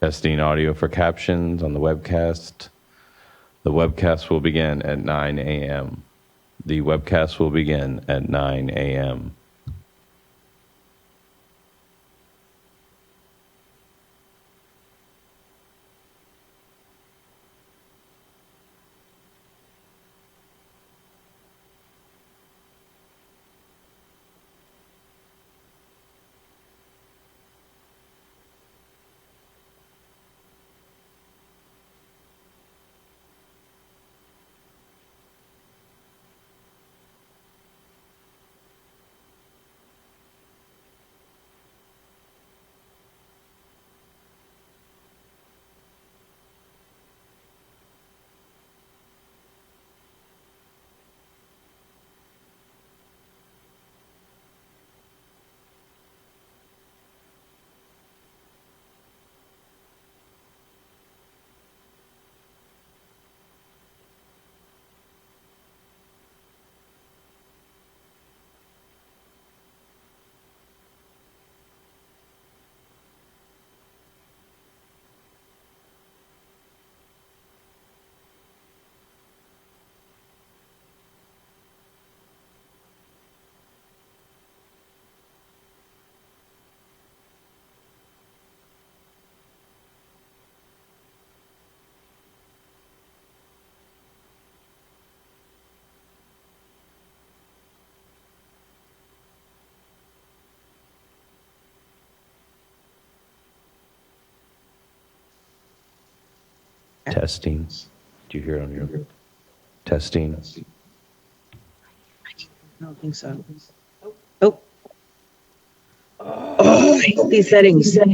Testing audio for captions on the webcast. The webcast will begin at 9 a.m. The webcast will begin at 9 a.m. Testing. Do you hear it on your testing? I don't think so. Oh. Oh, I hate these settings. So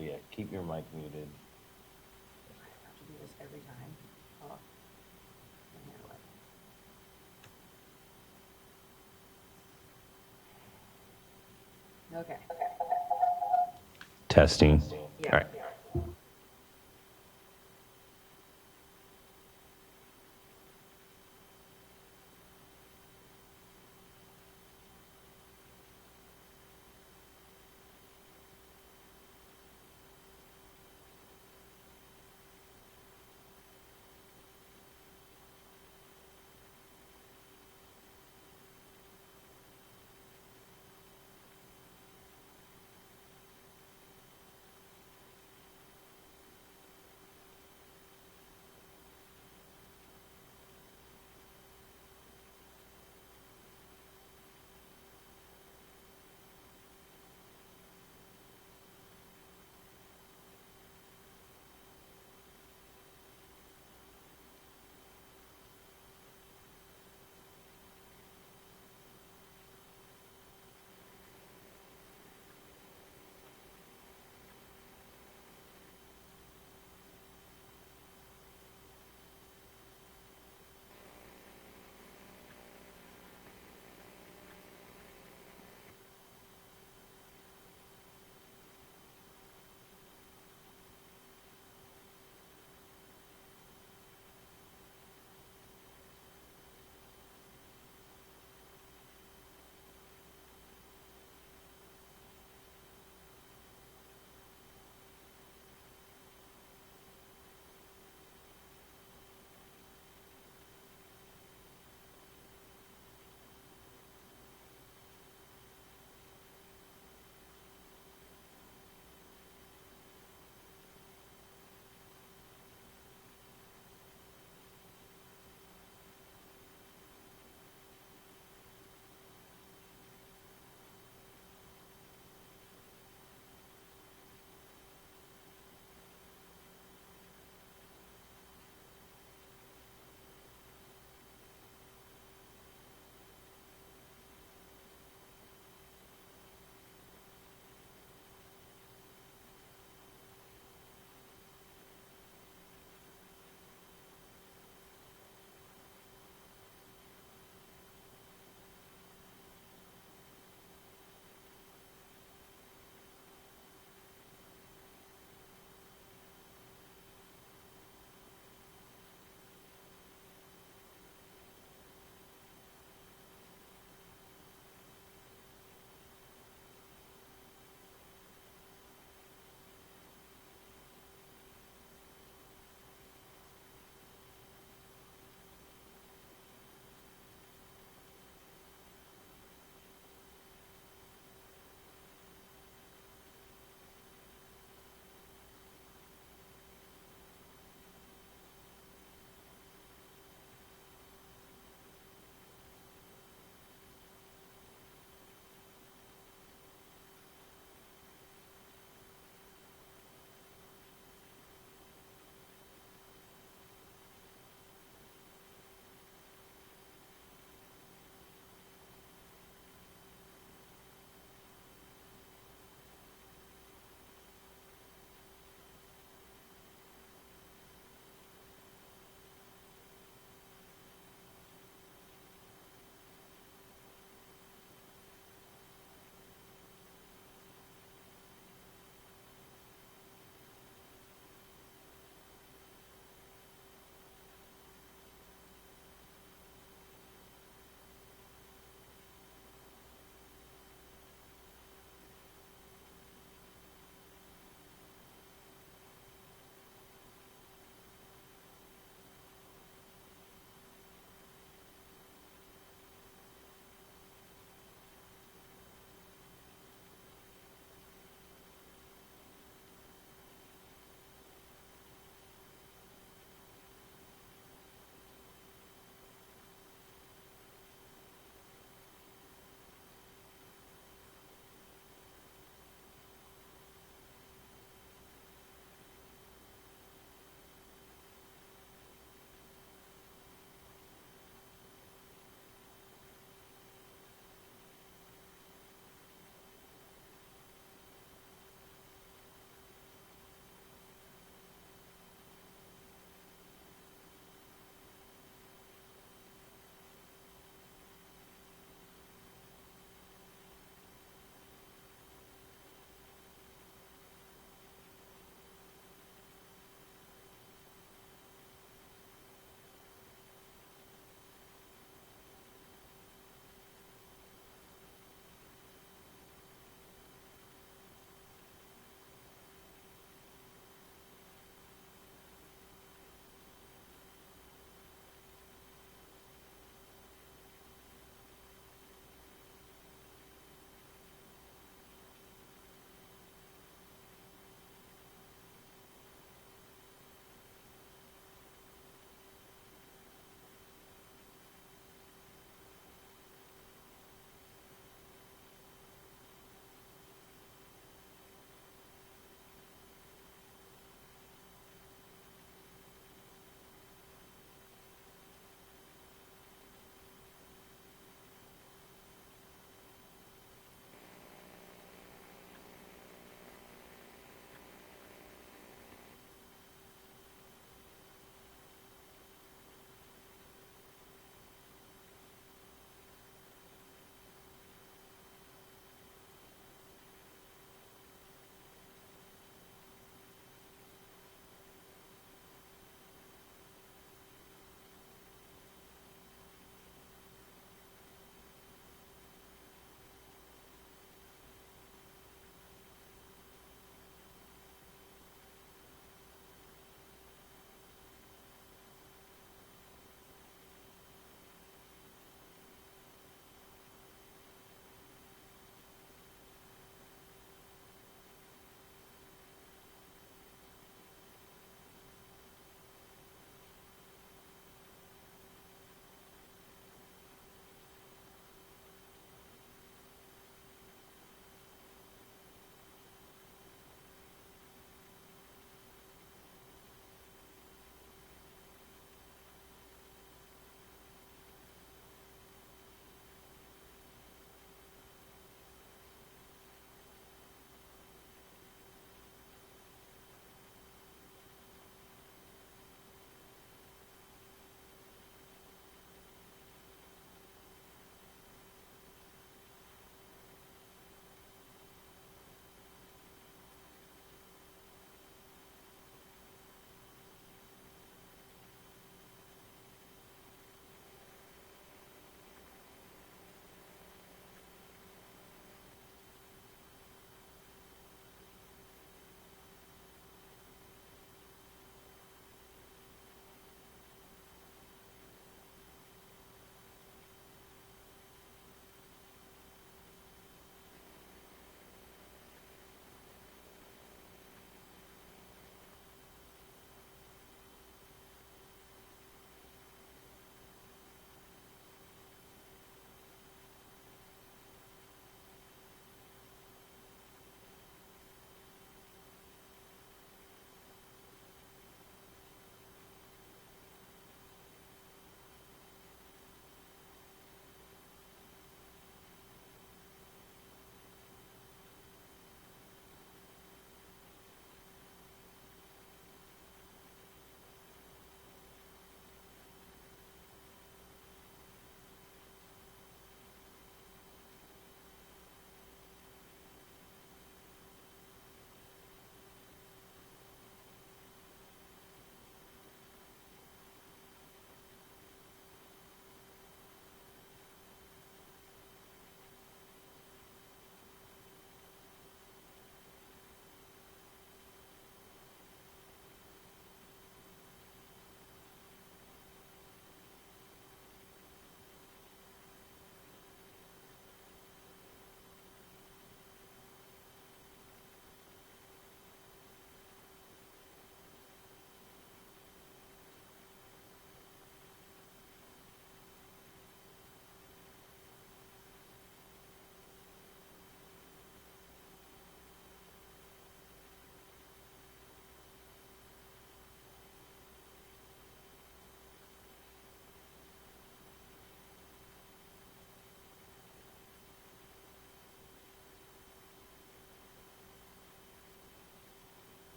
yeah, keep your mic muted. I have to do this every time. Oh, I can't handle it. Okay. Testing. Yeah. All right.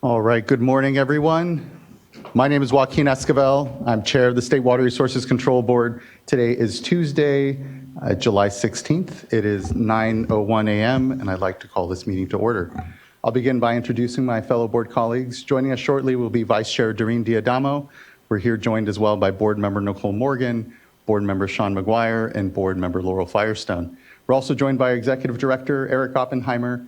All right, good morning, everyone. My name is Joaquin Esquivel. I'm chair of the State Water Resources Control Board. Today is Tuesday, July 16th. It is 9:01 a.m., and I'd like to call this meeting to order. I'll begin by introducing my fellow board colleagues. Joining us shortly will be Vice Chair Doreen Diadamo. We're here joined as well by Board Member Nicole Morgan, Board Member Sean McGuire, and Board Member Laurel Firestone. We're also joined by Executive Director Eric Oppenheimer,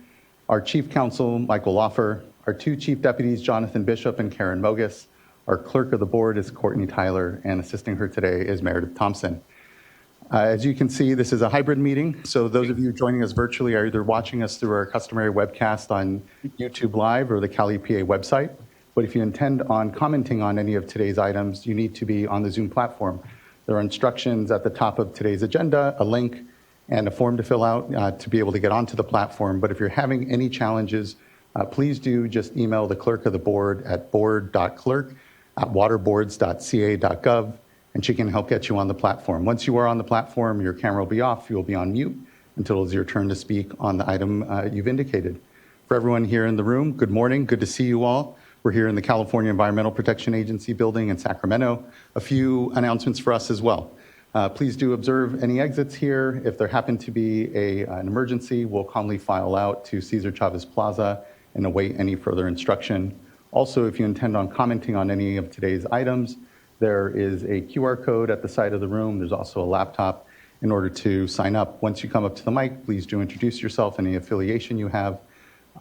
our Chief Counsel Michael Loffer, our two Chief Deputies Jonathan Bishop and Karen Mogus. Our Clerk of the Board is Courtney Tyler, and assisting her today is Meredith Thompson. As you can see, this is a hybrid meeting, so those of you joining us virtually are either watching us through our customary webcast on YouTube Live or the Cal EPA website. But if you intend on commenting on any of today's items, you need to be on the Zoom platform. There are instructions at the top of today's agenda, a link, and a form to fill out to be able to get onto the platform. But if you're having any challenges, please do just email the Clerk of the Board at board.clerk@waterboards.ca.gov, and she can help get you on the platform. Once you are on the platform, your camera will be off, you will be on mute until it's your turn to speak on the item you've indicated. For everyone here in the room, good morning, good to see you all. We're here in the California Environmental Protection Agency building in Sacramento. A few announcements for us as well. Please do observe any exits here. If there happen to be an emergency, we'll calmly file out to Cesar Chavez Plaza and await any further instruction. Also, if you intend on commenting on any of today's items, there is a QR code at the side of the room. There's also a laptop in order to sign up. Once you come up to the mic, please do introduce yourself, any affiliation you have.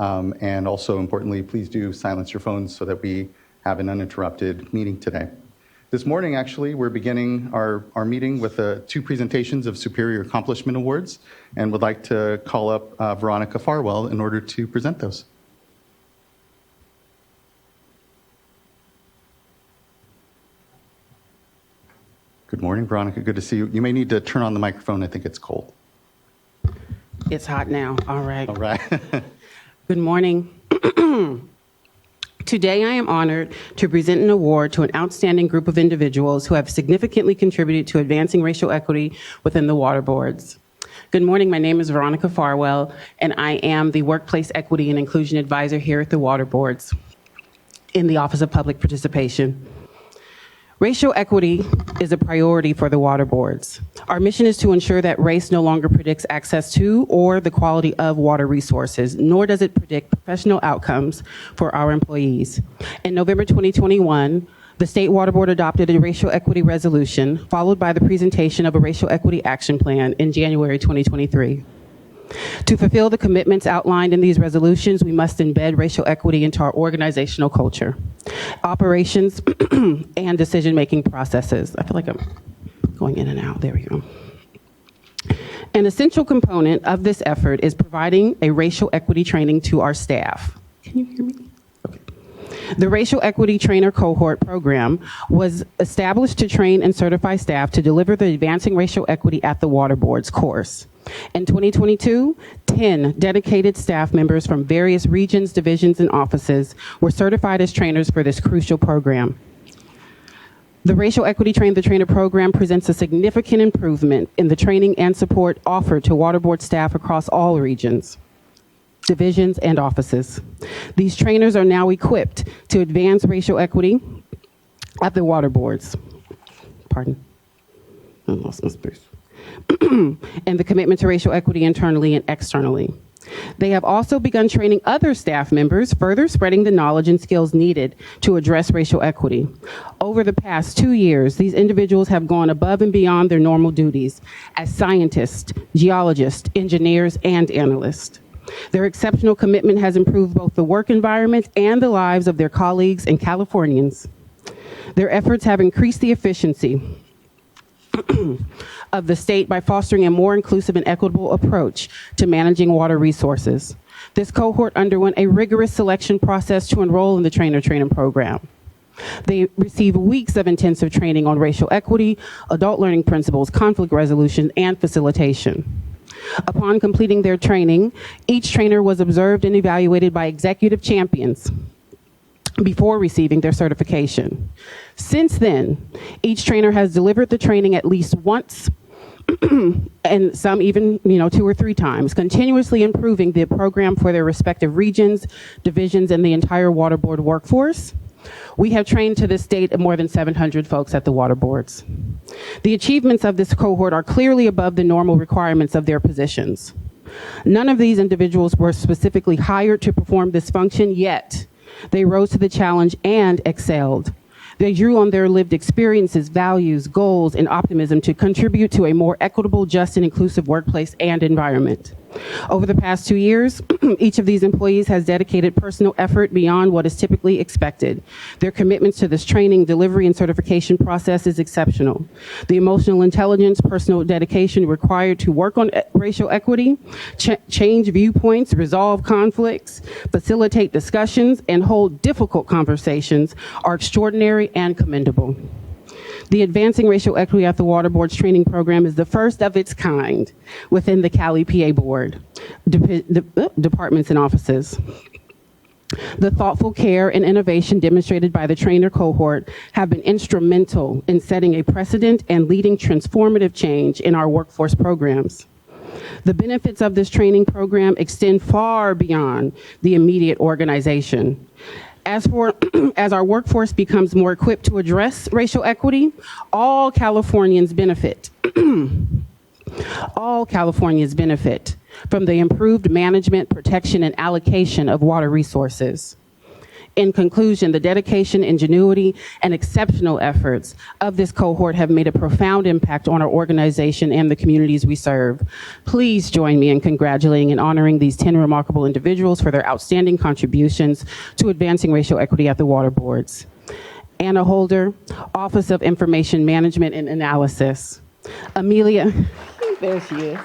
And also, importantly, please do silence your phones so that we have an uninterrupted meeting today. This morning, actually, we're beginning our meeting with two presentations of Superior Accomplishment Awards, and would like to call up Veronica Farwell in order to present those. Good morning, Veronica. Good to see you. You may need to turn on the microphone. I think it's cold. It's hot now. All right. All right. Good morning. Today, I am honored to present an award to an outstanding group of individuals who have significantly contributed to advancing racial equity within the water boards. Good morning. My name is Veronica Farwell, and I am the Workplace Equity and Inclusion Advisor here at the water boards in the Office of Public Participation. Racial equity is a priority for the water boards. Our mission is to ensure that race no longer predicts access to or the quality of water resources, nor does it predict professional outcomes for our employees. In November 2021, the State Water Board adopted a racial equity resolution, followed by the presentation of a racial equity action plan in January 2023. To fulfill the commitments outlined in these resolutions, we must embed racial equity into our organizational culture, operations, and decision-making processes. I feel like I'm going in and out. There we go. An essential component of this effort is providing a racial equity training to our staff. Can you hear me? Okay. The Racial Equity Trainer Cohort Program was established to train and certify staff to deliver the Advancing Racial Equity at the Water Boards course. In 2022, 10 dedicated staff members from various regions, divisions, and offices were certified as trainers for this crucial program. The Racial Equity Train the Trainer program presents a significant improvement in the training and support offered to water board staff across all regions, divisions, and offices. These trainers are now equipped to advance racial equity at the water boards. Pardon? I lost my space. And the commitment to racial equity internally and externally. They have also begun training other staff members, further spreading the knowledge and skills needed to address racial equity. Over the past 2 years, these individuals have gone above and beyond their normal duties as scientists, geologists, engineers, and analysts. Their exceptional commitment has improved both the work environment and the lives of their colleagues and Californians. Their efforts have increased the efficiency of the state by fostering a more inclusive and equitable approach to managing water resources. This cohort underwent a rigorous selection process to enroll in the trainer-trainer program. They receive weeks of intensive training on racial equity, adult learning principles, conflict resolution, and facilitation. Upon completing their training, each trainer was observed and evaluated by executive champions before receiving their certification. Since then, each trainer has delivered the training at least once and some even, 2 or 3 times, continuously improving the program for their respective regions, divisions, and the entire water board workforce. We have trained to this date more than 700 folks at the water boards. The achievements of this cohort are clearly above the normal requirements of their positions. None of these individuals were specifically hired to perform this function, yet they rose to the challenge and excelled. They drew on their lived experiences, values, goals, and optimism to contribute to a more equitable, just, and inclusive workplace and environment. Over the past 2 years, each of these employees has dedicated personal effort beyond what is typically expected. Their commitments to this training, delivery, and certification process is exceptional. The emotional intelligence, personal dedication required to work on racial equity, change viewpoints, resolve conflicts, facilitate discussions, and hold difficult conversations are extraordinary and commendable. The Advancing Racial Equity at the Water Board's training program is the first of its kind within the Cali PA Board, departments and offices. The thoughtful care and innovation demonstrated by the trainer cohort have been instrumental in setting a precedent and leading transformative change in our workforce programs. The benefits of this training program extend far beyond the immediate organization. As our workforce becomes more equipped to address racial equity, all Californians benefit. All Californians benefit from the improved management, protection, and allocation of water resources. In conclusion, the dedication, ingenuity, and exceptional efforts of this cohort have made a profound impact on our organization and the communities we serve. Please join me in congratulating and honoring these 10 remarkable individuals for their outstanding contributions to advancing racial equity at the water boards. Anna Holder, Office of Information Management and Analysis. Amelia, there she is.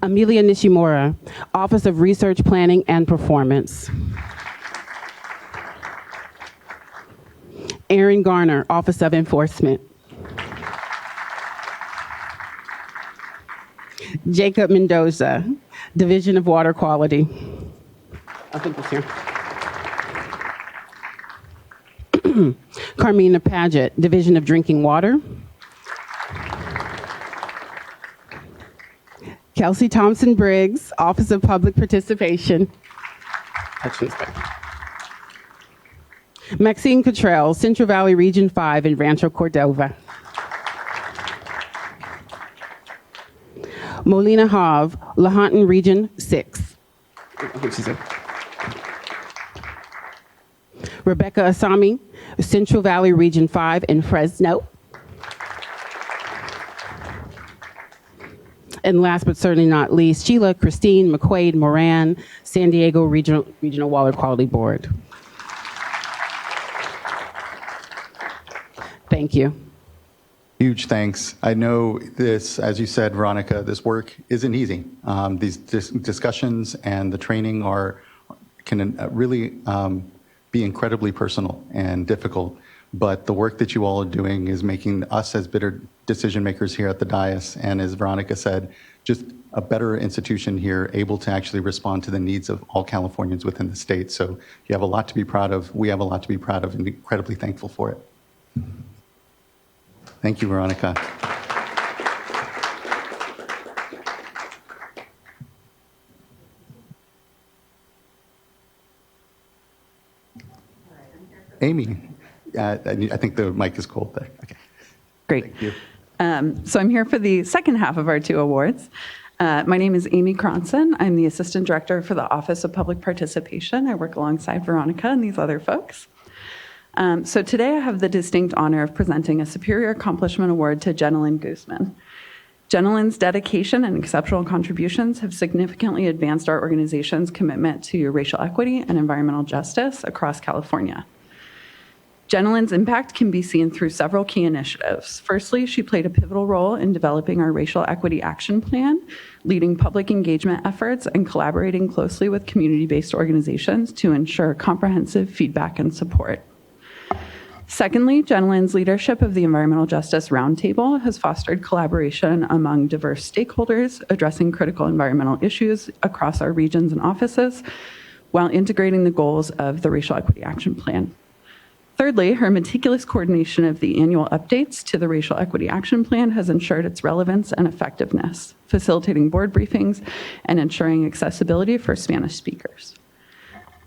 Amelia Nishimura, Office of Research Planning and Performance. Aaron Garner, Office of Enforcement. Jacob Mendoza, Division of Water Quality. I think it's here. Carmina Paget, Division of Drinking Water. Kelsey Thompson Briggs, Office of Public Participation. Maxine Cottrell, Central Valley Region 5 in Rancho Cordova. Molina Hav, Lahontan Region 6. Rebecca Asami, Central Valley Region 5 in Fresno. And last but certainly not least, Sheila Christine McQuaid Moran, San Diego Regional Water Quality Board. Thank you. Huge thanks. I know this, as you said, Veronica, this work isn't easy. These discussions and the training can really be incredibly personal and difficult. But the work that you all are doing is making us as better decision makers here at the dais, and as Veronica said, just a better institution here, able to actually respond to the needs of all Californians within the state. So you have a lot to be proud of. We have a lot to be proud of and incredibly thankful for it. Thank you, Veronica. Amy, I think the mic is cold there. Okay. Great. Thank you. So I'm here for the second half of our 2 awards. My name is Amy Cronson. I'm the Assistant Director for the Office of Public Participation. I work alongside Veronica and these other folks. So today I have the distinct honor of presenting a Superior Accomplishment Award to Jenilyn Guzman. Jenilyn's dedication and exceptional contributions have significantly advanced our organization's commitment to racial equity and environmental justice across California. Jenilyn's impact can be seen through several key initiatives. Firstly, she played a pivotal role in developing our Racial Equity Action Plan, leading public engagement efforts, and collaborating closely with community-based organizations to ensure comprehensive feedback and support. Secondly, Jenilyn's leadership of the Environmental Justice Roundtable has fostered collaboration among diverse stakeholders addressing critical environmental issues across our regions and offices while integrating the goals of the Racial Equity Action Plan. Thirdly, her meticulous coordination of the annual updates to the Racial Equity Action Plan has ensured its relevance and effectiveness, facilitating board briefings and ensuring accessibility for Spanish speakers.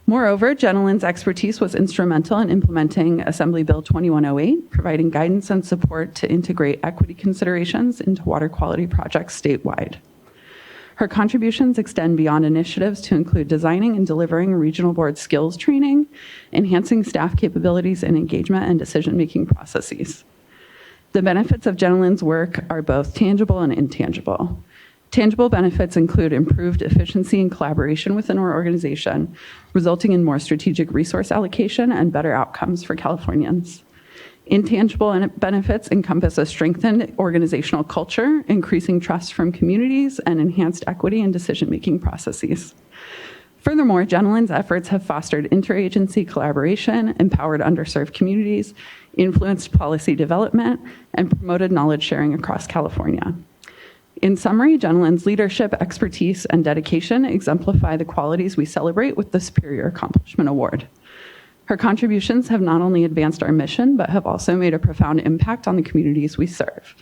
Moreover, Jenilyn's expertise was instrumental in implementing Assembly Bill 2108, providing guidance and support to integrate equity considerations into water quality projects statewide. Her contributions extend beyond initiatives to include designing and delivering regional board skills training, enhancing staff capabilities and engagement and decision-making processes. The benefits of Jenilyn's work are both tangible and intangible. Tangible benefits include improved efficiency and collaboration within our organization, resulting in more strategic resource allocation and better outcomes for Californians. Intangible benefits encompass a strengthened organizational culture, increasing trust from communities, and enhanced equity in decision-making processes. Furthermore, Jenilyn's efforts have fostered interagency collaboration, empowered underserved communities, influenced policy development, and promoted knowledge sharing across California. In summary, Jenilyn's leadership, expertise, and dedication exemplify the qualities we celebrate with the Superior Accomplishment Award. Her contributions have not only advanced our mission, but have also made a profound impact on the communities we serve.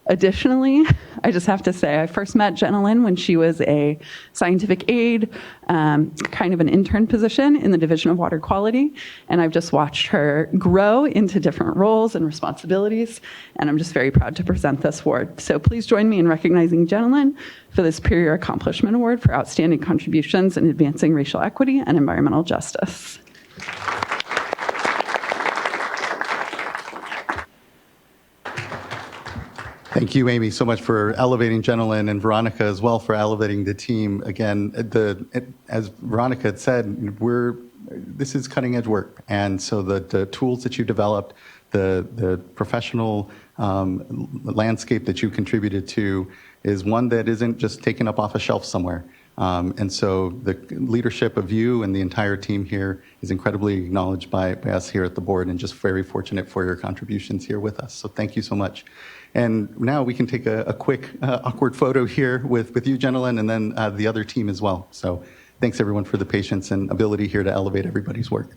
Additionally, I just have to say, I first met Jenilyn when she was a scientific aide, kind of an intern position in the Division of Water Quality, and I've just watched her grow into different roles and responsibilities, and I'm just very proud to present this award. So please join me in recognizing Jenilyn for the Superior Accomplishment Award for outstanding contributions in advancing racial equity and environmental justice. Thank you, Amy, so much for elevating Jenilyn, and Veronica as well for elevating the team. Again, as Veronica had said, this is cutting edge work. And so the tools that you developed, the professional landscape that you contributed to is one that isn't just taken up off a shelf somewhere. And so the leadership of you and the entire team here is incredibly acknowledged by us here at the board, and just very fortunate for your contributions here with us. So thank you so much. And now we can take a quick awkward photo here with you, Jenilyn, and then the other team as well. So thanks everyone for the patience and ability here to elevate everybody's work.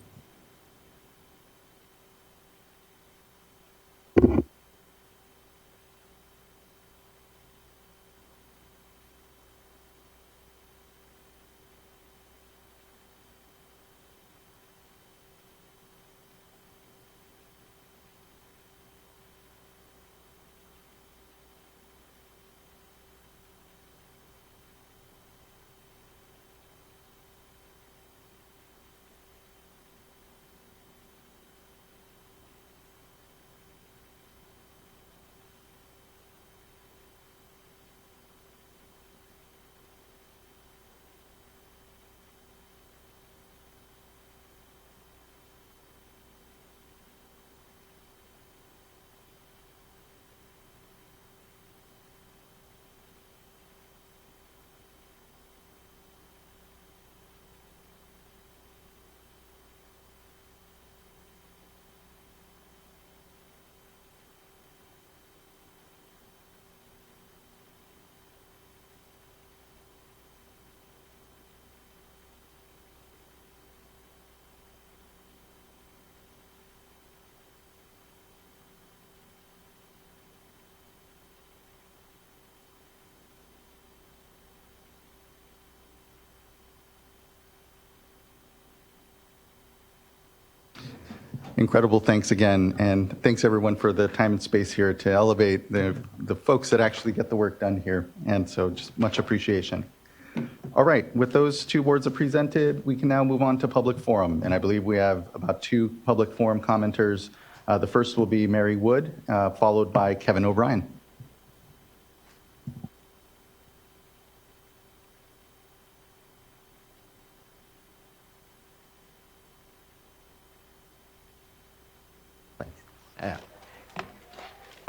Incredible thanks again, and thanks everyone for the time and space here to elevate the folks that actually get the work done here, and so just much appreciation. All right, with those two awards presented, we can now move on to public forum, and I believe we have about 2 public forum commenters. The first will be Mary Wood, followed by Kevin O'Brien.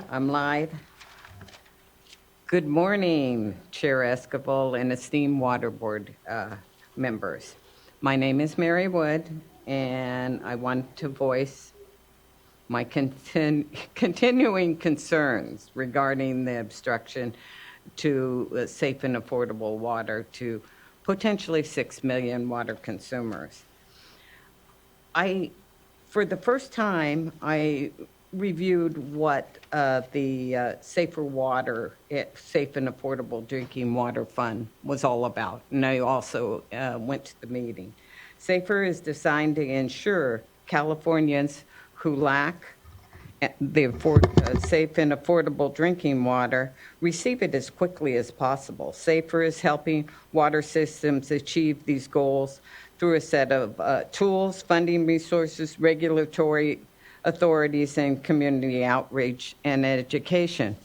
I'm live. Good morning, Chair Esquivel and esteemed Water Board members. My name is Mary Wood, and I want to voice my continuing concerns regarding the obstruction to safe and affordable water to potentially 6 million water consumers. I For the first time, I reviewed what the Safer Water, Safe and Affordable Drinking Water Fund was all about, and I also went to the meeting. Safer is designed to ensure Californians who lack the safe and affordable drinking water receive it as quickly as possible. Safer is helping water systems achieve these goals through a set of tools, funding resources, regulatory authorities, and community outreach and education.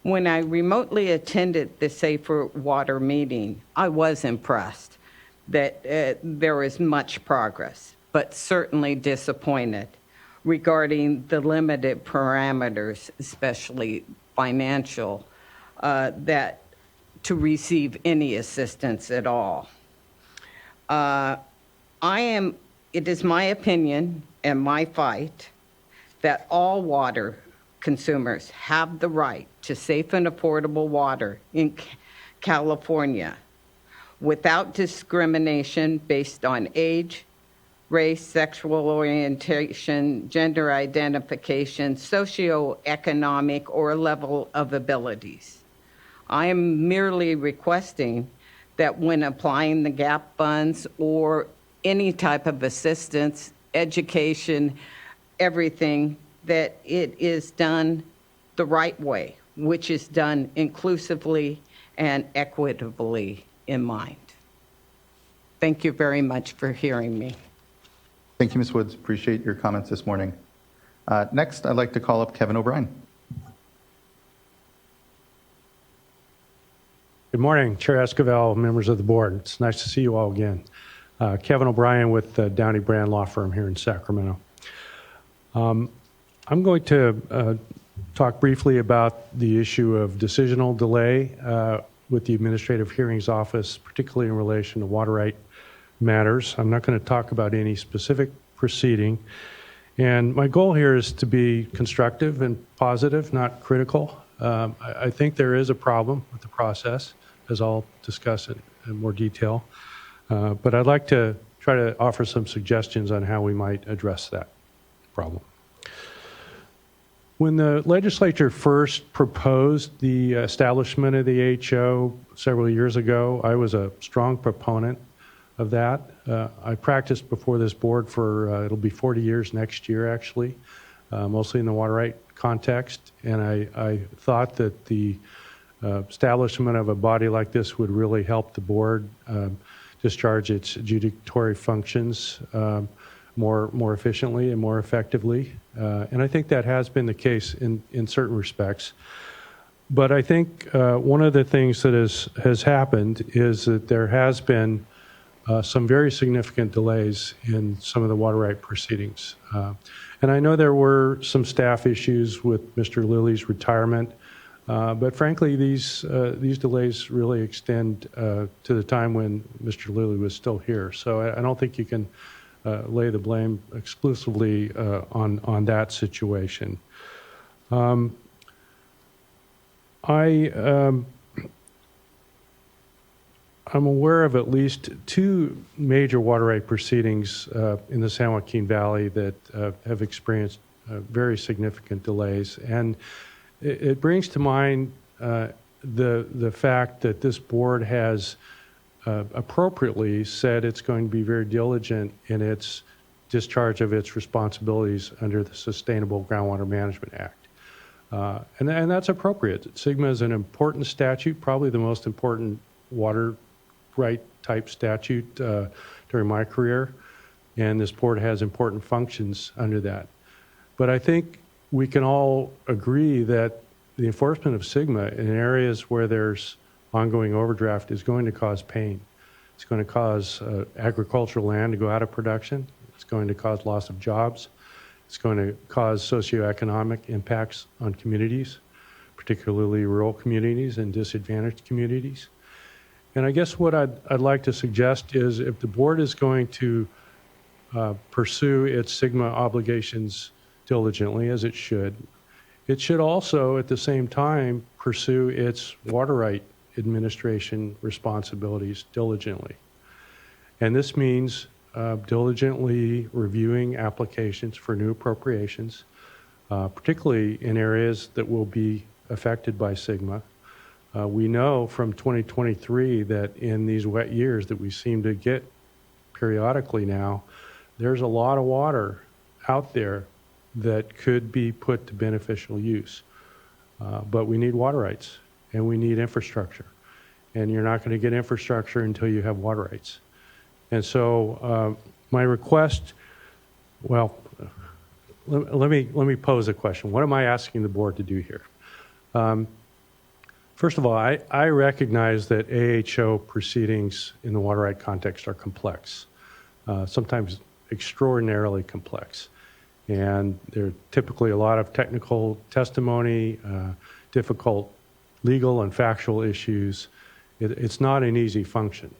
When I remotely attended the Safer Water meeting, I was impressed that there is much progress, but certainly disappointed regarding the limited parameters, especially financial, that to receive any assistance at all. It is my opinion and my fight that all water consumers have the right to safe and affordable water in California without discrimination based on age, race, sexual orientation, gender identification, socioeconomic, or level of abilities. I am merely requesting that when applying the GAP funds or any type of assistance, education, everything, that it is done the right way, which is done inclusively and equitably in mind. Thank you very much for hearing me. Thank you, Ms. Woods. Appreciate your comments this morning. Next, I'd like to call up Kevin O'Brien. Good morning, Chair Esquivel, members of the board. It's nice to see you all again. Kevin O'Brien with the Downey Brand Law Firm here in Sacramento. I'm going to talk briefly about the issue of decisional delay with the Administrative Hearings Office, particularly in relation to water right matters. I'm not going to talk about any specific proceeding. And my goal here is to be constructive and positive, not critical. I think there is a problem with the process, as I'll discuss it in more detail. But I'd like to try to offer some suggestions on how we might address that problem. When the legislature first proposed the establishment of the HO several years ago, I was a strong proponent of that. I practiced before this board for, it'll be 40 years next year actually, mostly in the water right context. And I thought that the establishment of a body like this would really help the board discharge its adjudicatory functions more efficiently and more effectively. And I think that has been the case in certain respects. But I think one of the things that has happened is that there has been some very significant delays in some of the water right proceedings. And I know there were some staff issues with Mr. Lilly's retirement, but frankly, these delays really extend to the time when Mr. Lilly was still here. So I don't think you can lay the blame exclusively on that situation. I'm aware of at least two major water right proceedings in the San Joaquin Valley that have experienced very significant delays. And it brings to mind the fact that this board has appropriately said it's going to be very diligent in its discharge of its responsibilities under the Sustainable Groundwater Management Act. And that's appropriate. SGMA is an important statute, probably the most important water right type statute during my career, and this board has important functions under that. But I think we can all agree that the enforcement of SGMA in areas where there's ongoing overdraft is going to cause pain. It's going to cause agricultural land to go out of production. It's going to cause loss of jobs. It's going to cause socioeconomic impacts on communities, particularly rural communities and disadvantaged communities. And I guess what I'd like to suggest is if the board is going to pursue its SGMA obligations diligently, as it should also at the same time pursue its water right administration responsibilities diligently. And this means diligently reviewing applications for new appropriations, particularly in areas that will be affected by SGMA. We know from 2023 that in these wet years that we seem to get periodically now, there's a lot of water out there that could be put to beneficial use. But we need water rights and we need infrastructure. And you're not going to get infrastructure until you have water rights. And so my request, well, let me pose a question. What am I asking the board to do here? First of all, I recognize that AHO proceedings in the water right context are complex, sometimes extraordinarily complex. And there are typically a lot of technical testimony, difficult legal and factual issues. It's not an easy function.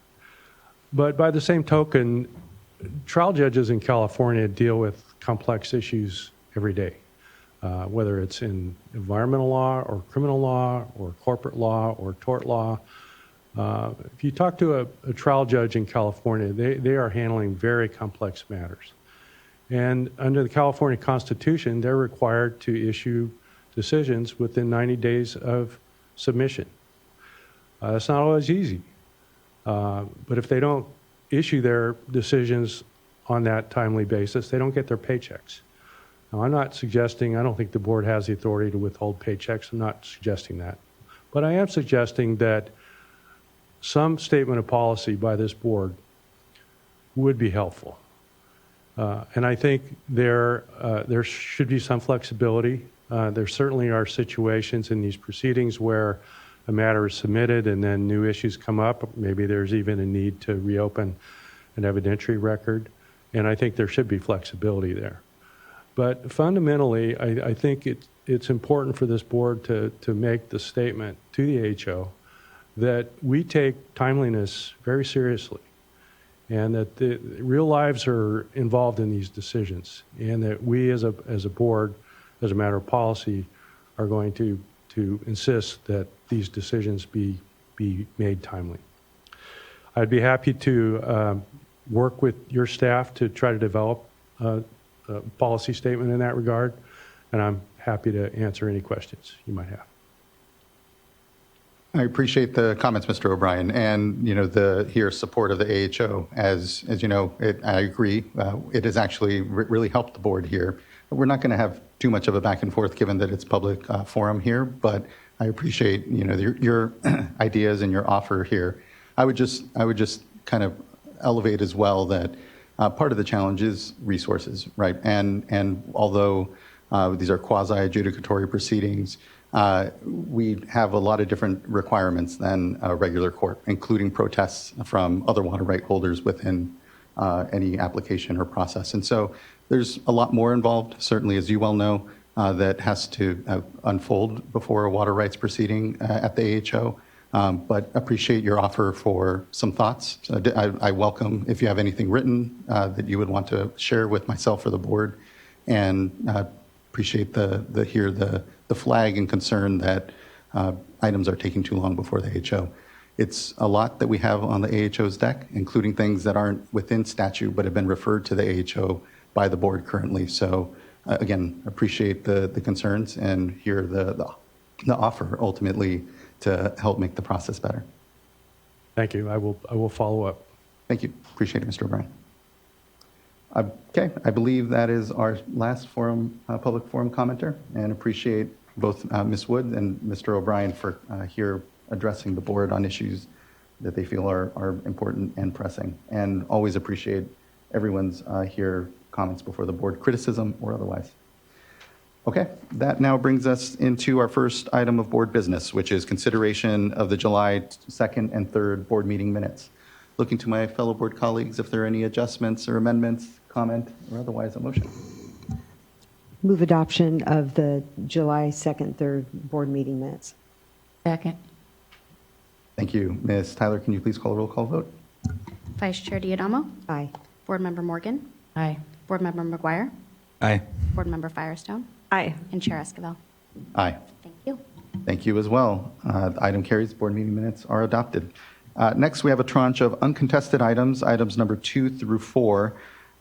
But by the same token, trial judges in California deal with complex issues every day, whether it's in environmental law or criminal law or corporate law or tort law. If you talk to a trial judge in California, they are handling very complex matters. And under the California Constitution, they're required to issue decisions within 90 days of submission. That's not always easy. But if they don't issue their decisions on that timely basis, they don't get their paychecks. Now, I'm not suggesting, I don't think the board has the authority to withhold paychecks. I'm not suggesting that. But I am suggesting that some statement of policy by this board would be helpful. And I think there should be some flexibility. There certainly are situations in these proceedings where a matter is submitted and then new issues come up. Maybe there's even a need to reopen an evidentiary record. And I think there should be flexibility there. But fundamentally, I think it's important for this board to make the statement to the AHO that we take timeliness very seriously, and that the real lives are involved in these decisions, and that we as a board, as a matter of policy, are going to insist that these decisions be made timely. I'd be happy to work with your staff to try to develop a policy statement in that regard, and I'm happy to answer any questions you might have. I appreciate the comments, Mr. O'Brien, and the support of the AHO. As you know, I agree. It has actually really helped the board here. We're not going to have too much of a back and forth, given that it's public forum here. But I appreciate your ideas and your offer here. I would just kind of elevate as well that part of the challenge is resources, right? And although these are quasi-adjudicatory proceedings, we have a lot of different requirements than a regular court, including protests from other water right holders within any application or process. And so there's a lot more involved, certainly, as you well know, that has to unfold before a water rights proceeding at the AHO. But appreciate your offer for some thoughts. So I welcome if you have anything written that you would want to share with myself or the board, and appreciate the flag and concern that items are taking too long before the AHO. It's a lot that we have on the AHO's deck, including things that aren't within statute but have been referred to the AHO by the board currently. So again, appreciate the concerns and hear the offer ultimately to help make the process better. Thank you. I will follow up. Thank you. Appreciate it, Mr. O'Brien. Okay, I believe that is our last public forum commenter, and appreciate both Ms. Wood and Mr. O'Brien for here addressing the board on issues that they feel are important and pressing, and always appreciate everyone's here comments before the board, criticism or otherwise. Okay, that now brings us into our first item of board business, which is consideration of the July 2nd and 3rd board meeting minutes. Looking to my fellow board colleagues if there are any adjustments or amendments, comment, or otherwise a motion. Move adoption of the July 2nd, 3rd board meeting minutes. Second. Thank you. Ms. Tyler, can you please call a roll call vote? Vice Chair Diadamo, Aye. Board Member Morgan, Aye. Board Member McGuire, Aye. Board Member Firestone, Aye. and Chair Esquivel. Aye. Thank you. Thank you as well. The item carries. Board meeting minutes are adopted. Next, we have a tranche of uncontested items, items number 2 through 4.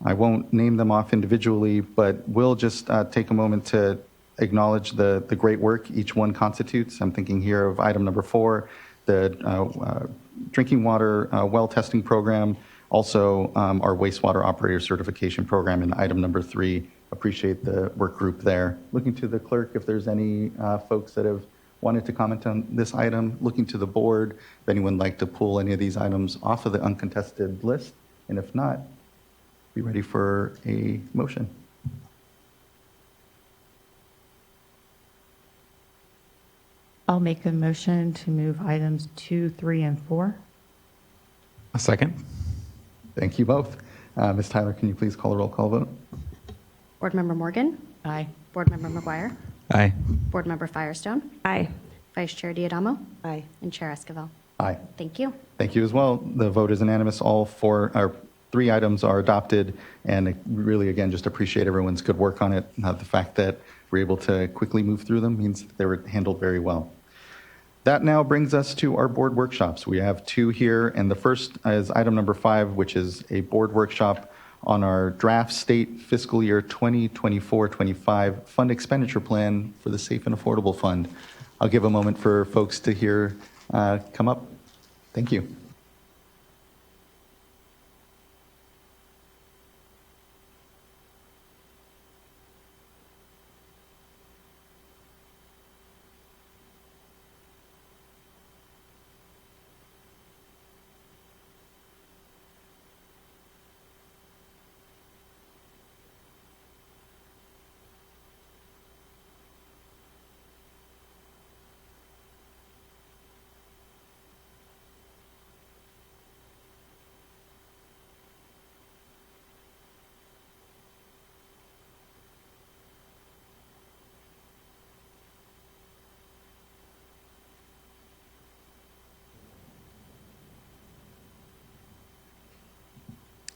I won't name them off individually, but will just take a moment to acknowledge the great work each one constitutes. I'm thinking here of item number 4, the drinking water well testing program, also our wastewater operator certification program, and item number 3. Appreciate the work group there. Looking to the clerk if there's any folks that have wanted to comment on this item. Looking to the board if anyone would like to pull any of these items off of the uncontested list, and if not, be ready for a motion. I'll make a motion to move items 2, 3, and 4. A second. Thank you both. Ms. Tyler, can you please call a roll call vote? Board Member Morgan? Aye. Board Member McGuire? Aye. Board Member Firestone? Aye. Vice Chair Diadamo? Aye. And Chair Esquivel? Aye. Thank you. Thank you as well. The vote is unanimous. All 3 items are adopted, and I really, again, just appreciate everyone's good work on it. The fact that we're able to quickly move through them means that they were handled very well. That now brings us to our board workshops. We have 2 here, and the first is item number 5, which is a board workshop on our draft state fiscal year 2024-25 fund expenditure plan for the Safe and Affordable Fund. I'll give a moment for folks to hear come up. Thank you.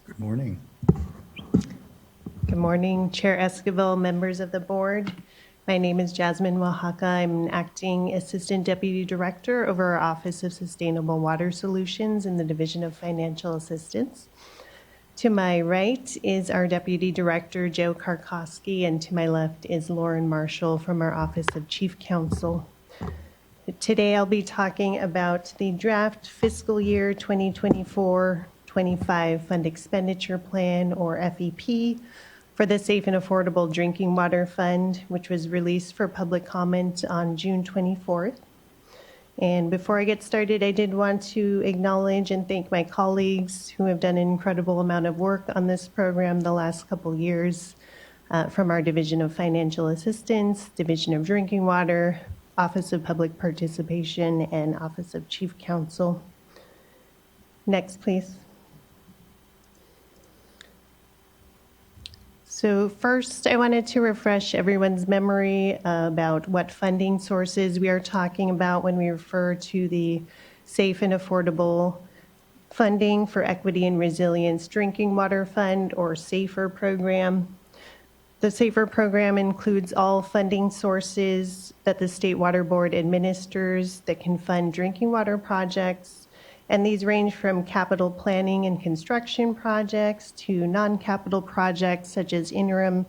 Good morning. Good morning, Chair Esquivel, members of the board. My name is Jasmine Oaxaca. I'm an acting Assistant Deputy Director over our Office of Sustainable Water Solutions in the Division of Financial Assistance. To my right is our Deputy Director, Joe Karkowski, and to my left is Lauren Marshall from our Office of Chief Counsel. Today I'll be talking about the draft fiscal year 2024-25 Fund Expenditure Plan, or FEP, for the Safe and Affordable Drinking Water Fund, which was released for public comment on June 24th. And before I get started, I did want to acknowledge and thank my colleagues who have done an incredible amount of work on this program the last couple years, from our Division of Financial Assistance, Division of Drinking Water, Office of Public Participation, and Office of Chief Counsel. Next, please. So first, I wanted to refresh everyone's memory about what funding sources we are talking about when we refer to the Safe and Affordable Funding for Equity and Resilience Drinking Water Fund, or SAFER program. The SAFER program includes all funding sources that the State Water Board administers that can fund drinking water projects. And these range from capital planning and construction projects to non-capital projects such as interim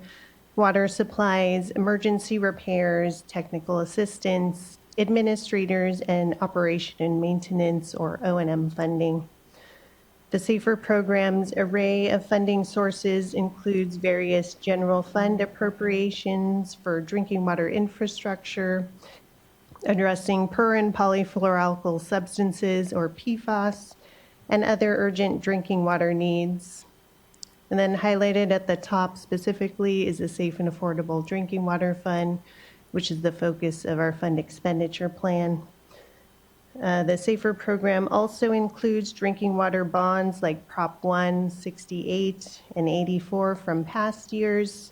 water supplies, emergency repairs, technical assistance, administrators, and operation and maintenance, or O&M funding. The SAFER program's array of funding sources includes various general fund appropriations for drinking water infrastructure, addressing per and polyfluoroalkyl substances, or PFAS, and other urgent drinking water needs. And then highlighted at the top specifically is the Safe and Affordable Drinking Water Fund, which is the focus of our fund expenditure plan. The SAFER program also includes drinking water bonds like Prop 1, 68, and 84 from past years,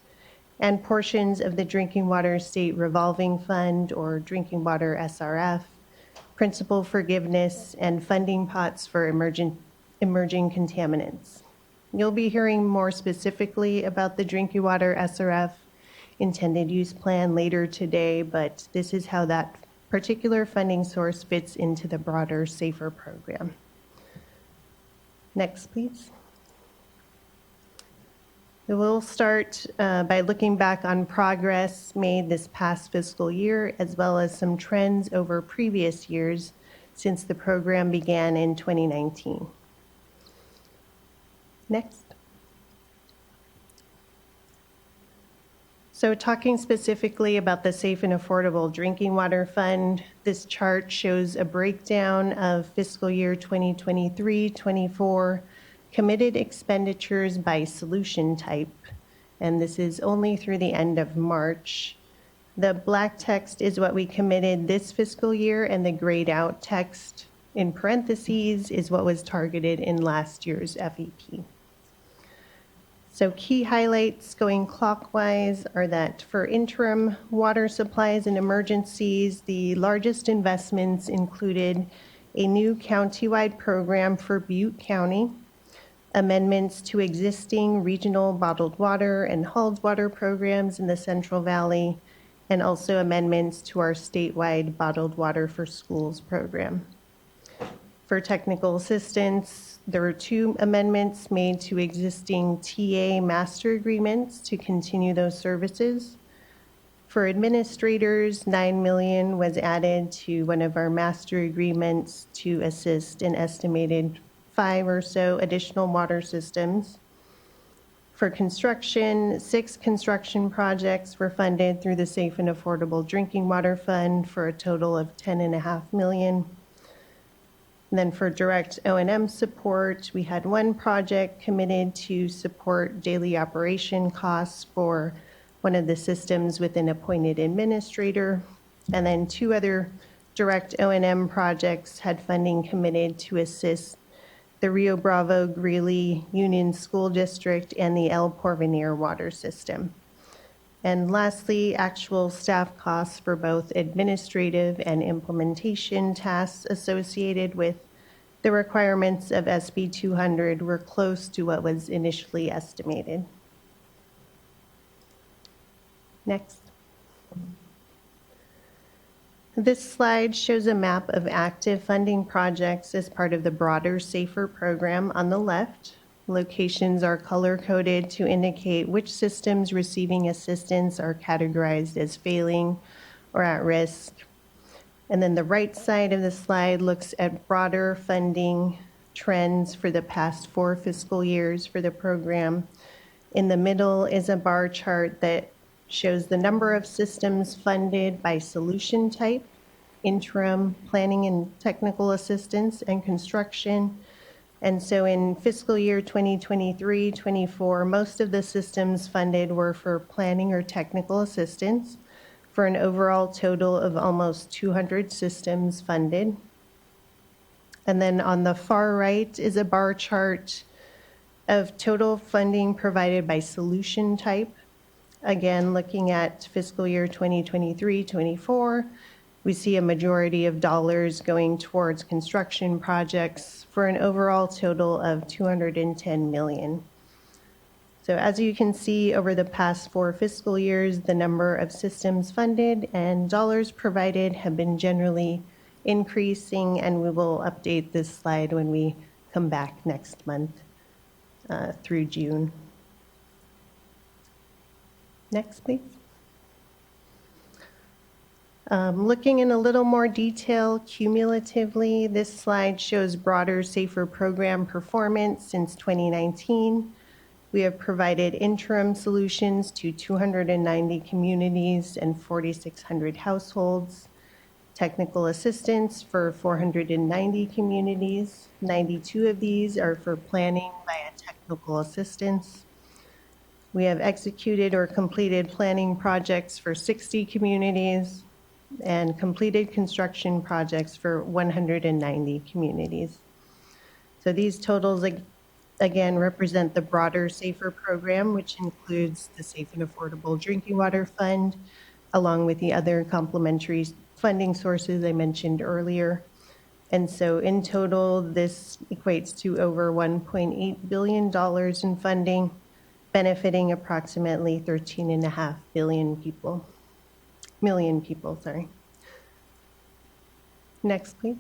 and portions of the Drinking Water State Revolving Fund, or Drinking Water SRF, principal forgiveness, and funding pots for emerging contaminants. You'll be hearing more specifically about the Drinking Water SRF intended use plan later today, but this is how that particular funding source fits into the broader SAFER program. Next, please. We will start by looking back on progress made this past fiscal year, as well as some trends over previous years since the program began in 2019. Next. So talking specifically about the Safe and Affordable Drinking Water Fund, this chart shows a breakdown of fiscal year 2023-24 committed expenditures by solution type, and this is only through the end of March. The black text is what we committed this fiscal year, and the grayed out text in parentheses is what was targeted in last year's FEP. So key highlights going clockwise are that for interim water supplies and emergencies, the largest investments included a new countywide program for Butte County, amendments to existing regional bottled water and hauled water programs in the Central Valley, and also amendments to our statewide bottled water for schools program. For technical assistance, there were 2 amendments made to existing TA master agreements to continue those services. For administrators, $9 million was added to one of our master agreements to assist an estimated 5 or so additional water systems. For construction, 6 construction projects were funded through the Safe and Affordable Drinking Water Fund for a total of $10.5 million. And then for direct O&M support, we had 1 project committed to support daily operation costs for one of the systems with an appointed administrator. And then 2 other direct O&M projects had funding committed to assist the Rio Bravo Greeley Union School District and the El Porvenir water system. And lastly, actual staff costs for both administrative and implementation tasks associated with the requirements of SB 200 were close to what was initially estimated. Next. This slide shows a map of active funding projects as part of the broader SAFER program on the left. Locations are color-coded to indicate which systems receiving assistance are categorized as failing or at risk. And then the right side of the slide looks at broader funding trends for the past 4 fiscal years for the program. In the middle is a bar chart that shows the number of systems funded by solution type, interim, planning and technical assistance, and construction. And so in fiscal year 2023-24, most of the systems funded were for planning or technical assistance, for an overall total of almost 200 systems funded. And then on the far right is a bar chart of total funding provided by solution type. Again, looking at fiscal year 2023-24, we see a majority of dollars going towards construction projects for an overall total of $210 million. So as you can see, over the past 4 fiscal years, the number of systems funded and dollars provided have been generally increasing, and we will update this slide when we come back next month through June. Next, please. Looking in a little more detail cumulatively, this slide shows broader SAFER program performance since 2019. We have provided interim solutions to 290 communities and 4,600 households, technical assistance for 490 communities. 92 of these are for planning via technical assistance. We have executed or completed planning projects for 60 communities and completed construction projects for 190 communities. So these totals again represent the broader SAFER program, which includes the Safe and Affordable Drinking Water Fund, along with the other complementary funding sources I mentioned earlier. And so in total, this equates to over $1.8 billion in funding, benefiting approximately 13.5 million people. Next, please.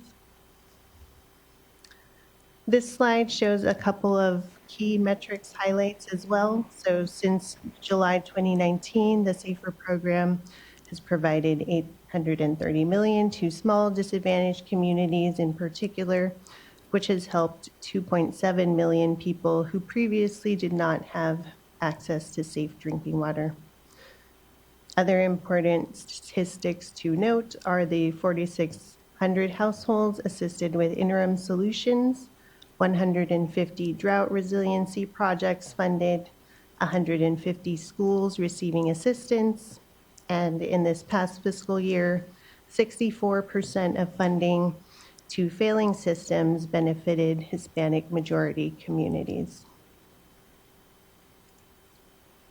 This slide shows a couple of key metrics highlights as well. So since July 2019, the SAFER program has provided $830 million to small disadvantaged communities in particular, which has helped 2.7 million people who previously did not have access to safe drinking water. Other important statistics to note are the 4,600 households assisted with interim solutions, 150 drought resiliency projects funded, 150 schools receiving assistance, and in this past fiscal year, 64% of funding to failing systems benefited Hispanic majority communities.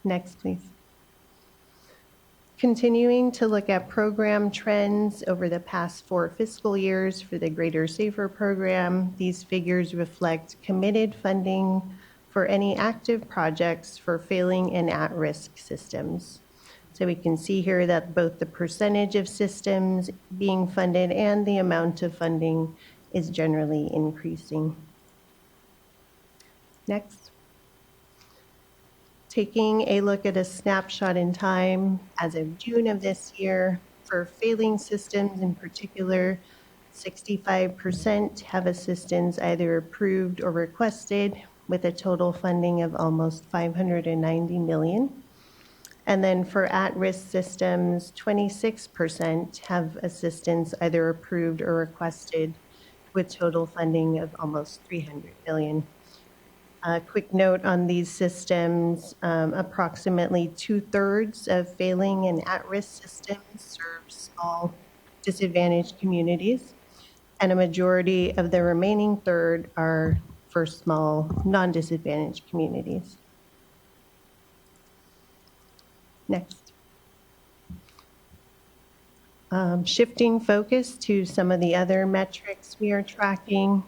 Next, please. Continuing to look at program trends over the past 4 fiscal years for the Greater SAFER program, these figures reflect committed funding for any active projects for failing and at-risk systems. So we can see here that both the percentage of systems being funded and the amount of funding is generally increasing. Next. Taking a look at a snapshot in time as of June of this year, for failing systems in particular, 65% have assistance either approved or requested, with a total funding of almost $590 million. And then for at-risk systems, 26% have assistance either approved or requested, with total funding of almost $300 million. A quick note on these systems, approximately 2/3 of failing and at-risk systems serve small disadvantaged communities, and a majority of the remaining third are for small non-disadvantaged communities. Next. Shifting focus to some of the other metrics we are tracking.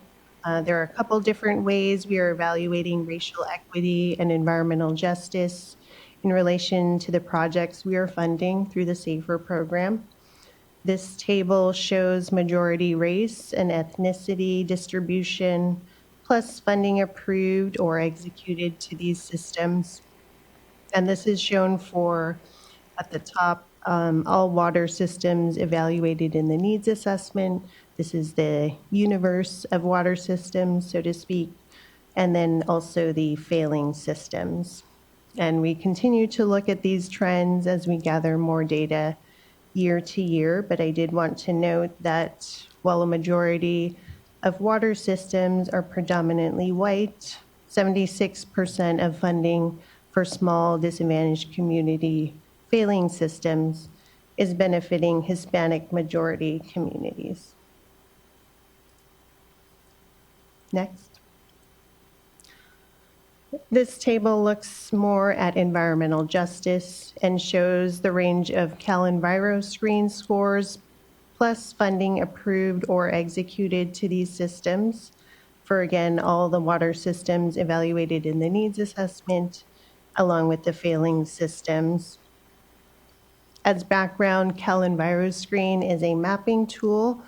There are a couple different ways we are evaluating racial equity and environmental justice in relation to the projects we are funding through the SAFER program. This table shows majority race and ethnicity distribution, plus funding approved or executed to these systems. And this is shown for, at the top, all water systems evaluated in the needs assessment. This is the universe of water systems, so to speak, and then also the failing systems. And we continue to look at these trends as we gather more data year to year, but I did want to note that while a majority of water systems are predominantly white, 76% of funding for small disadvantaged community failing systems is benefiting Hispanic majority communities. Next. This table looks more at environmental justice and shows the range of CalEnviro screen scores plus funding approved or executed to these systems for, again, all the water systems evaluated in the needs assessment, along with the failing systems. As background, CalEnviro Screen is a mapping tool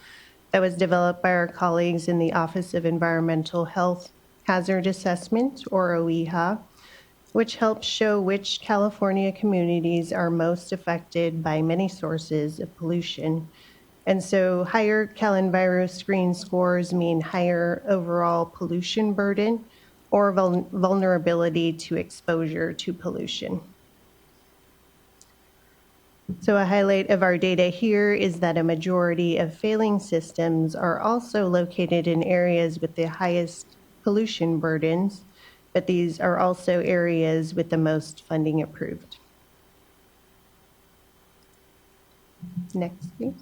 that was developed by our colleagues in the Office of Environmental Health Hazard Assessment, or OEHA, which helps show which California communities are most affected by many sources of pollution. And so higher CalEnviro Screen scores mean higher overall pollution burden or vulnerability to exposure to pollution. So a highlight of our data here is that a majority of failing systems are also located in areas with the highest pollution burdens, but these are also areas with the most funding approved. Next, please.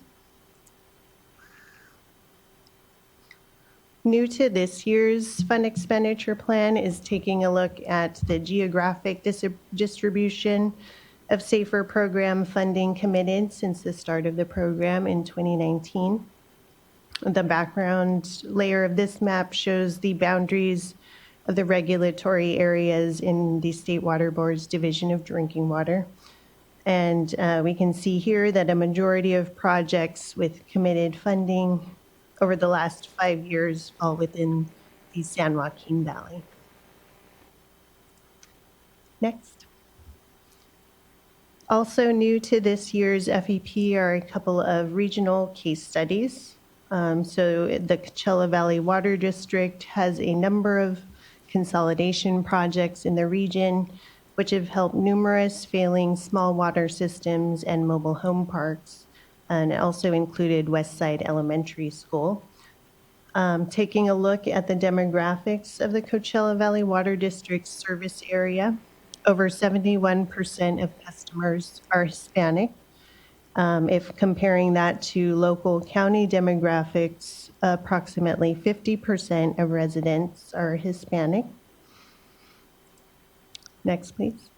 New to this year's fund expenditure plan is taking a look at the geographic distribution of SAFER program funding committed since the start of the program in 2019. The background layer of this map shows the boundaries of the regulatory areas in the State Water Board's Division of Drinking Water. And we can see here that a majority of projects with committed funding over the last 5 years fall within the San Joaquin Valley. Next. Also new to this year's FEP are a couple of regional case studies. So the Coachella Valley Water District has a number of consolidation projects in the region, which have helped numerous failing small water systems and mobile home parks, and it also included Westside Elementary School. Taking a look at the demographics of the Coachella Valley Water District service area, over 71% of customers are Hispanic. If comparing that to local county demographics, approximately 50% of residents are Hispanic. Next, please.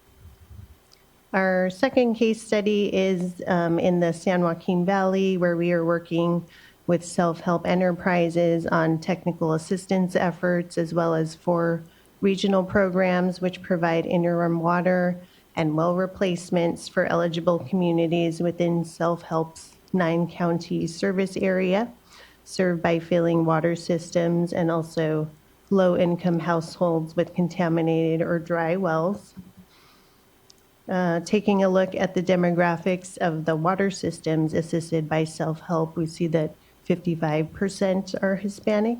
Our second case study is in the San Joaquin Valley, where we are working with self-help enterprises on technical assistance efforts, as well as 4 regional programs which provide interim water and well replacements for eligible communities within self-help's 9-county service area, served by failing water systems and also low-income households with contaminated or dry wells. Taking a look at the demographics of the water systems assisted by self-help, we see that 55% are Hispanic.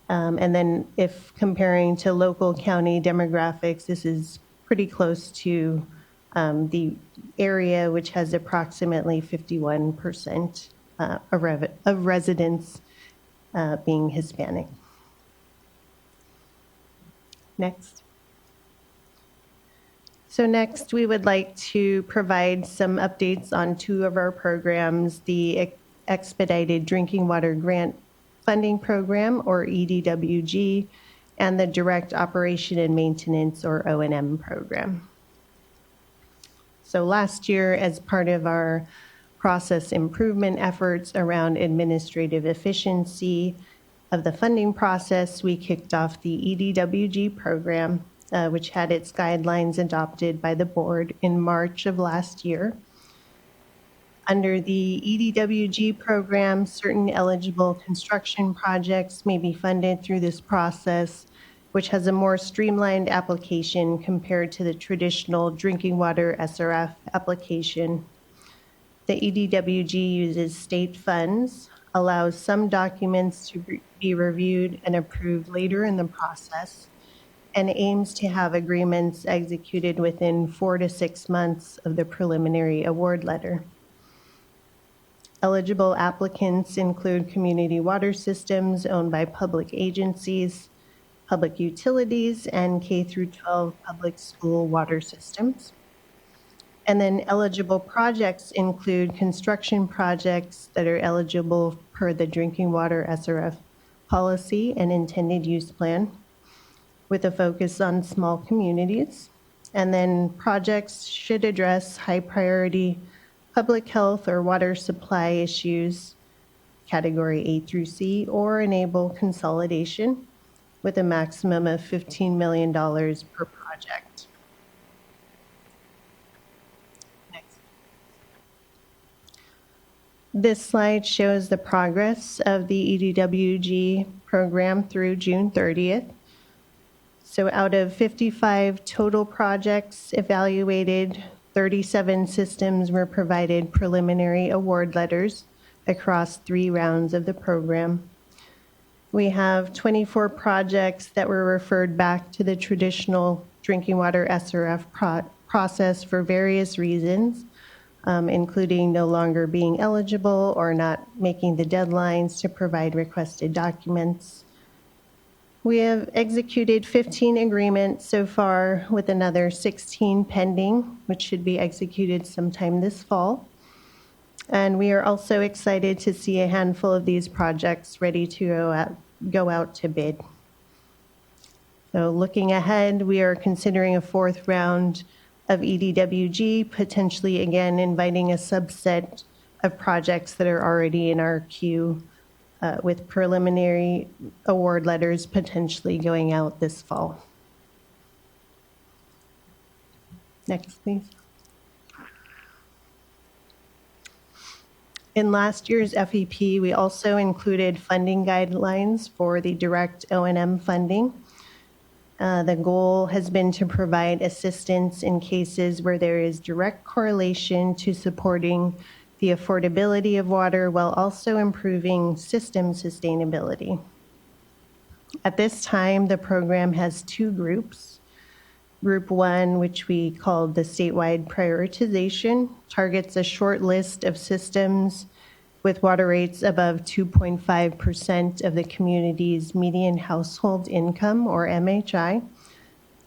And then if comparing to local county demographics, this is pretty close to the area, which has approximately 51% of residents being Hispanic. Next. So next, we would like to provide some updates on 2 of our programs, the Expedited Drinking Water Grant Funding Program, or EDWG, and the Direct Operation and Maintenance, or O&M program. So last year, as part of our process improvement efforts around administrative efficiency of the funding process, we kicked off the EDWG program, which had its guidelines adopted by the board in March of last year. Under the EDWG program, certain eligible construction projects may be funded through this process, which has a more streamlined application compared to the traditional drinking water SRF application. The EDWG uses state funds, allows some documents to be reviewed and approved later in the process, and aims to have agreements executed within 4 to 6 months of the preliminary award letter. Eligible applicants include community water systems owned by public agencies, public utilities, and K-12 public school water systems. And then eligible projects include construction projects that are eligible per the Drinking Water SRF policy and intended use plan, with a focus on small communities. And then projects should address high priority public health or water supply issues, category A through C, or enable consolidation with a maximum of $15 million per project. Next. This slide shows the progress of the EDWG program through June 30th. So out of 55 total projects evaluated, 37 systems were provided preliminary award letters across 3 rounds of the program. We have 24 projects that were referred back to the traditional drinking water SRF process for various reasons, including no longer being eligible or not making the deadlines to provide requested documents. We have executed 15 agreements so far, with another 16 pending, which should be executed sometime this fall. And we are also excited to see a handful of these projects ready to go out to bid. So looking ahead, we are considering a 4th round of EDWG, potentially again inviting a subset of projects that are already in our queue, with preliminary award letters potentially going out this fall. Next, please. In last year's FEP, we also included funding guidelines for the direct O&M funding. The goal has been to provide assistance in cases where there is direct correlation to supporting the affordability of water while also improving system sustainability. At this time, the program has two groups. Group 1, which we called the statewide prioritization, targets a short list of systems with water rates above 2.5% of the community's median household income, or MHI,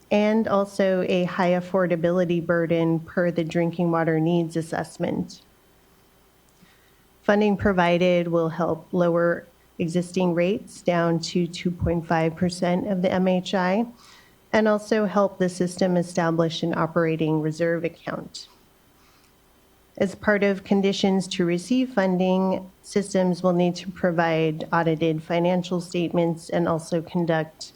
and also a high affordability burden per the Drinking Water Needs Assessment. Funding provided will help lower existing rates down to 2.5% of the MHI, and also help the system establish an operating reserve account. As part of conditions to receive funding, systems will need to provide audited financial statements and also conduct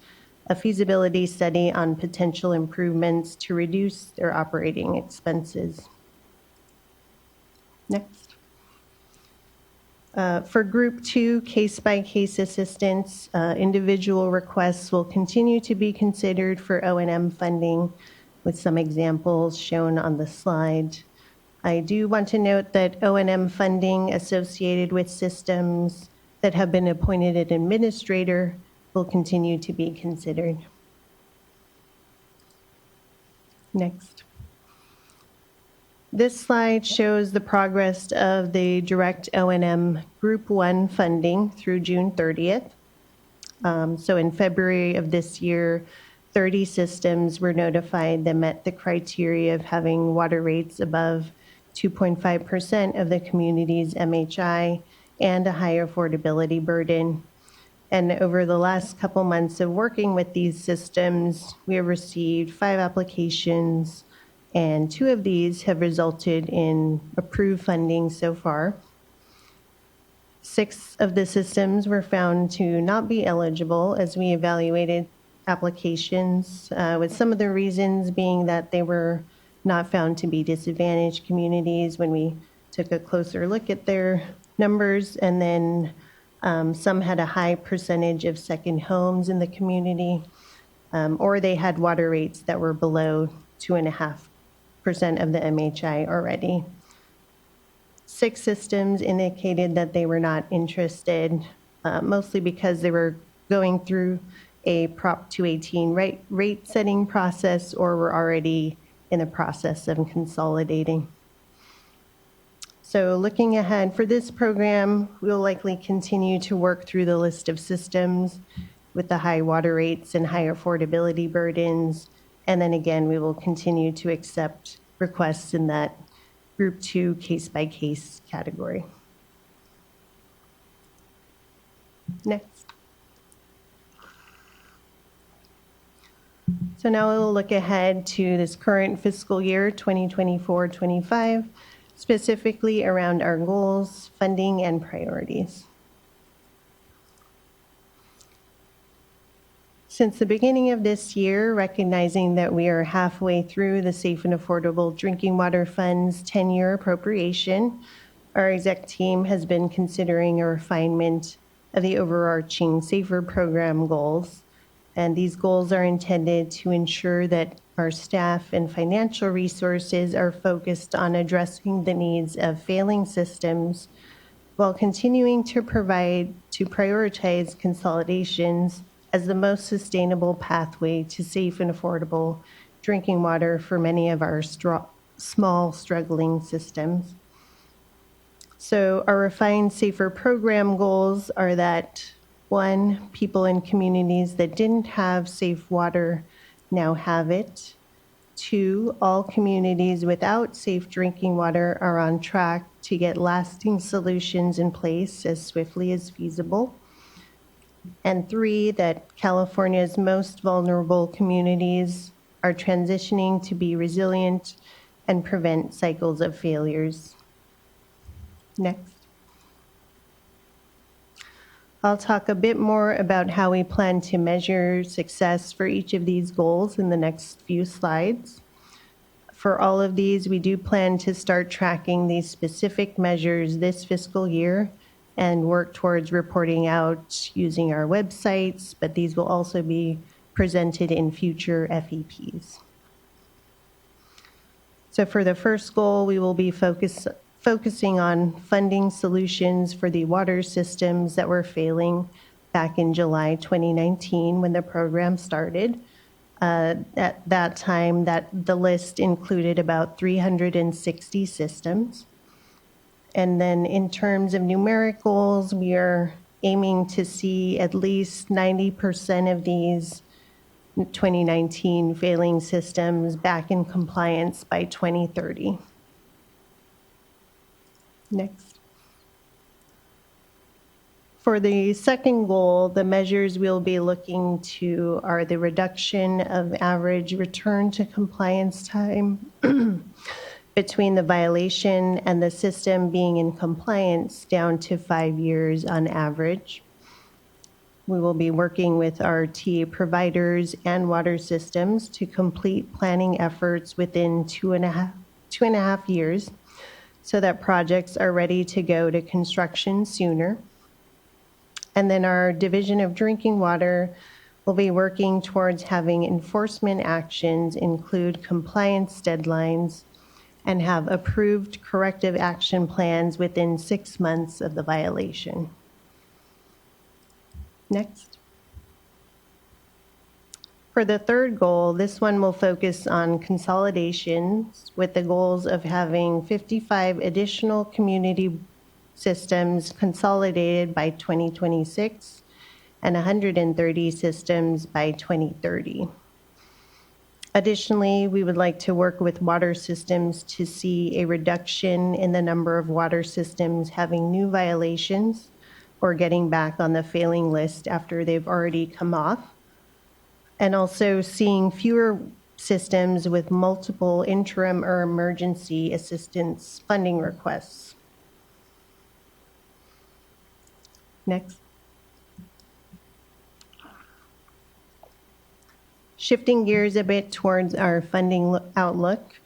a feasibility study on potential improvements to reduce their operating expenses. Next. For Group 2, case-by-case assistance, individual requests will continue to be considered for O&M funding, with some examples shown on the slide. I do want to note that O&M funding associated with systems that have been appointed an administrator will continue to be considered. Next. This slide shows the progress of the direct O&M Group 1 funding through June 30th. So in February of this year, 30 systems were notified that met the criteria of having water rates above 2.5% of the community's MHI and a high affordability burden. And over the last couple months of working with these systems, we have received 5 applications, and 2 of these have resulted in approved funding so far. 6 of the systems were found to not be eligible as we evaluated applications, with some of the reasons being that they were not found to be disadvantaged communities when we took a closer look at their numbers, and then some had a high percentage of second homes in the community, or they had water rates that were below 2.5% of the MHI already. 6 systems indicated that they were not interested, mostly because they were going through a Prop 218 rate setting process or were already in the process of consolidating. So looking ahead for this program, we'll likely continue to work through the list of systems with the high water rates and high affordability burdens. And then again, we will continue to accept requests in that Group 2 case-by-case category. Next. So now we'll look ahead to this current fiscal year, 2024-25, specifically around our goals, funding, and priorities. Since the beginning of this year, recognizing that we are halfway through the Safe and Affordable Drinking Water Fund's 10-year appropriation, our exec team has been considering a refinement of the overarching SAFER program goals. And these goals are intended to ensure that our staff and financial resources are focused on addressing the needs of failing systems while continuing to prioritize consolidations as the most sustainable pathway to safe and affordable drinking water for many of our small, struggling systems. So our refined SAFER program goals are that 1, people in communities that didn't have safe water now have it. 2, all communities without safe drinking water are on track to get lasting solutions in place as swiftly as feasible. And 3, that California's most vulnerable communities are transitioning to be resilient and prevent cycles of failures. Next. I'll talk a bit more about how we plan to measure success for each of these goals in the next few slides. For all of these, we do plan to start tracking these specific measures this fiscal year and work towards reporting out using our websites, but these will also be presented in future FEPs. So for the first goal, we will be focusing on funding solutions for the water systems that were failing back in July 2019 when the program started. At that time, the list included about 360 systems. And then in terms of numeric goals, we are aiming to see at least 90% of these 2019 failing systems back in compliance by 2030. Next. For the second goal, the measures we'll be looking to are the reduction of average return to compliance time between the violation and the system being in compliance down to 5 years on average. We will be working with our TA providers and water systems to complete planning efforts within two and a half years so that projects are ready to go to construction sooner. And then our Division of Drinking Water will be working towards having enforcement actions include compliance deadlines and have approved corrective action plans within 6 months of the violation. Next. For the third goal, this one will focus on consolidations with the goals of having 55 additional community systems consolidated by 2026 and 130 systems by 2030. Additionally, we would like to work with water systems to see a reduction in the number of water systems having new violations or getting back on the failing list after they've already come off, and also seeing fewer systems with multiple interim or emergency assistance funding requests. Next. Shifting gears a bit towards our funding outlook,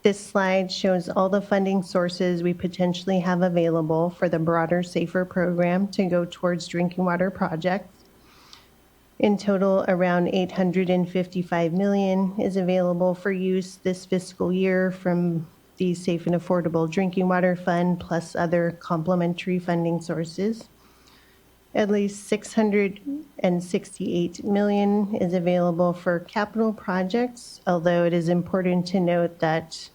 this slide shows all the funding sources we potentially have available for the broader SAFER program to go towards drinking water projects. In total, around $855 million is available for use this fiscal year from the Safe and Affordable Drinking Water Fund plus other complementary funding sources. At least $668 million is available for capital projects, although it is important to note that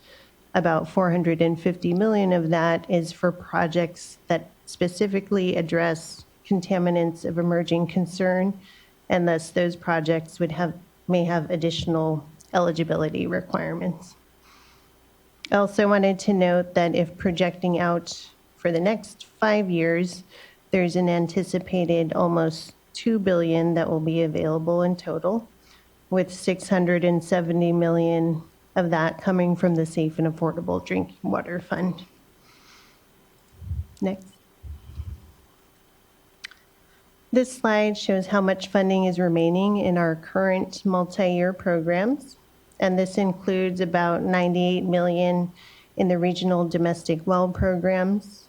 about $450 million of that is for projects that specifically address contaminants of emerging concern, and thus those projects may have additional eligibility requirements. I also wanted to note that if projecting out for the next 5 years, there's an anticipated almost $2 billion that will be available in total, with $670 million of that coming from the Safe and Affordable Drinking Water Fund. Next. This slide shows how much funding is remaining in our current multi-year programs, and this includes about $98 million in the regional domestic well programs,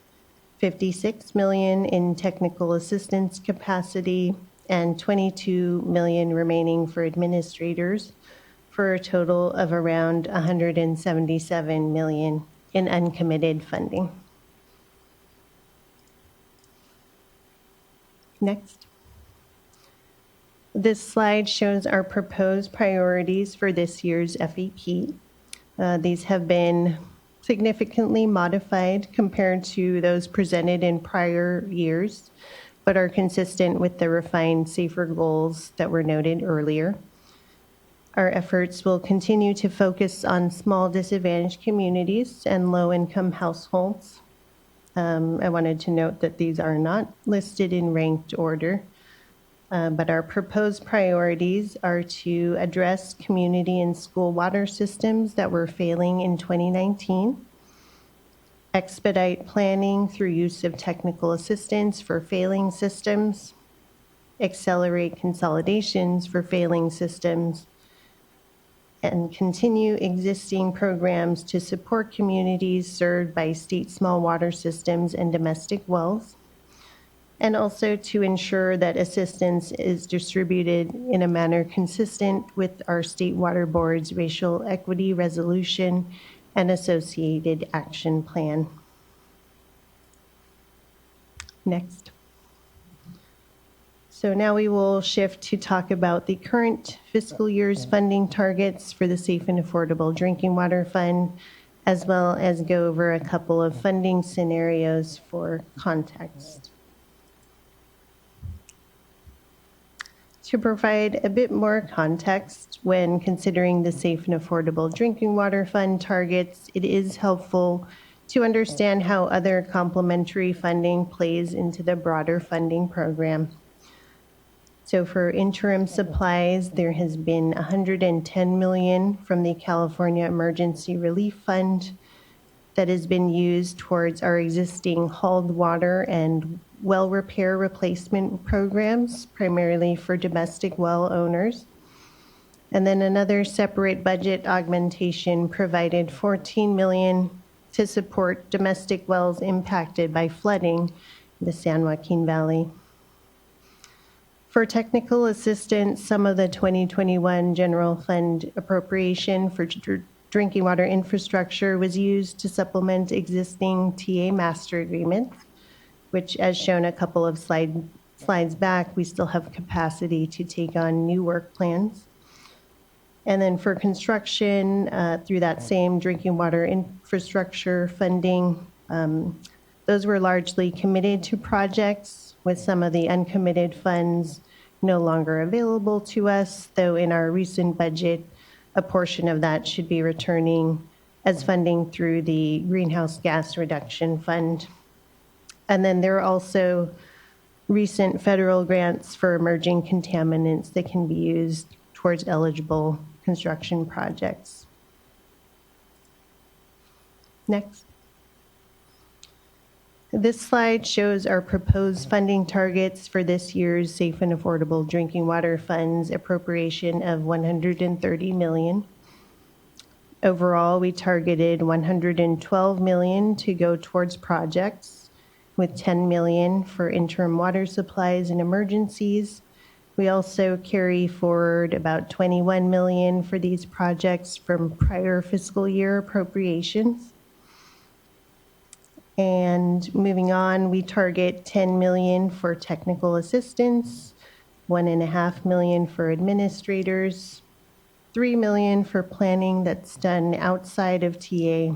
$56 million in technical assistance capacity, and $22 million remaining for administrators, for a total of around $177 million in uncommitted funding. Next. This slide shows our proposed priorities for this year's FEP. These have been significantly modified compared to those presented in prior years, but are consistent with the refined SAFER goals that were noted earlier. Our efforts will continue to focus on small disadvantaged communities and low-income households. I wanted to note that these are not listed in ranked order, but our proposed priorities are to address community and school water systems that were failing in 2019, expedite planning through use of technical assistance for failing systems, accelerate consolidations for failing systems, and continue existing programs to support communities served by state small water systems and domestic wells, and also to ensure that assistance is distributed in a manner consistent with our State Water Board's racial equity resolution and associated action plan. Next. So now we will shift to talk about the current fiscal year's funding targets for the Safe and Affordable Drinking Water Fund, as well as go over a couple of funding scenarios for context. To provide a bit more context when considering the Safe and Affordable Drinking Water Fund targets, it is helpful to understand how other complementary funding plays into the broader funding program. So for interim supplies, there has been $110 million from the California Emergency Relief Fund that has been used towards our existing hauled water and well repair replacement programs, primarily for domestic well owners. And then another separate budget augmentation provided $14 million to support domestic wells impacted by flooding in the San Joaquin Valley. For technical assistance, some of the 2021 general fund appropriation for drinking water infrastructure was used to supplement existing TA master agreements, which, as shown a couple of slides back, we still have capacity to take on new work plans. And then for construction, through that same drinking water infrastructure funding, those were largely committed to projects, with some of the uncommitted funds no longer available to us, though in our recent budget, a portion of that should be returning as funding through the Greenhouse Gas Reduction Fund. And then there are also recent federal grants for emerging contaminants that can be used towards eligible construction projects. Next. This slide shows our proposed funding targets for this year's Safe and Affordable Drinking Water Fund's appropriation of $130 million. Overall, we targeted $112 million to go towards projects, with $10 million for interim water supplies and emergencies. We also carry forward about $21 million for these projects from prior fiscal year appropriations. And moving on, we target $10 million for technical assistance, $1.5 million for administrators, $3 million for planning that's done outside of TA.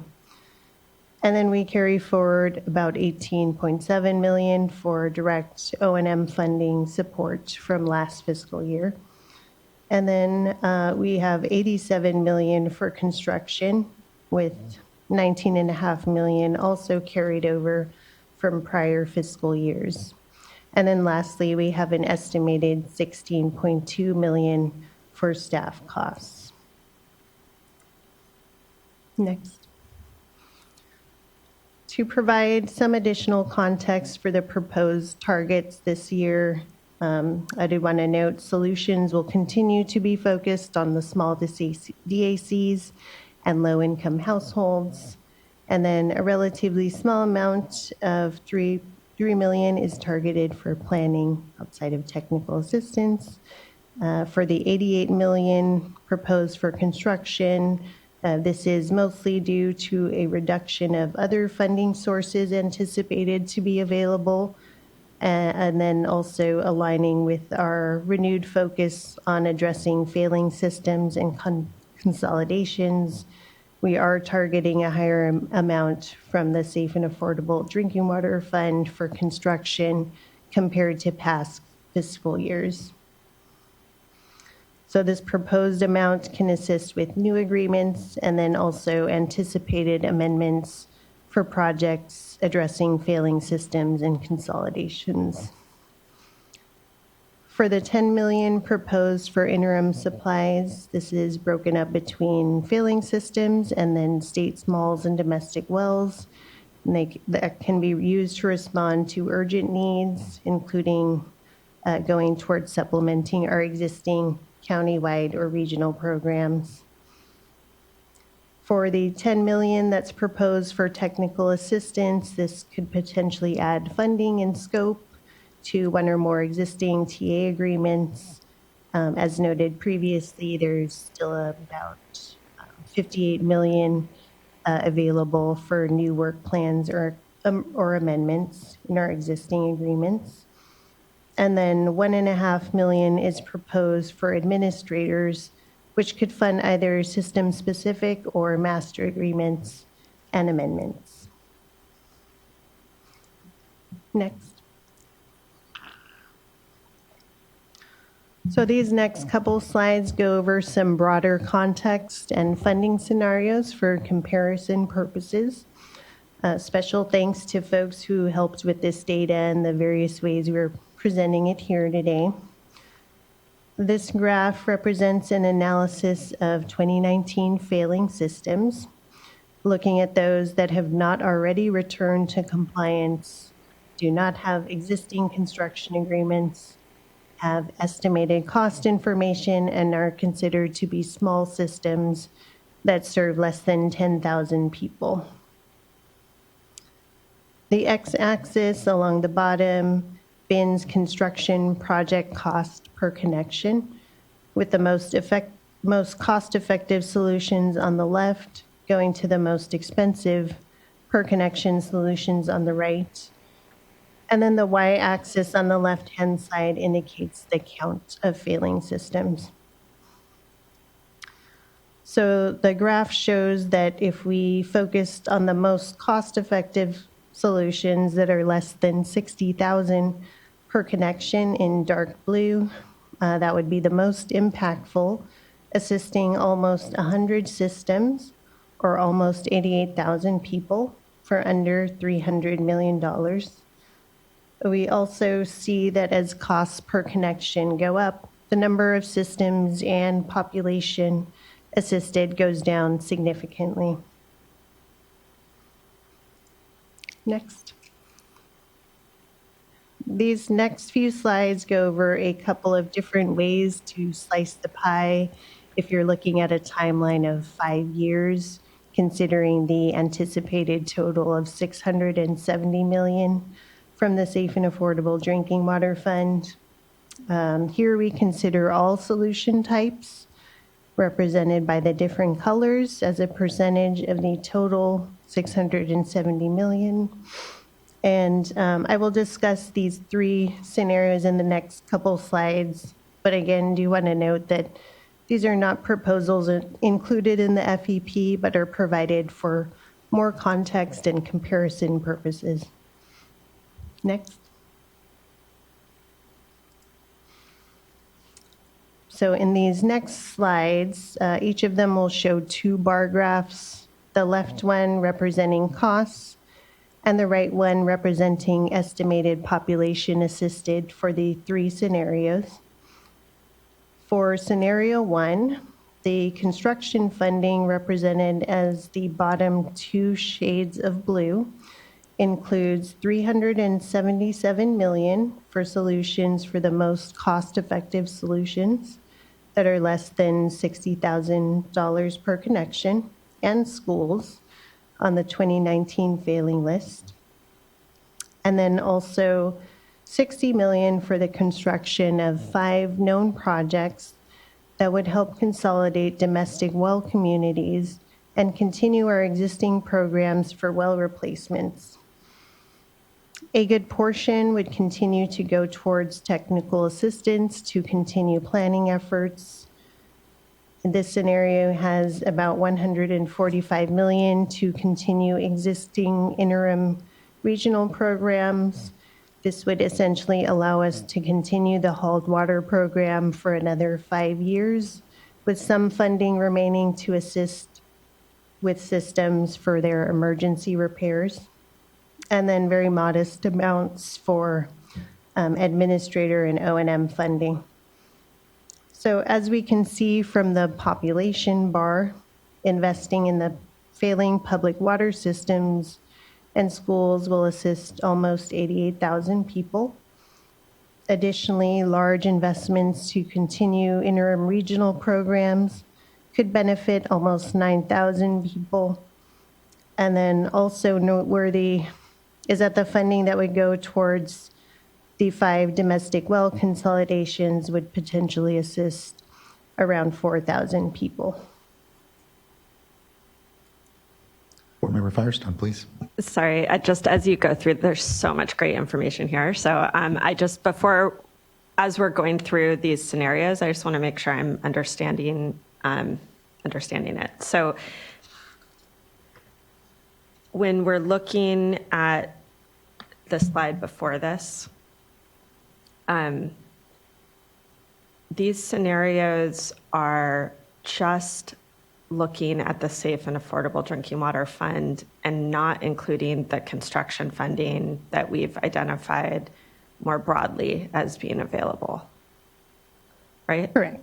And then we carry forward about $18.7 million for direct O&M funding support from last fiscal year. And then we have $87 million for construction, with $19.5 million also carried over from prior fiscal years. And then lastly, we have an estimated $16.2 million for staff costs. Next. To provide some additional context for the proposed targets this year, I do want to note solutions will continue to be focused on the small DACs and low-income households. And then a relatively small amount of $3 million is targeted for planning outside of technical assistance. For the $88 million proposed for construction, this is mostly due to a reduction of other funding sources anticipated to be available, and then also aligning with our renewed focus on addressing failing systems and consolidations. We are targeting a higher amount from the Safe and Affordable Drinking Water Fund for construction compared to past fiscal years. So this proposed amount can assist with new agreements and then also anticipated amendments for projects addressing failing systems and consolidations. For the $10 million proposed for interim supplies, this is broken up between failing systems and then state smalls and domestic wells. And that can be used to respond to urgent needs, including going towards supplementing our existing countywide or regional programs. For the 10 million that's proposed for technical assistance, this could potentially add funding and scope to one or more existing TA agreements. As noted previously, there's still about 58 million available for new work plans or amendments in our existing agreements. And then 1.5 million is proposed for administrators, which could fund either system-specific or master agreements and amendments. Next. So these next couple slides go over some broader context and funding scenarios for comparison purposes. Special thanks to folks who helped with this data and the various ways we're presenting it here today. This graph represents an analysis of 2019 failing systems, looking at those that have not already returned to compliance, do not have existing construction agreements, have estimated cost information, and are considered to be small systems that serve less than 10,000 people. The x-axis along the bottom bins construction project cost per connection, with the most cost-effective solutions on the left going to the most expensive per connection solutions on the right. And then the y-axis on the left-hand side indicates the count of failing systems. So the graph shows that if we focused on the most cost-effective solutions that are less than 60,000 per connection in dark blue, that would be the most impactful, assisting almost 100 systems or almost 88,000 people for under $300 million. We also see that as costs per connection go up, the number of systems and population assisted goes down significantly. Next. These next few slides go over a couple of different ways to slice the pie if you're looking at a timeline of 5 years, considering the anticipated total of $670 million from the Safe and Affordable Drinking Water Fund. Here we consider all solution types represented by the different colors as a percentage of the total $670 million. And I will discuss these 3 scenarios in the next couple slides, but again, do want to note that these are not proposals included in the FEP, but are provided for more context and comparison purposes. Next. So in these next slides, each of them will show 2 bar graphs, the left one representing costs and the right one representing estimated population assisted for the 3 scenarios. For scenario 1, the construction funding represented as the bottom 2 shades of blue includes $377 million for solutions for the most cost-effective solutions that are less than $60,000 per connection, and schools on the 2019 failing list. And then also $60 million for the construction of 5 known projects that would help consolidate domestic well communities and continue our existing programs for well replacements. A good portion would continue to go towards technical assistance to continue planning efforts. This scenario has about $145 million to continue existing interim regional programs. This would essentially allow us to continue the hauled water program for another 5 years, with some funding remaining to assist with systems for their emergency repairs, and then very modest amounts for administrator and O&M funding. So as we can see from the population bar, investing in the failing public water systems and schools will assist almost 88,000 people. Additionally, large investments to continue interim regional programs could benefit almost 9,000 people. And then also noteworthy is that the funding that would go towards the 5 domestic well consolidations would potentially assist around 4,000 people. Board Member Firestone, please. Sorry, just as you go through, there's so much great information here. So as we're going through these scenarios, I just want to make sure I'm understanding it. So when we're looking at the slide before this, these scenarios are just looking at the Safe and Affordable Drinking Water Fund and not including the construction funding that we've identified more broadly as being available, right? Correct.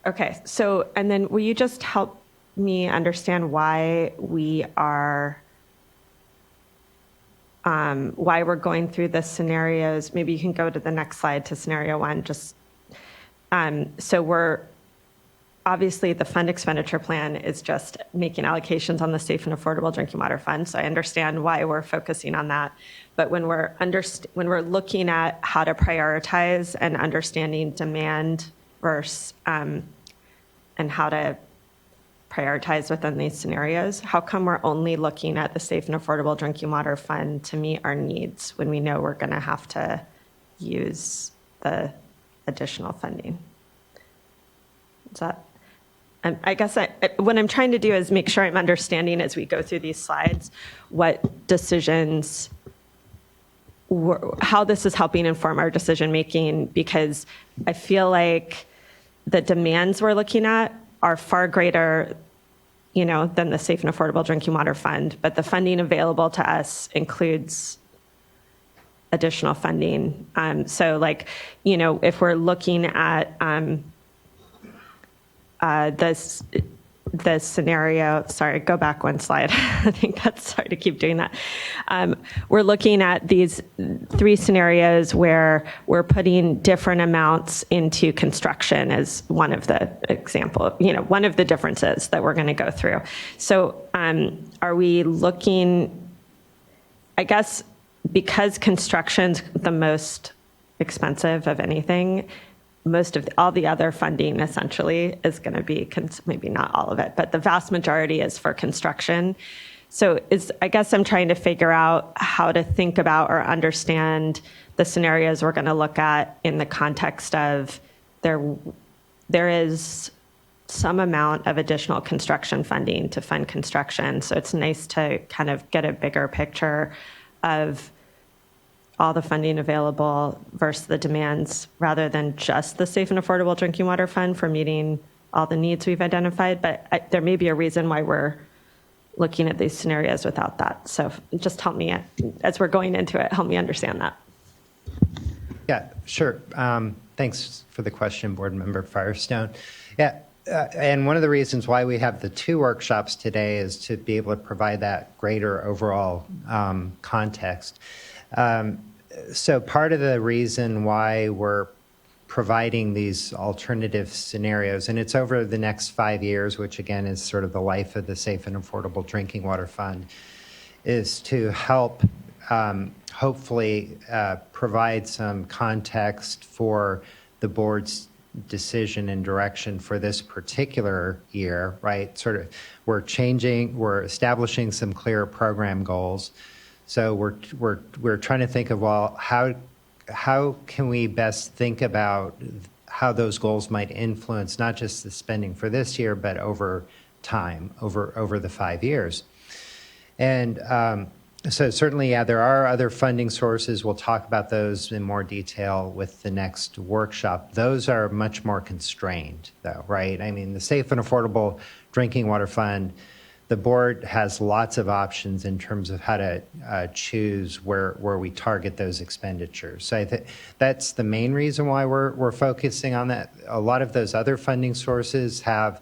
Okay, so, and then will you just help me understand why we're going through the scenarios? Maybe you can go to the next slide to scenario 1. So obviously the fund expenditure plan is just making allocations on the Safe and Affordable Drinking Water Fund. So I understand why we're focusing on that. But when we're looking at how to prioritize and understanding demand versus and how to prioritize within these scenarios, how come we're only looking at the Safe and Affordable Drinking Water Fund to meet our needs when we know we're going to have to use the additional funding? Is that? I guess what I'm trying to do is make sure I'm understanding as we go through these slides what decisions, how this is helping inform our decision making, because I feel like the demands we're looking at are far greater, than the Safe and Affordable Drinking Water Fund, but the funding available to us includes additional funding. So if we're looking at the scenario, sorry, go back one slide. I think sorry to keep doing that. We're looking at these 3 scenarios where we're putting different amounts into construction as one of the example, one of the differences that we're going to go through. So are we looking, I guess, because construction's the most expensive of anything, most of all the other funding essentially is going to be, maybe not all of it, but the vast majority is for construction. So I guess I'm trying to figure out how to think about or understand the scenarios we're going to look at in the context of there is some amount of additional construction funding to fund construction. So it's nice to kind of get a bigger picture of all the funding available versus the demands, rather than just the Safe and Affordable Drinking Water Fund for meeting all the needs we've identified. But there may be a reason why we're looking at these scenarios without that. So just help me, as we're going into it, help me understand that. Yeah, sure. Thanks for the question, Board Member Firestone. Yeah, and one of the reasons why we have the 2 workshops today is to be able to provide that greater overall context. So part of the reason why we're providing these alternative scenarios, and it's over the next 5 years, which again is sort of the life of the Safe and Affordable Drinking Water Fund, is to help hopefully provide some context for the board's decision and direction for this particular year, right? Sort of, we're establishing some clear program goals. So we're trying to think of, well, how can we best think about how those goals might influence not just the spending for this year, but over time, over the 5 years. And so certainly, yeah, there are other funding sources. We'll talk about those in more detail with the next workshop. Those are much more constrained, though, right? I mean, the Safe and Affordable Drinking Water Fund, the board has lots of options in terms of how to choose where we target those expenditures. So I think that's the main reason why we're focusing on that. A lot of those other funding sources have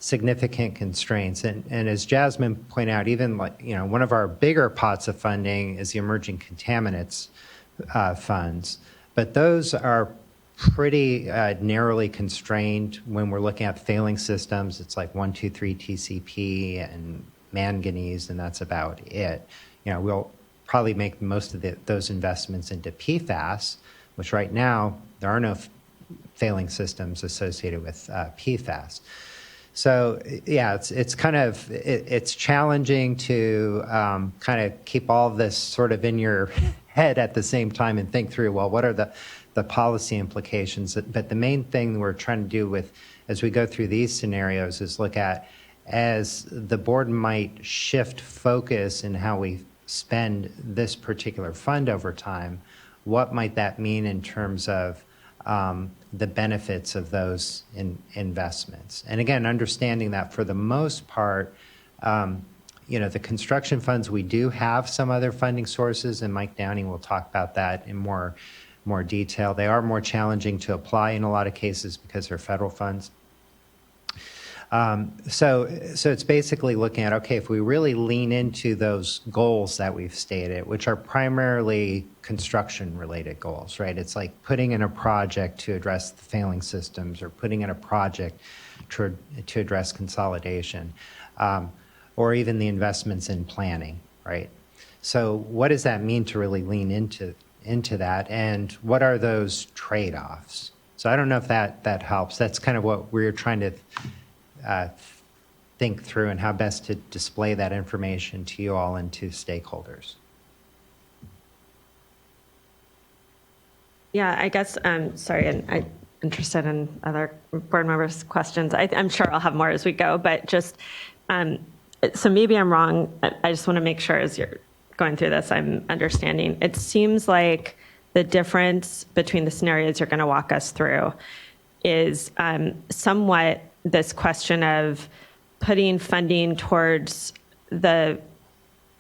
significant constraints. And as Jasmine pointed out, even one of our bigger pots of funding is the emerging contaminants funds. But those are pretty narrowly constrained when we're looking at failing systems. It's like 1, 2, 3 TCP and manganese, and that's about it. We'll probably make most of those investments into PFAS, which right now there are no failing systems associated with PFAS. So yeah, it's challenging to kind of keep all of this sort of in your head at the same time and think through, well, what are the policy implications? But the main thing we're trying to do as we go through these scenarios is look at, as the board might shift focus in how we spend this particular fund over time, what might that mean in terms of the benefits of those investments? And again, understanding that for the most part, the construction funds, we do have some other funding sources, and Mike Downing will talk about that in more detail. They are more challenging to apply in a lot of cases because they're federal funds. So it's basically looking at, okay, if we really lean into those goals that we've stated, which are primarily construction-related goals, right? It's like putting in a project to address the failing systems, or putting in a project to address consolidation, or even the investments in planning, right? So what does that mean to really lean into that, and what are those trade-offs? So I don't know if that helps. That's kind of what we're trying to think through, and how best to display that information to you all and to stakeholders. Yeah, I guess, sorry, and I'm interested in other board members' questions. I'm sure I'll have more as we go, but just, so maybe I'm wrong. I just want to make sure as you're going through this, I'm understanding. It seems like the difference between the scenarios you're going to walk us through is somewhat this question of putting funding towards the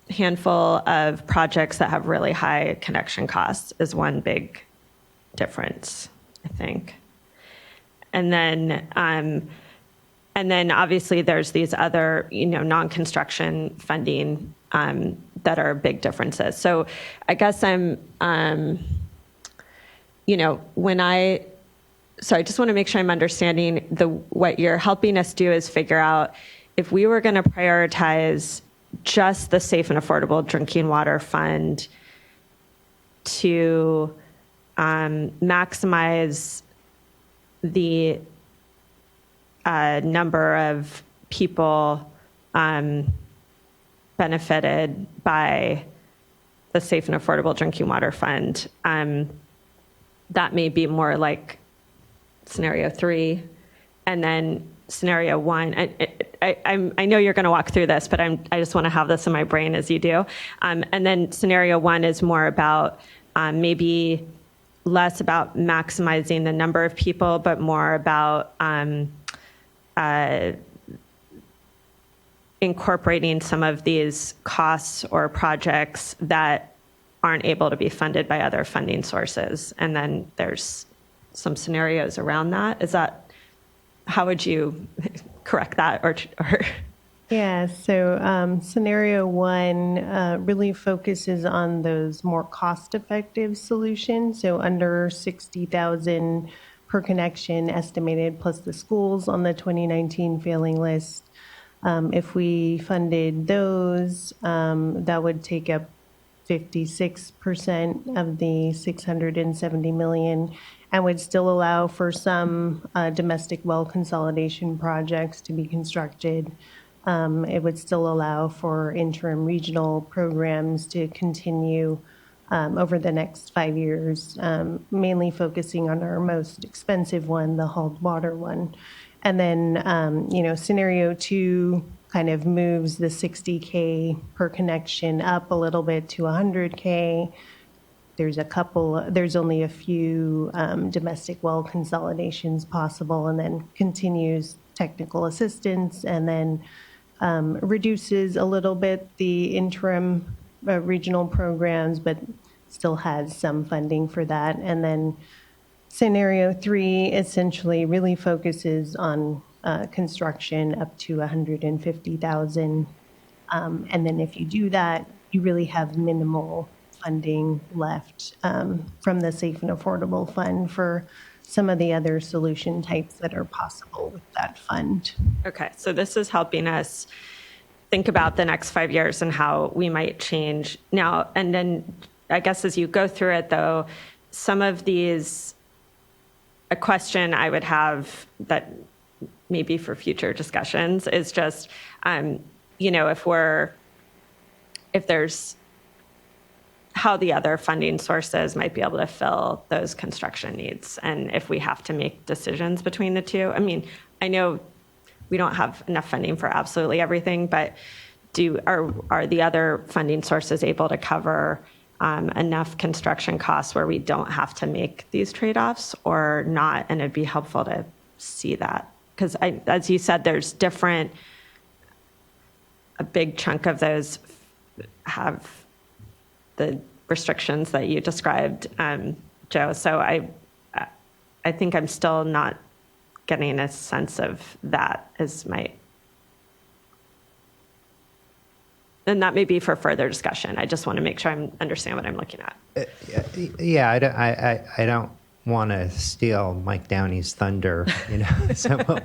handful of projects that have really high connection costs is one big difference, I think. And then obviously there's these other, non-construction funding that are big differences. So I guess so I just want to make sure I'm understanding what you're helping us do is figure out if we were going to prioritize just the Safe and Affordable Drinking Water Fund to maximize the number of people benefited by the Safe and Affordable Drinking Water Fund. That may be more like scenario 3, and then scenario 1. I know you're going to walk through this, but I just want to have this in my brain as you do. And then scenario 1 is more about maybe less about maximizing the number of people, but more about incorporating some of these costs or projects that aren't able to be funded by other funding sources. And then there's some scenarios around that. How would you correct that? Or Yeah, so scenario 1 really focuses on those more cost-effective solutions, so under 60,000 per connection estimated, plus the schools on the 2019 failing list. If we funded those, that would take up 56% of the $670 million, and would still allow for some domestic well consolidation projects to be constructed. It would still allow for interim regional programs to continue over the next 5 years, mainly focusing on our most expensive one, the hauled water one. And then, scenario 2 kind of moves the 60K per connection up a little bit to 100K. There's only a few domestic well consolidations possible, and then continues technical assistance, and then reduces a little bit the interim regional programs, but still has some funding for that. And then scenario 3 essentially really focuses on construction up to 150,000. And then if you do that, you really have minimal funding left from the Safe and Affordable Fund for some of the other solution types that are possible with that fund. Okay, so this is helping us think about the next 5 years and how we might change now. And then I guess as you go through it, though, some of these, a question I would have that maybe for future discussions is just, if there's how the other funding sources might be able to fill those construction needs, and if we have to make decisions between the two. I mean, I know we don't have enough funding for absolutely everything, but are the other funding sources able to cover enough construction costs where we don't have to make these trade-offs or not? And it'd be helpful to see that, because as you said, there's a big chunk of those have the restrictions that you described, Joe. So I think I'm still not getting a sense of that as and that may be for further discussion. I just want to make sure I understand what I'm looking at. Yeah, I don't want to steal Mike Downey's thunder, So,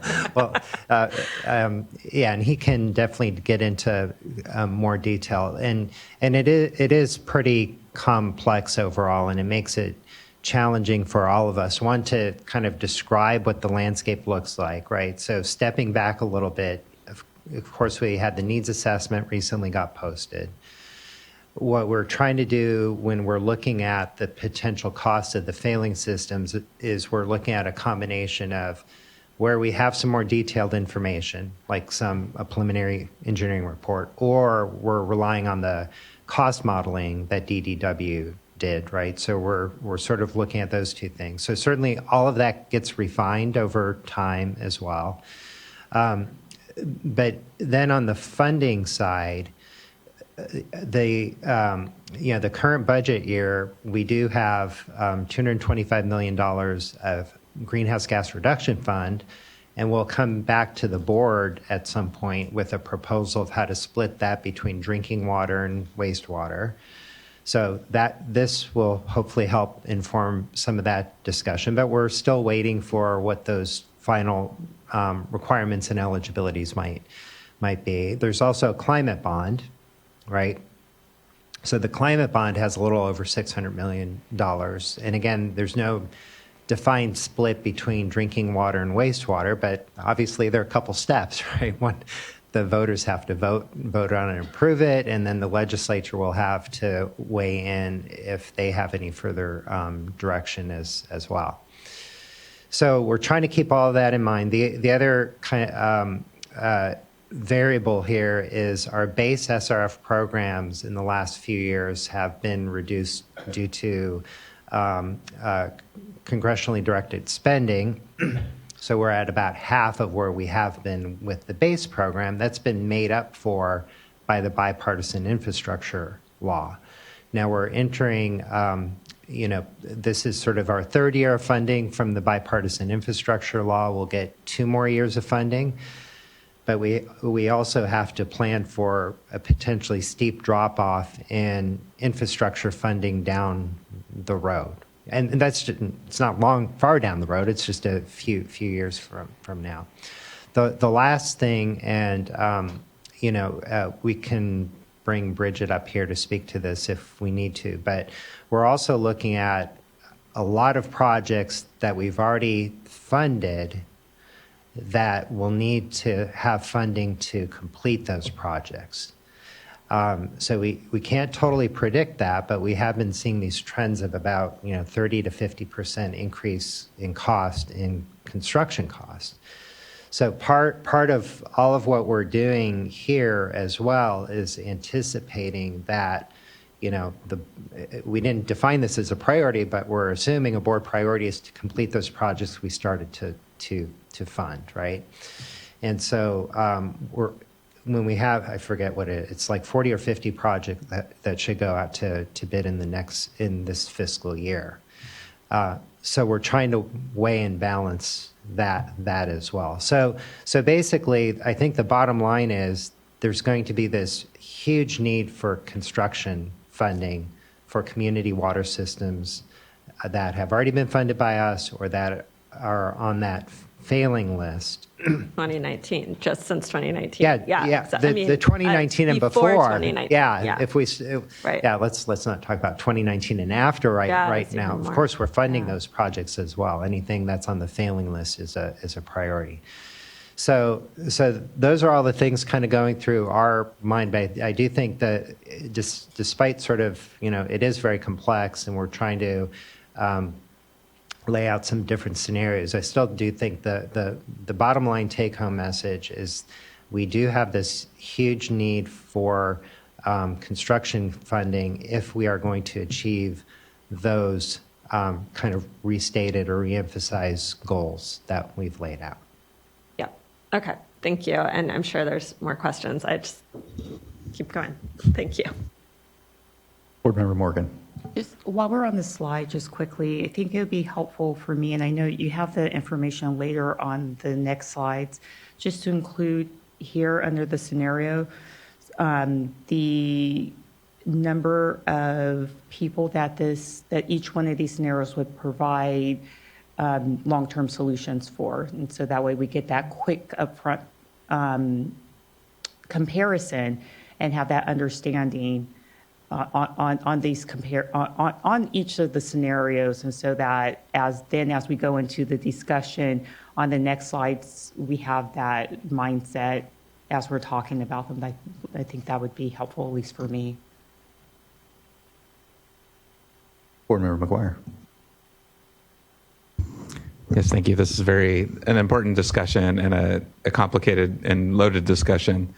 and he can definitely get into more detail, and it is pretty complex overall, and it makes it challenging for all of us. One, to kind of describe what the landscape looks like, right? So stepping back a little bit, of course, we had the needs assessment recently got posted. What we're trying to do when we're looking at the potential cost of the failing systems is we're looking at a combination of where we have some more detailed information, like a preliminary engineering report, or we're relying on the cost modeling that DDW did, right? So we're sort of looking at those two things. So certainly all of that gets refined over time as well. But then on the funding side, the current budget year, we do have $225 million of greenhouse gas reduction fund, and we'll come back to the board at some point with a proposal of how to split that between drinking water and wastewater. So this will hopefully help inform some of that discussion, but we're still waiting for what those final requirements and eligibilities might be. There's also a climate bond, right? So the climate bond has a little over $600 million. And again, there's no defined split between drinking water and wastewater, but obviously there are a couple steps, right? One, the voters have to vote on it and approve it, and then the legislature will have to weigh in if they have any further direction as well. So we're trying to keep all of that in mind. The other kind of variable here is our base SRF programs in the last few years have been reduced due to congressionally directed spending. So we're at about half of where we have been with the base program. That's been made up for by the bipartisan infrastructure law. Now we're entering, this is sort of our third year of funding from the bipartisan infrastructure law. We'll get 2 more years of funding. But we also have to plan for a potentially steep drop-off in infrastructure funding down the road. And that's just, it's not far down the road. It's just a few years from now. The last thing, and we can bring Bridget up here to speak to this if we need to, but we're also looking at a lot of projects that we've already funded that will need to have funding to complete those projects. So we can't totally predict that, but we have been seeing these trends of about 30 to 50% increase in cost in construction costs. So part of all of what we're doing here as well is anticipating that we didn't define this as a priority, but we're assuming a board priority is to complete those projects we started to fund, right? And so when we have, I forget what it's like 40 or 50 projects that should go out to bid in this fiscal year. So we're trying to weigh and balance that as well. So basically, I think the bottom line is there's going to be this huge need for construction funding for community water systems that have already been funded by us or that are on that failing list. 2019, just since 2019. Yeah. So, The 2019 and before. 2019. Yeah. If we, Right. yeah, let's not talk about 2019 and after right it's now. even Of more. course, we're funding those projects as well. Anything that's on the failing list is a priority. So those are all the things kind of going through our mind. But I do think that despite sort of, it is very complex and we're trying to lay out some different scenarios, I still do think the bottom line take-home message is we do have this huge need for construction funding if we are going to achieve those kind of restated or reemphasized goals that we've laid out. Yeah. Okay. Thank you. And I'm sure there's more questions. I just keep going. Thank you. Board Member Morgan. Just while we're on the slide, just quickly, I think it would be helpful for me, and I know you have the information later on the next slides, just to include here under the scenario, the number of people that each one of these scenarios would provide long-term solutions for. And so that way we get that quick upfront comparison and have that understanding on each of the scenarios, and so that as we go into the discussion on the next slides, we have that mindset as we're talking about them. I think that would be helpful, at least for me. Board Member McGuire. Yes, thank you. This is an important discussion and a complicated and loaded discussion.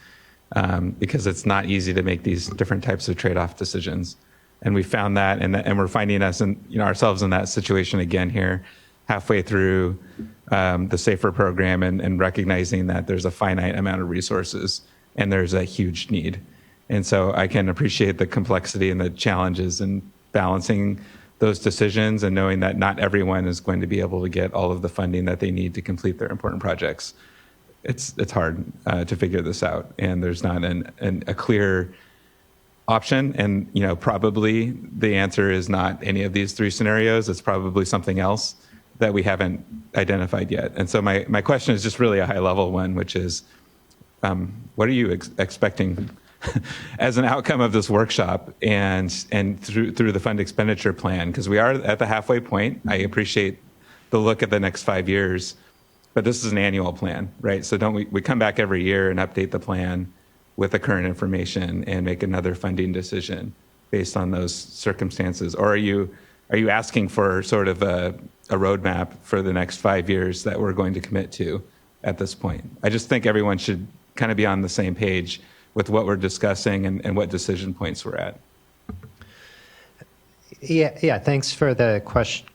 Because it's not easy to make these different types of trade-off decisions. And we found that, and we're finding ourselves in that situation again here, halfway through the SAFER program and recognizing that there's a finite amount of resources and there's a huge need. And so I can appreciate the complexity and the challenges in balancing those decisions and knowing that not everyone is going to be able to get all of the funding that they need to complete their important projects. It's hard to figure this out, and there's not a clear option. And probably the answer is not any of these three scenarios. It's probably something else that we haven't identified yet. And so my question is just really a high-level one, which is, what are you expecting as an outcome of this workshop and through the fund expenditure plan? Because we are at the halfway point. I appreciate the look at the next 5 years. But this is an annual plan, right? So don't we come back every year and update the plan with the current information and make another funding decision based on those circumstances? Or are you asking for sort of a roadmap for the next 5 years that we're going to commit to at this point? I just think everyone should kind of be on the same page with what we're discussing and what decision points we're at. Yeah. Thanks for the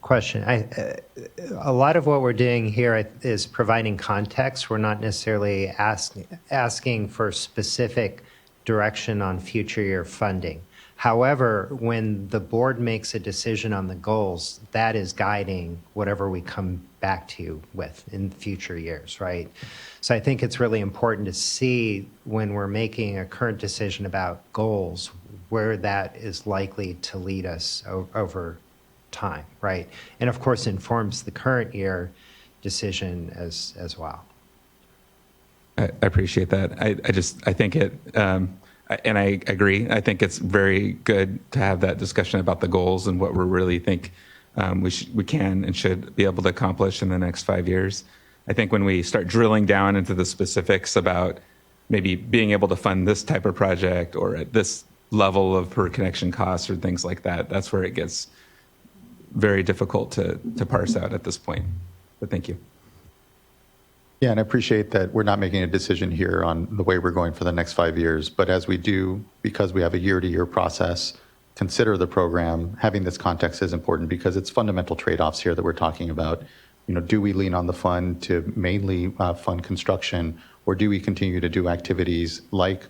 question. A lot of what we're doing here is providing context. We're not necessarily asking for specific direction on future year funding. However, when the board makes a decision on the goals, that is guiding whatever we come back to you with in future years, right? So I think it's really important to see when we're making a current decision about goals, where that is likely to lead us over time, right? And of course informs the current year decision as well. I appreciate that. I think it, and I agree. I think it's very good to have that discussion about the goals and what we really think we can and should be able to accomplish in the next 5 years. I think when we start drilling down into the specifics about maybe being able to fund this type of project or at this level of per connection costs or things like that, that's where it gets very difficult to parse out at this point. But thank you. Yeah, and I appreciate that we're not making a decision here on the way we're going for the next 5 years. But as we do, because we have a year-to-year process, consider the program, having this context is important because it's fundamental trade-offs here that we're talking about. Do we lean on the fund to mainly fund construction, or do we continue to do activities like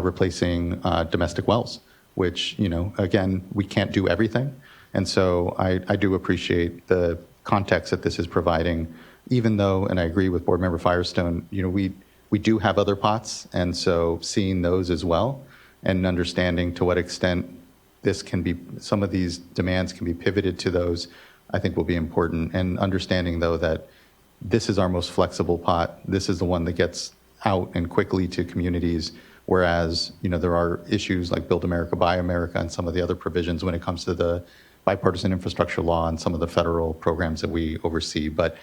replacing domestic wells, which, again, we can't do everything. And so I do appreciate the context that this is providing, even though, and I agree with Board Member Firestone, we do have other pots. And so seeing those as well and understanding to what extent some of these demands can be pivoted to those, I think will be important. And understanding, though, that this is our most flexible pot. This is the one that gets out and quickly to communities. Whereas, there are issues like Build America, Buy America, and some of the other provisions when it comes to the bipartisan infrastructure law and some of the federal programs that we oversee. But,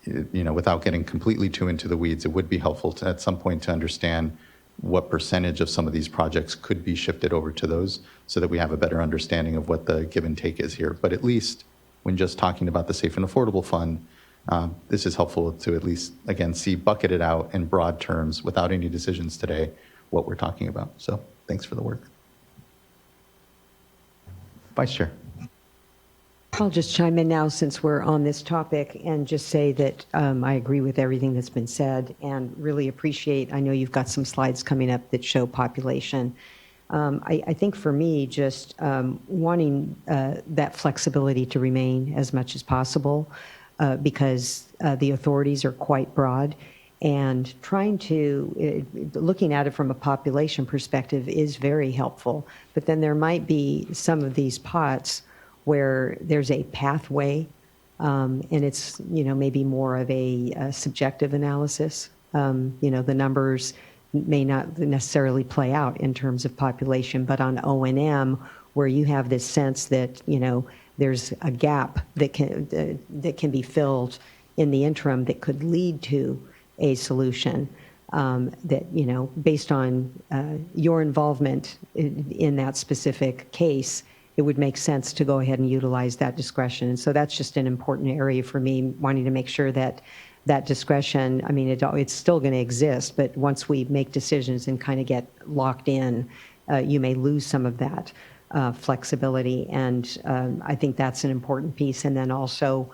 without getting completely too into the weeds, it would be helpful to, at some point, to understand what percentage of some of these projects could be shifted over to those so that we have a better understanding of what the give and take is here. But at least when just talking about the Safe and Affordable Fund, this is helpful to at least, again, see bucketed out in broad terms without any decisions today what we're talking about. So thanks for the work. Vice Chair. I'll just chime in now since we're on this topic and just say that I agree with everything that's been said and really appreciate, I know you've got some slides coming up that show population. I think for me, just wanting that flexibility to remain as much as possible because the authorities are quite broad, and trying to, looking at it from a population perspective is very helpful. But then there might be some of these pots where there's a pathway, and it's, maybe more of a subjective analysis. The numbers may not necessarily play out in terms of population, but on O&M, where you have this sense that, there's a gap that can be filled in the interim that could lead to a solution that, based on your involvement in that specific case, it would make sense to go ahead and utilize that discretion. And so that's just an important area for me, wanting to make sure that that discretion, it's still going to exist, but once we make decisions and kind of get locked in, you may lose some of that flexibility. And I think that's an important piece. And then also,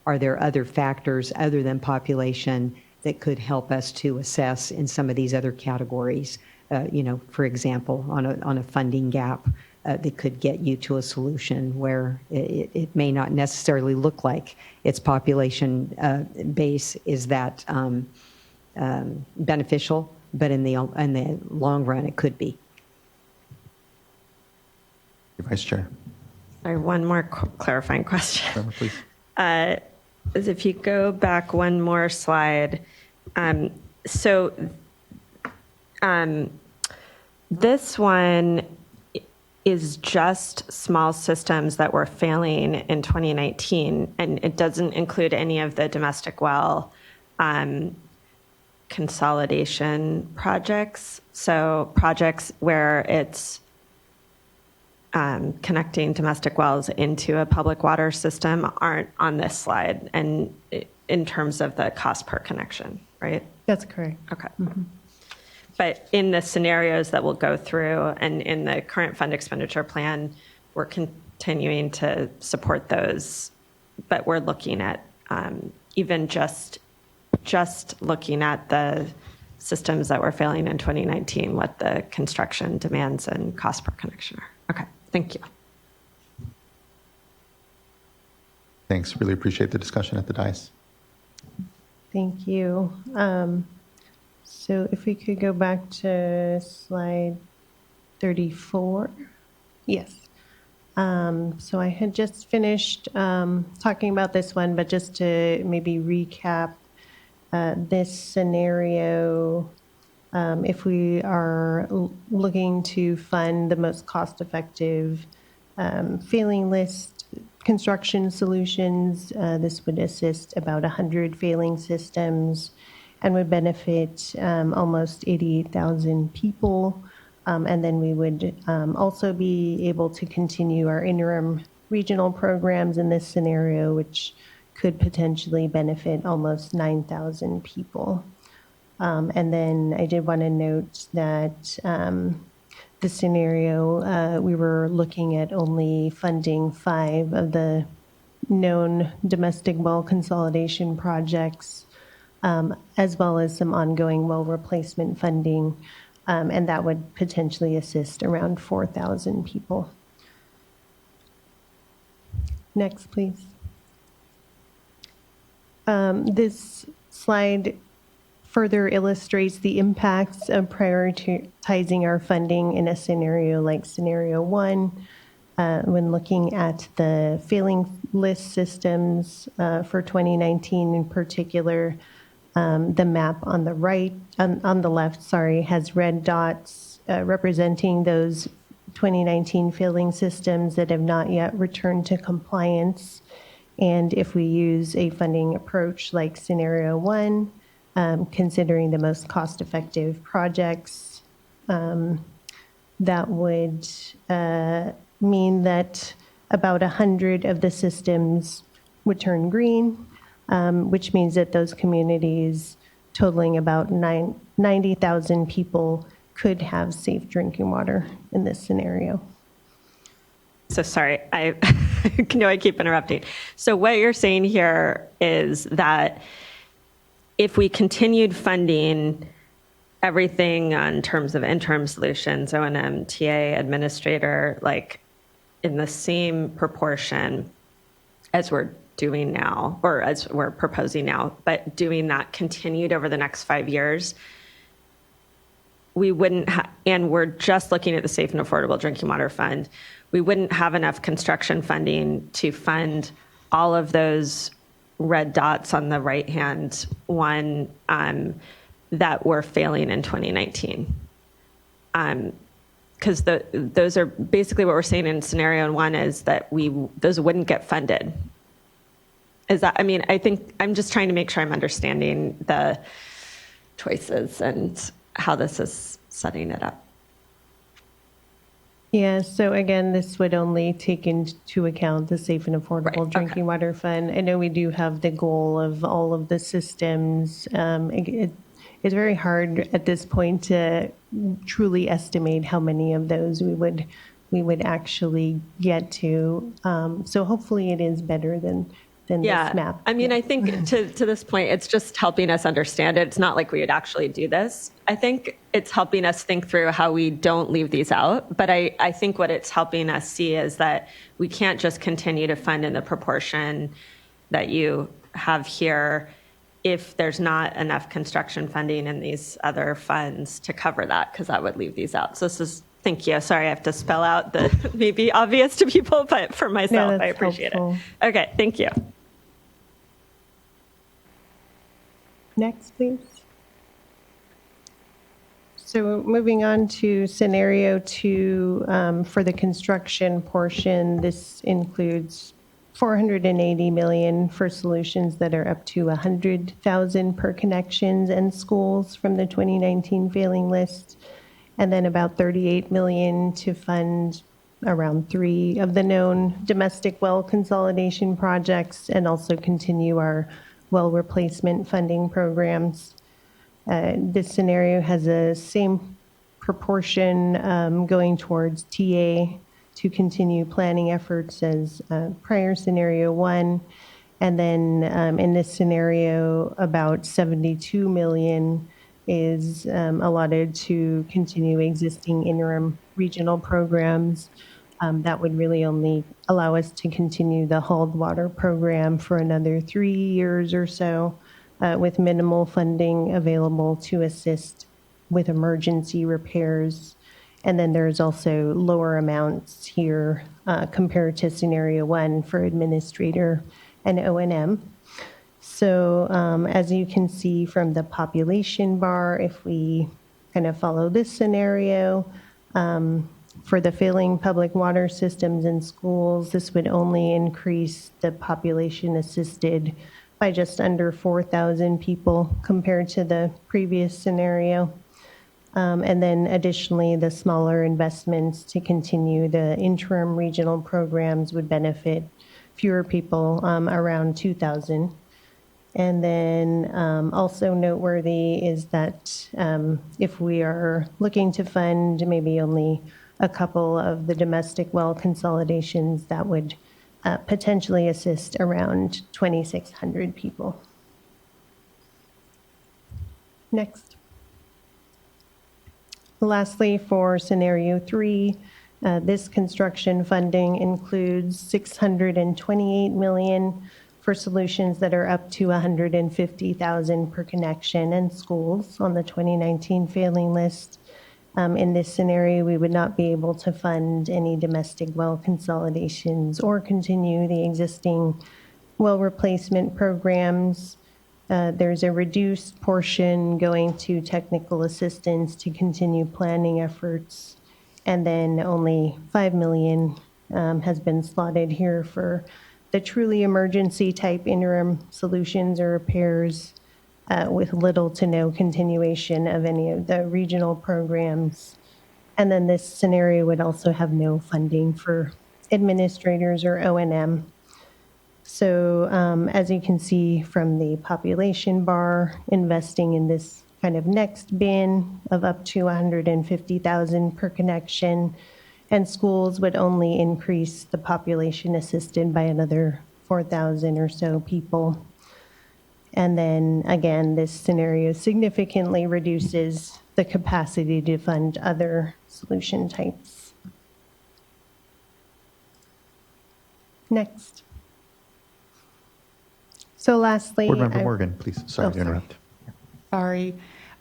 are there other factors other than population that could help us to assess in some of these other categories? For example, on a funding gap that could get you to a solution where it may not necessarily look like its population base is that beneficial, but in the long run, it could be. Vice Chair. Sorry, one more clarifying question. Sure, please. Is if you go back one more slide. This one is just small systems that were failing in 2019, and it doesn't include any of the domestic well consolidation projects. So projects where it's connecting domestic wells into a public water system aren't on this slide, and in terms of the cost per connection, right? That's correct. Okay. Mm-hmm. But in the scenarios that we'll go through and in the current fund expenditure plan, we're continuing to support those, but we're looking at even just looking at the systems that were failing in 2019, what the construction demands and cost per connection are. Okay, thank you. Thanks. Really appreciate the discussion at the dais. Thank you. So if we could go back to slide 34. Yes. So I had just finished talking about this one, but just to maybe recap this scenario, if we are looking to fund the most cost-effective failing list construction solutions, this would assist about 100 failing systems and would benefit almost 88,000 people. And then we would also be able to continue our interim regional programs in this scenario, which could potentially benefit almost 9,000 people. And then I did want to note that the scenario, we were looking at only funding 5 of the known domestic well consolidation projects, as well as some ongoing well replacement funding, and that would potentially assist around 4,000 people. Next, please. This slide further illustrates the impacts of prioritizing our funding in a scenario like scenario 1. when looking at the failing list systems for 2019 in particular. The map on the right, on the left, sorry, has red dots representing those 2019 failing systems that have not yet returned to compliance. And if we use a funding approach like scenario 1, considering the most cost-effective projects, that would mean that about 100 of the systems would turn green, which means that those communities totaling about 90,000 people could have safe drinking water in this scenario. So sorry, I know I keep interrupting. So what you're saying here is that if we continued funding everything in terms of interim solutions, O&M, TA, administrator, like in the same proportion as we're doing now, or as we're proposing now, but doing that continued over the next 5 years, we wouldn't and we're just looking at the Safe and Affordable Drinking Water Fund, we wouldn't have enough construction funding to fund all of those red dots on the right-hand one that were failing in 2019. Because those are basically what we're saying in scenario 1 is that those wouldn't get funded. Is that, I mean, I think I'm just trying to make sure I'm understanding the choices and how this is setting it up. Yeah, so again, this would only take into account the Safe and Affordable Drinking Water Fund. I know we do have the goal of all of the systems. It's very hard at this point to truly estimate how many of those we would actually get to. So hopefully it is better than this map. I mean, I think to this point, it's just helping us understand it. It's not like we would actually do this. I think it's helping us think through how we don't leave these out. But I think what it's helping us see is that we can't just continue to fund in the proportion that you have here if there's not enough construction funding in these other funds to cover that, because that would leave these out. So this is, thank you. Sorry, I have to spell out the maybe obvious to people, but for myself, I appreciate it. Okay, thank you. Next, please. So moving on to scenario 2 for the construction portion, this includes $480 million for solutions that are up to 100,000 per connections and schools from the 2019 failing list, and then about $38 million to fund around 3 of the known domestic well consolidation projects, and also continue our well replacement funding programs. This scenario has a same proportion going towards TA to continue planning efforts as prior scenario 1. And then in this scenario, about 72 million is allotted to continue existing interim regional programs. That would really only allow us to continue the hauled water program for another 3 years or so, with minimal funding available to assist with emergency repairs. And then there's also lower amounts here compared to scenario 1 for administrator and O&M. So as you can see from the population bar, if we kind of follow this scenario, for the failing public water systems and schools, this would only increase the population assisted by just under 4,000 people compared to the previous scenario. And then additionally, the smaller investments to continue the interim regional programs would benefit fewer people, around 2,000. And then also noteworthy is that if we are looking to fund maybe only a couple of the domestic well consolidations, that would potentially assist around 2,600 people. Next. Lastly, for scenario 3, this construction funding includes $628 million for solutions that are up to 150,000 per connection and schools on the 2019 failing list, In this scenario, we would not be able to fund any domestic well consolidations or continue the existing well replacement programs. There's a reduced portion going to technical assistance to continue planning efforts, and then only $5 million has been slotted here for the truly emergency type interim solutions or repairs, with little to no continuation of any of the regional programs. And then this scenario would also have no funding for administrators or O&M. So as you can see from the population bar, investing in this kind of next bin of up to $150,000 per connection, and schools would only increase the population assisted by another 4,000 or so people. And then again, this scenario significantly reduces the capacity to fund other solution types. Next. So lastly, Board Member Morgan, please. Sorry to interrupt. Sorry.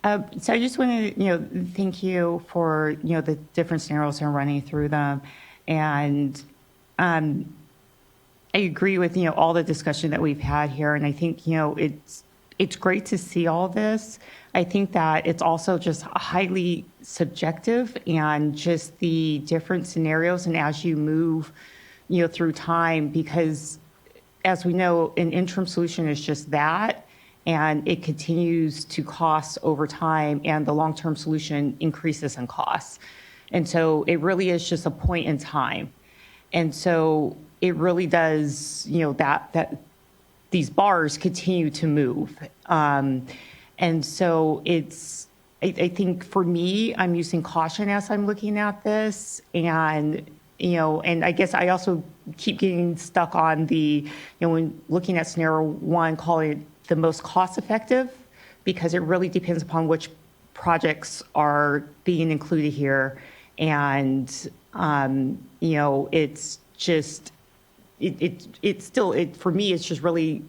So I just want to, thank you for, the different scenarios and running through them. And I agree with, all the discussion that we've had here. And I think, it's great to see all this. I think that it's also just highly subjective and just the different scenarios. And as you move, through time, because as we know, an interim solution is just that, and it continues to cost over time, and the long-term solution increases in costs. And so it really is just a point in time. And so it really does, that these bars continue to move. And so I think for me, I'm using caution as I'm looking at this. And, and I guess I also keep getting stuck on the, when looking at scenario one, calling it the most cost effective, because it really depends upon which projects are being included here. And, it's just, it's still, for me, it's just really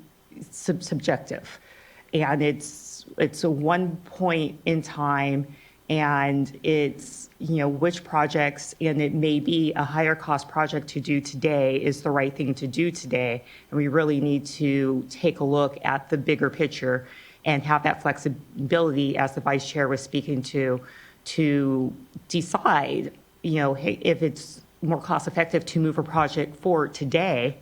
subjective. And it's a one point in time, and it's, which projects, and it may be a higher cost project to do today is the right thing to do today. And we really need to take a look at the bigger picture and have that flexibility, as the vice chair was speaking to decide, hey, if it's more cost effective to move a project forward today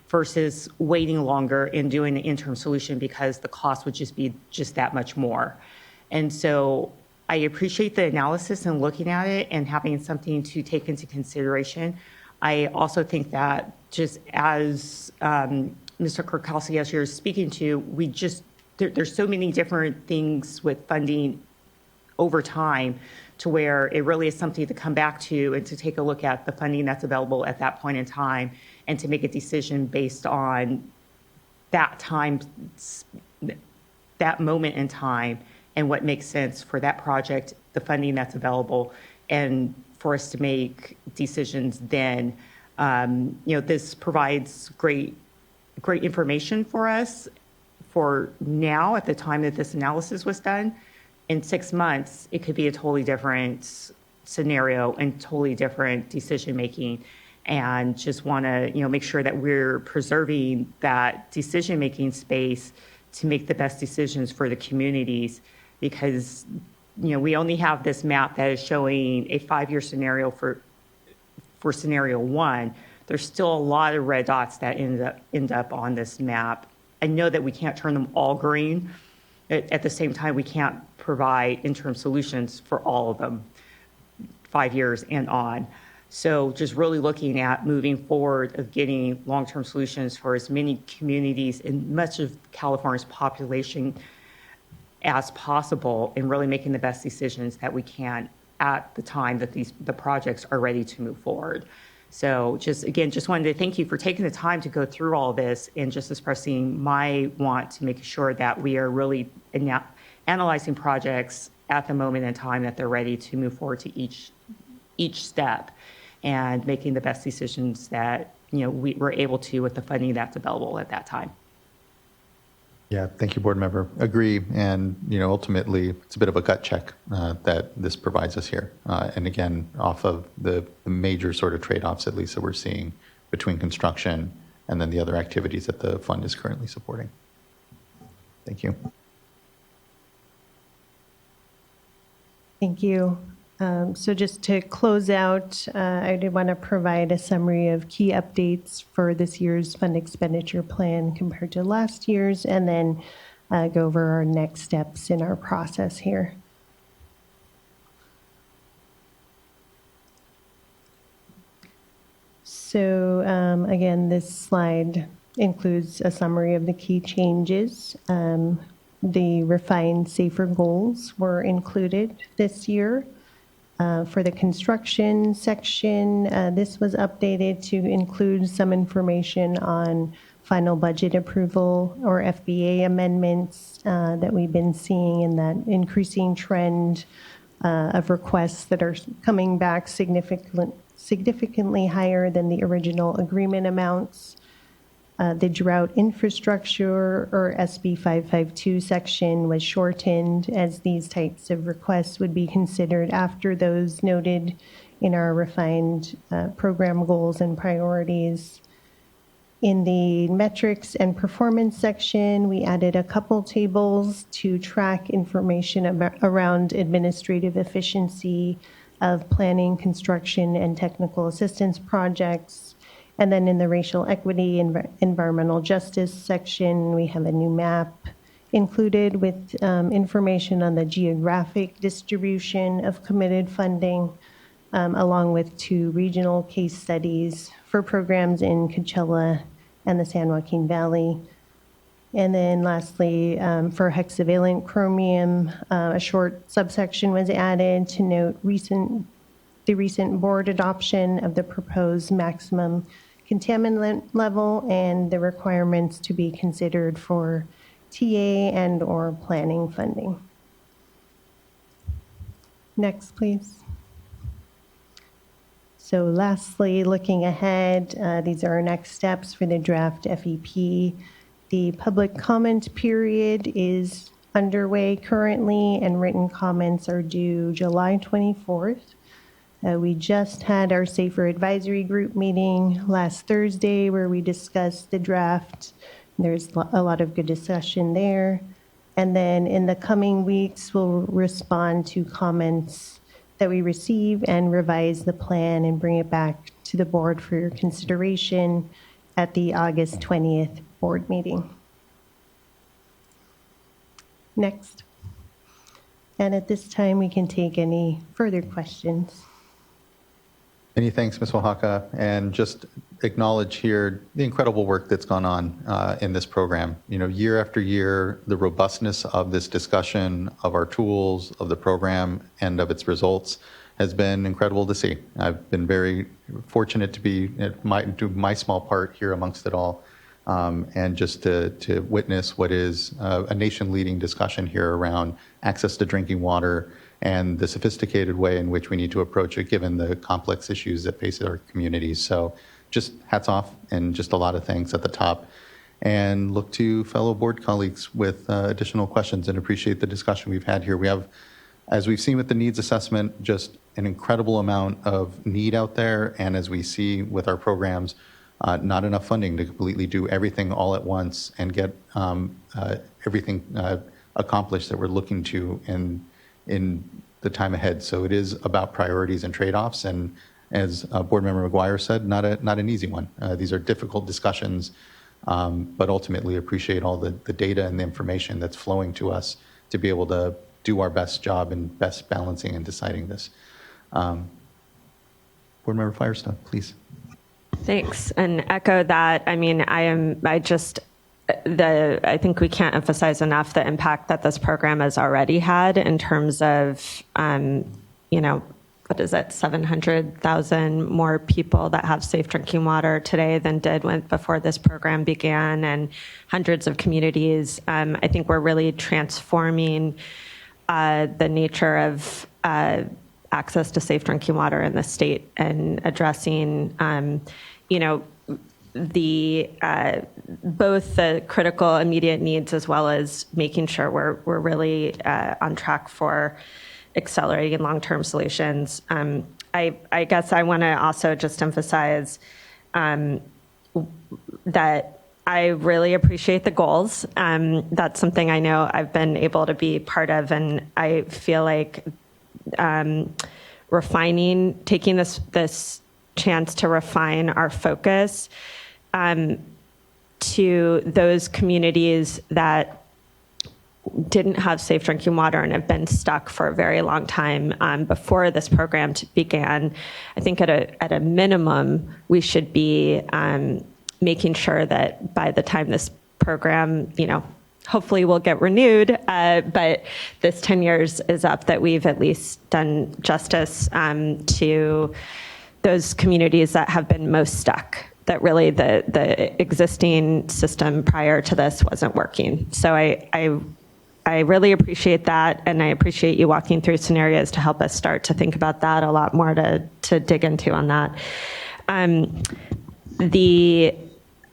versus waiting longer and doing an interim solution, because the cost would just be just that much more. And so I appreciate the analysis and looking at it and having something to take into consideration. I also think that, just as Mr. Kurkowski, as you're speaking to, there's so many different things with funding over time, to where it really is something to come back to and to take a look at the funding that's available at that point in time, and to make a decision based on that time, that moment in time, and what makes sense for that project, the funding that's available, and for us to make decisions then. This provides great information for us for now at the time that this analysis was done. In 6 months, it could be a totally different scenario and totally different decision making. And just want to, make sure that we're preserving that decision making space to make the best decisions for the communities, because, we only have this map that is showing a 5-year scenario for scenario one. There's still a lot of red dots that end up on this map. I know that we can't turn them all green. At the same time, we can't provide interim solutions for all of them 5 years and on. So just really looking at moving forward of getting long-term solutions for as many communities and much of California's population as possible, and really making the best decisions that we can at the time that the projects are ready to move forward. So just wanted to thank you for taking the time to go through all this, and just expressing my want to make sure that we are really analyzing projects at the moment in time that they're ready to move forward to each step, and making the best decisions that we're able to with the funding that's available at that time. Yeah, thank you, board member. Agree, and ultimately, it's a bit of a gut check that this provides us here. And again, off of the major sort of trade-offs, at least that we're seeing between construction and then the other activities that the fund is currently supporting. Thank you. Thank you. So just to close out, I did want to provide a summary of key updates for this year's fund expenditure plan compared to last year's, and then go over our next steps in our process here. So again, this slide includes a summary of the key changes. The refined SAFER goals were included this year. For the construction section, this was updated to include some information on final budget approval or FBA amendments that we've been seeing in that increasing trend of requests that are coming back significantly higher than the original agreement amounts. The drought infrastructure or SB 552 section was shortened, as these types of requests would be considered after those noted in our refined program goals and priorities. In the metrics and performance section, we added a couple tables to track information around administrative efficiency of planning, construction, and technical assistance projects. And then in the racial equity and environmental justice section, we have a new map included with information on the geographic distribution of committed funding, along with 2 regional case studies for programs in Coachella and the San Joaquin Valley. And then lastly, for hexavalent chromium, a short subsection was added to note the recent board adoption of the proposed maximum contaminant level and the requirements to be considered for TA and or planning funding. Next, please. So lastly, looking ahead, these are our next steps for the draft FEP. The public comment period is underway currently, and written comments are due July 24th. We just had our SAFER Advisory Group meeting last Thursday where we discussed the draft. There's a lot of good discussion there. And then in the coming weeks, we'll respond to comments that we receive and revise the plan and bring it back to the board for your consideration at the August 20th board meeting. Next. And at this time, we can take any further questions. Many thanks, Ms. Oaxaca, and just acknowledge here the incredible work that's gone on in this program. Year after year, the robustness of this discussion, of our tools, of the program, and of its results has been incredible to see. I've been very fortunate to do my small part here amongst it all, and just to witness what is a nation-leading discussion here around access to drinking water and the sophisticated way in which we need to approach it given the complex issues that face our communities. So just hats off and just a lot of thanks at the top. And look to fellow board colleagues with additional questions and appreciate the discussion we've had here. We have, as we've seen with the needs assessment, just an incredible amount of need out there. And as we see with our programs, not enough funding to completely do everything all at once and get everything accomplished that we're looking to in the time ahead. So it is about priorities and trade-offs, and as Board Member McGuire said, not an easy one. These are difficult discussions, but ultimately appreciate all the data and the information that's flowing to us to be able to do our best job in best balancing and deciding this. Board Member Firestone, please. Thanks, and echo that. I mean, I think we can't emphasize enough the impact that this program has already had in terms of, what is it, 700,000 more people that have safe drinking water today than did before this program began, and hundreds of communities. I think we're really transforming the nature of access to safe drinking water in the state and addressing, both the critical immediate needs as well as making sure we're really on track for accelerating long-term solutions. I guess I want to also just emphasize that I really appreciate the goals. That's something I know I've been able to be part of, and I feel like taking this chance to refine our focus to those communities that didn't have safe drinking water and have been stuck for a very long time before this program began. I think at a minimum, we should be making sure that by the time this program, hopefully will get renewed, but this 10 years is up, that we've at least done justice to those communities that have been most stuck, that really the existing system prior to this wasn't working. So I really appreciate that, and I appreciate you walking through scenarios to help us start to think about that, a lot more to dig into on that.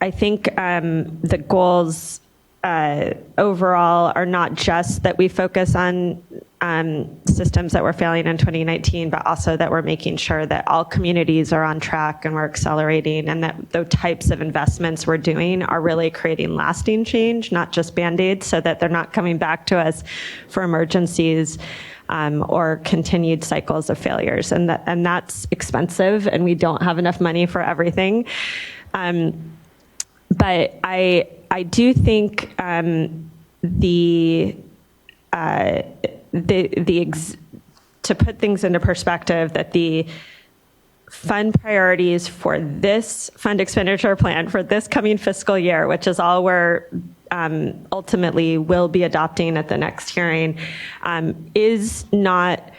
I think the goals overall are not just that we focus on systems that were failing in 2019, but also that we're making sure that all communities are on track and we're accelerating, and that the types of investments we're doing are really creating lasting change, not just Band-Aids, so that they're not coming back to us for emergencies or continued cycles of failures. And that's expensive, and we don't have enough money for everything. But I do think to put things into perspective, that the fund priorities for this fund expenditure plan for this coming fiscal year, which is all we're ultimately will be adopting at the next hearing, is not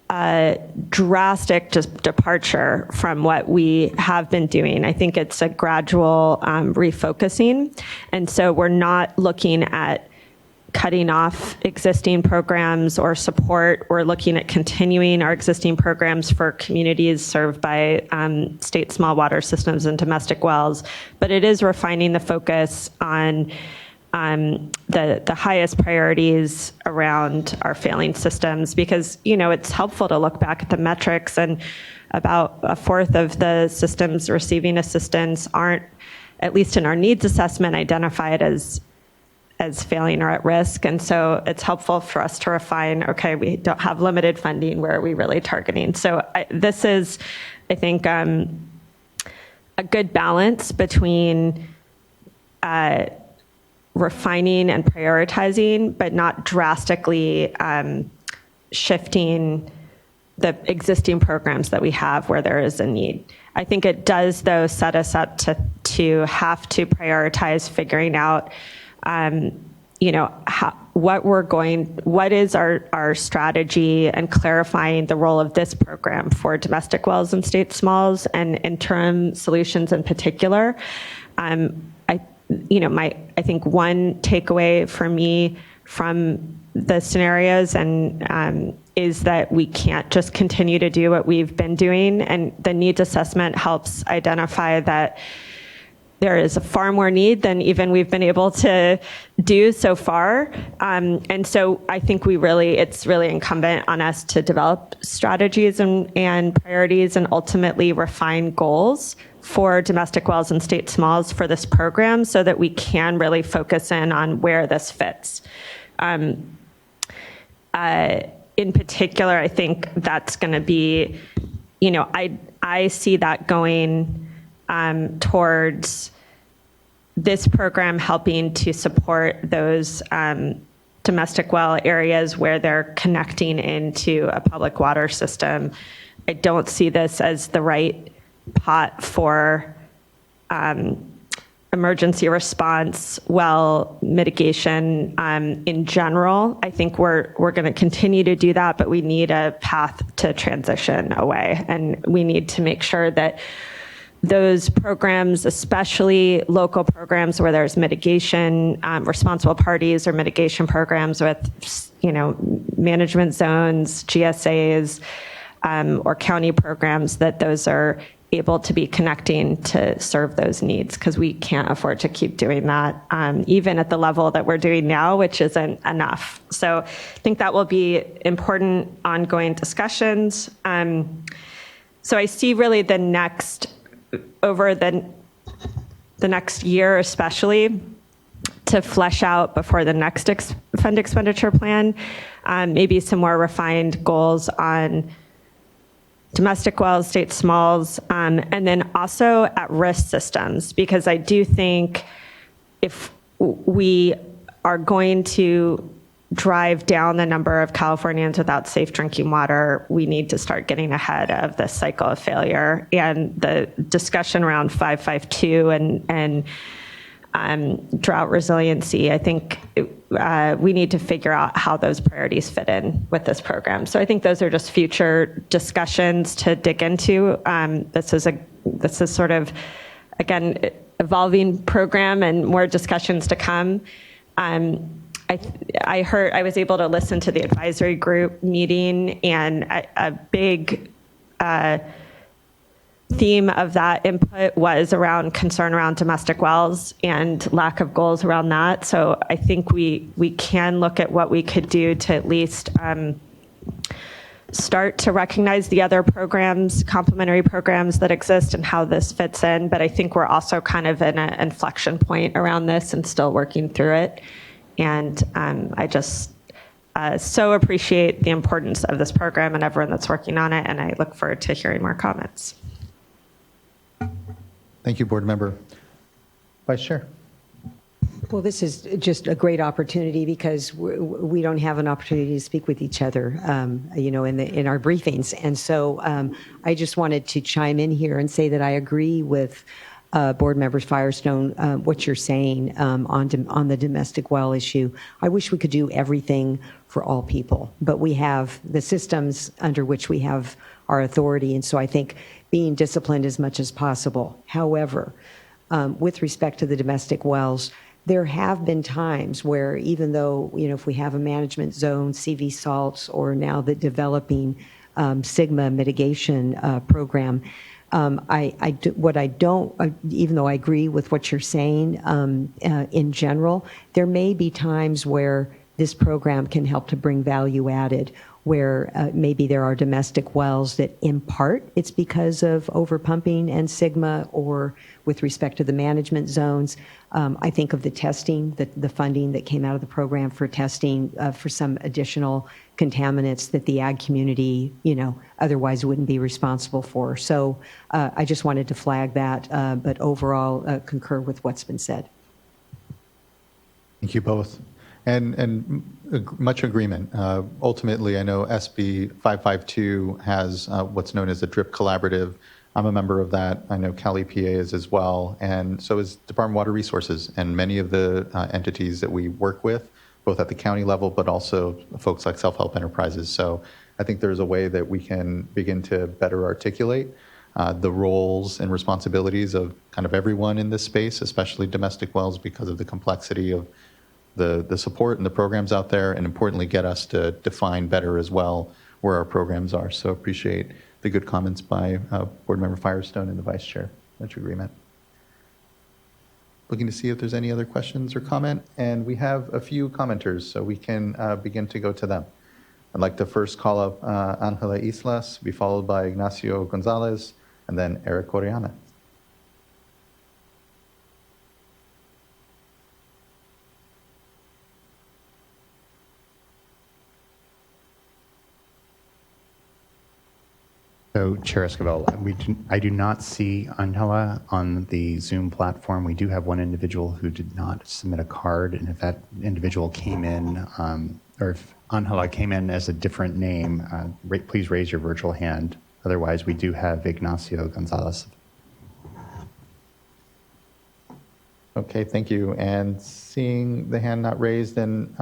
a drastic departure from what we have been doing. I think it's a gradual refocusing. And so we're not looking at cutting off existing programs or support. We're looking at continuing our existing programs for communities served by state small water systems and domestic wells. But it is refining the focus on the highest priorities around our failing systems, because it's helpful to look back at the metrics, and about a fourth of the systems receiving assistance aren't, at least in our needs assessment, identified as failing or at risk. And so it's helpful for us to refine, okay, we don't have limited funding, where are we really targeting? So this is, I think, a good balance between refining and prioritizing, but not drastically shifting the existing programs that we have where there is a need. I think it does, though, set us up to have to prioritize figuring out what is our strategy, and clarifying the role of this program for domestic wells and state smalls, and interim solutions in particular. I think one takeaway for me from the scenarios is that we can't just continue to do what we've been doing, and the needs assessment helps identify that there is a far more need than even we've been able to do so far. And so I think it's really incumbent on us to develop strategies and priorities, and ultimately refine goals for domestic wells and state smalls for this program, so that we can really focus in on where this fits. In particular, I think that's going to be, I see that going towards this program helping to support those domestic well areas where they're connecting into a public water system. I don't see this as the right pot for emergency response well mitigation in general. I think we're going to continue to do that, but we need a path to transition away, and we need to make sure that those programs, especially local programs where there's mitigation, responsible parties or mitigation programs with, management zones, GSAs, or county programs, that those are able to be connecting to serve those needs, because we can't afford to keep doing that, even at the level that we're doing now, which isn't enough. So I think that will be important ongoing discussions. So I see really the next, over the next year especially, to flesh out before the next fund expenditure plan, maybe some more refined goals on domestic wells, state smalls, and then also at-risk systems, because I do think if we are going to drive down the number of Californians without safe drinking water, we need to start getting ahead of this cycle of failure. And the discussion around 552 and drought resiliency, I think we need to figure out how those priorities fit in with this program. So I think those are just future discussions to dig into. This is sort of, again, evolving program and more discussions to come. I was able to listen to the advisory group meeting, and a big theme of that input was around concern around domestic wells and lack of goals around that. So I think we can look at what we could do to at least start to recognize the other programs, complementary programs that exist, and how this fits in. But I think we're also kind of in an inflection point around this and still working through it. And I just so appreciate the importance of this program and everyone that's working on it, and I look forward to hearing more comments. Thank you, Board Member. Vice Chair. Well, this is just a great opportunity because we don't have an opportunity to speak with each other, in our briefings. And so I just wanted to chime in here and say that I agree with Board Member Firestone, what you're saying on the domestic well issue. I wish we could do everything for all people, but we have the systems under which we have our authority. And so I think being disciplined as much as possible. However, with respect to the domestic wells, there have been times where even though, if we have a management zone, CV salts, or now the developing SIGMA mitigation program, even though I agree with what you're saying in general, there may be times where this program can help to bring value added, where maybe there are domestic wells that in part it's because of overpumping and SIGMA, or with respect to the management zones. I think of the testing, the funding that came out of the program for testing for some additional contaminants that the ag community, otherwise wouldn't be responsible for. So I just wanted to flag that, but overall concur with what's been said. Thank you both. And much agreement. Ultimately, I know SB 552 has what's known as the DRIP Collaborative. I'm a member of that. I know Cal EPA is as well, and so is Department of Water Resources and many of the entities that we work with, both at the county level, but also folks like self-help enterprises. So I think there's a way that we can begin to better articulate the roles and responsibilities of kind of everyone in this space, especially domestic wells, because of the complexity of the support and the programs out there, and importantly, get us to define better as well where our programs are. So appreciate the good comments by Board Member Firestone and the Vice Chair. Much agreement. Looking to see if there's any other questions or comment, and we have a few commenters, so we can begin to go to them. I'd like to first call up Angela Islas, be followed by Ignacio Gonzalez, and then Eric Oriana. So, Chair Esquivel, I do not see Angela on the Zoom platform. We do have one individual who did not submit a card, and if that individual came in, or if Angela came in as a different name, please raise your virtual hand. Otherwise, we do have Ignacio Gonzalez. Okay, thank you. And seeing the hand not raised, then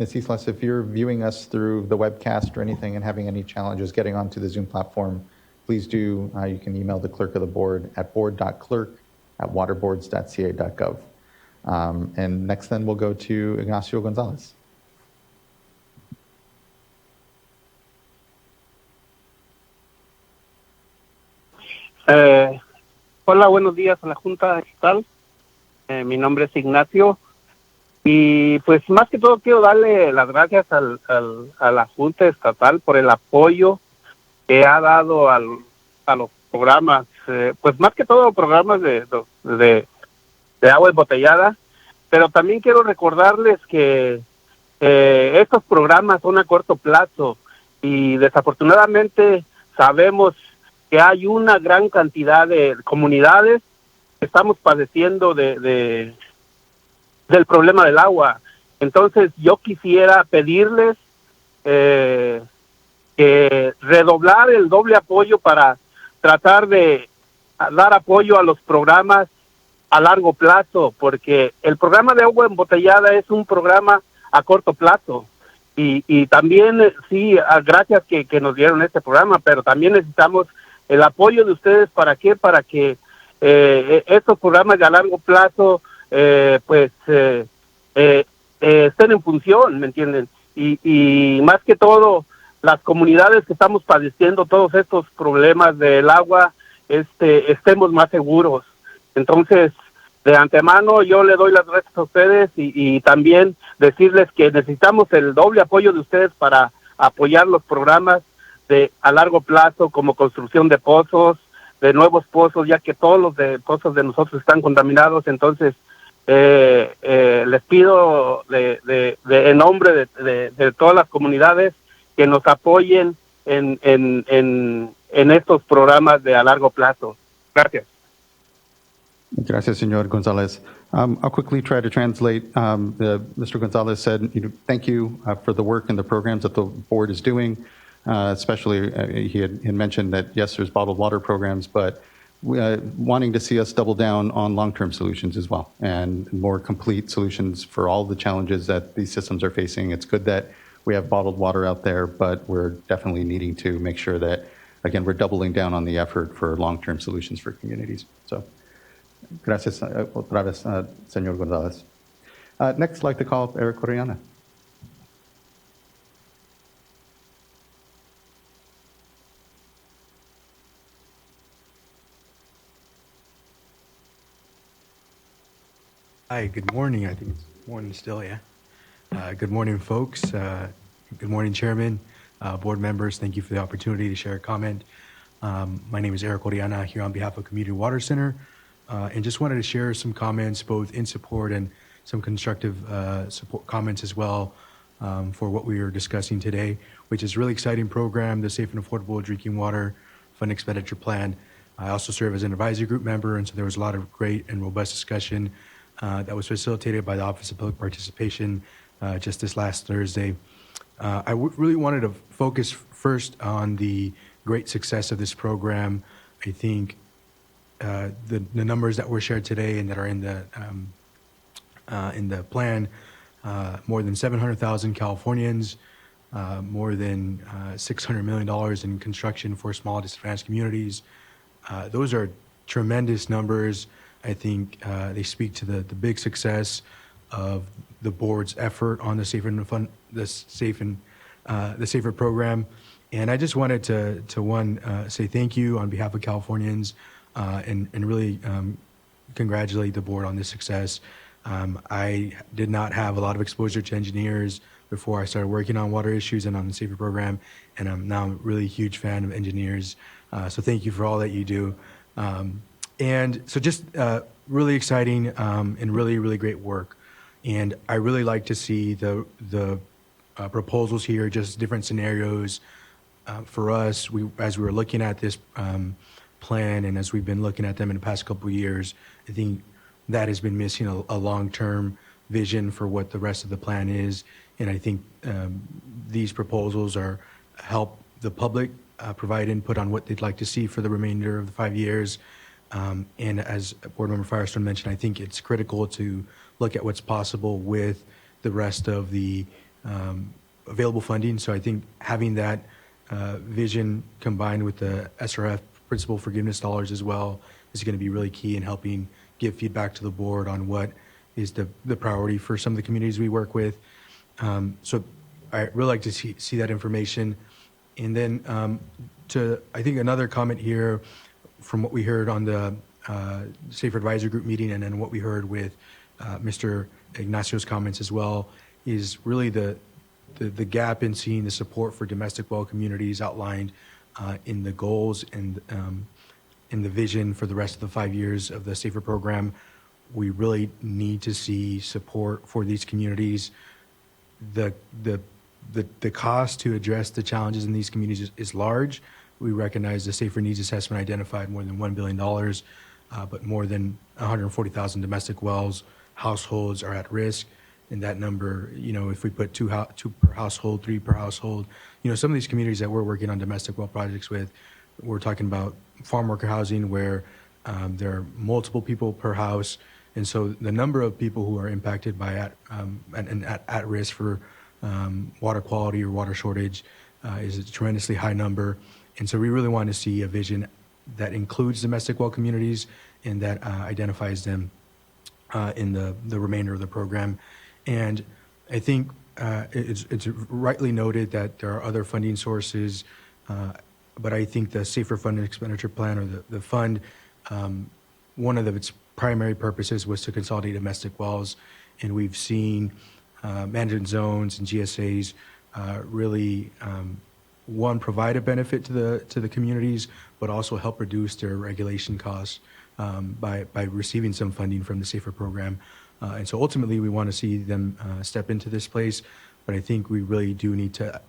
Ms. Islas, if you're viewing us through the webcast or anything and having any challenges getting onto the Zoom platform, please do. You can email the clerk of the board at board.clerk@waterboards.ca.gov. And next then we'll go to Ignacio Gonzalez. Hola, buenos días a la Junta Estatal. Mi nombre es Ignacio. Y pues más que todo quiero darle las gracias a la Junta Estatal por el apoyo que ha dado a los programas, pues más que todo programas de agua embotellada, pero también quiero recordarles que estos programas son a corto plazo y desafortunadamente sabemos que hay una gran cantidad de comunidades que estamos padeciendo del problema del agua. Entonces yo quisiera pedirles que redoblar el doble apoyo para tratar de dar apoyo a los programas a largo plazo, porque el programa de agua embotellada es un programa a corto plazo. Y también, sí, gracias que nos dieron este programa, pero también necesitamos el apoyo de ustedes. ¿Para qué? Para que estos programas de a largo plazo, estén en función, ¿me entienden? Y más que todo, las comunidades que estamos padeciendo todos estos problemas del agua, estemos más seguros. Entonces, de antemano yo le doy las gracias a ustedes y también decirles que necesitamos el doble apoyo de ustedes para apoyar los programas de a largo plazo, como construcción de pozos, de nuevos pozos, ya que todos los pozos de nosotros están contaminados. Entonces, les pido en nombre de todas las comunidades que nos apoyen en estos programas de a largo plazo. Gracias. Gracias, Señor Gonzalez. I'll quickly try to translate. Mr. Gonzalez said, thank you for the work and the programs that the board is doing. Especially, he had mentioned that, yes, there's bottled water programs, but wanting to see us double down on long-term solutions as well and more complete solutions for all the challenges that these systems are facing. It's good that we have bottled water out there, but we're definitely needing to make sure that, again, we're doubling down on the effort for long-term solutions for communities. So, gracias otra vez, Señor Gonzalez. Next, I'd like to call up Eric Correana. Hi, good morning. I think it's morning still, yeah. Good morning, folks. Good morning, Chairman, board members. Thank you for the opportunity to share a comment. My name is Eric Oriana here on behalf of Community Water Center, and just wanted to share some comments both in support and some constructive support comments as well for what we are discussing today, which is a really exciting program, the Safe and Affordable Drinking Water Fund Expenditure Plan. I also serve as an advisory group member, and so there was a lot of great and robust discussion that was facilitated by the Office of Public Participation just this last Thursday. I really wanted to focus first on the great success of this program. I think the numbers that were shared today and that are in the plan, more than 700,000 Californians, more than $600 million in construction for small disadvantaged communities. Those are tremendous numbers. I think they speak to the big success of the board's effort on the Safer program. And I just wanted to say thank you on behalf of Californians and really congratulate the board on this success. I did not have a lot of exposure to engineers before I started working on water issues and on the Safer program, and I'm now a really huge fan of engineers. So thank you for all that you do. And so just really exciting and really, really great work. And I really like to see the proposals here, just different scenarios. For us, as we were looking at this plan and as we've been looking at them in the past couple of years, I think that has been missing a long-term vision for what the rest of the plan is. And I think these proposals help the public provide input on what they'd like to see for the remainder of the 5 years. And as Board Member Firestone mentioned, I think it's critical to look at what's possible with the rest of the available funding. So I think having that vision combined with the SRF principal forgiveness dollars as well is going to be really key in helping give feedback to the board on what is the priority for some of the communities we work with. So I really like to see that information. And then I think another comment here from what we heard on the Safer Advisory Group meeting and then what we heard with Mr. Ignacio's comments as well, is really the gap in seeing the support for domestic well communities outlined in the goals and in the vision for the rest of the 5 years of the SAFER program. We really need to see support for these communities. The cost to address the challenges in these communities is large. We recognize the SAFER needs assessment identified more than $1 billion, but more than 140,000 domestic wells households are at risk. And that number, if we put two per household, 3 per household, some of these communities that we're working on domestic well projects with, we're talking about farm worker housing where there are multiple people per house. And so the number of people who are impacted by at risk for water quality or water shortage is a tremendously high number. And so we really want to see a vision that includes domestic well communities and that identifies them in the remainder of the program. And I think it's rightly noted that there are other funding sources, but I think the Safer Fund and Expenditure Plan, or the fund, one of its primary purposes was to consolidate domestic wells, and we've seen management zones and GSAs really provide a benefit to the communities, but also help reduce their regulation costs by receiving some funding from the SAFER program. And so ultimately, we want to see them step into this place. But I think we really do need to,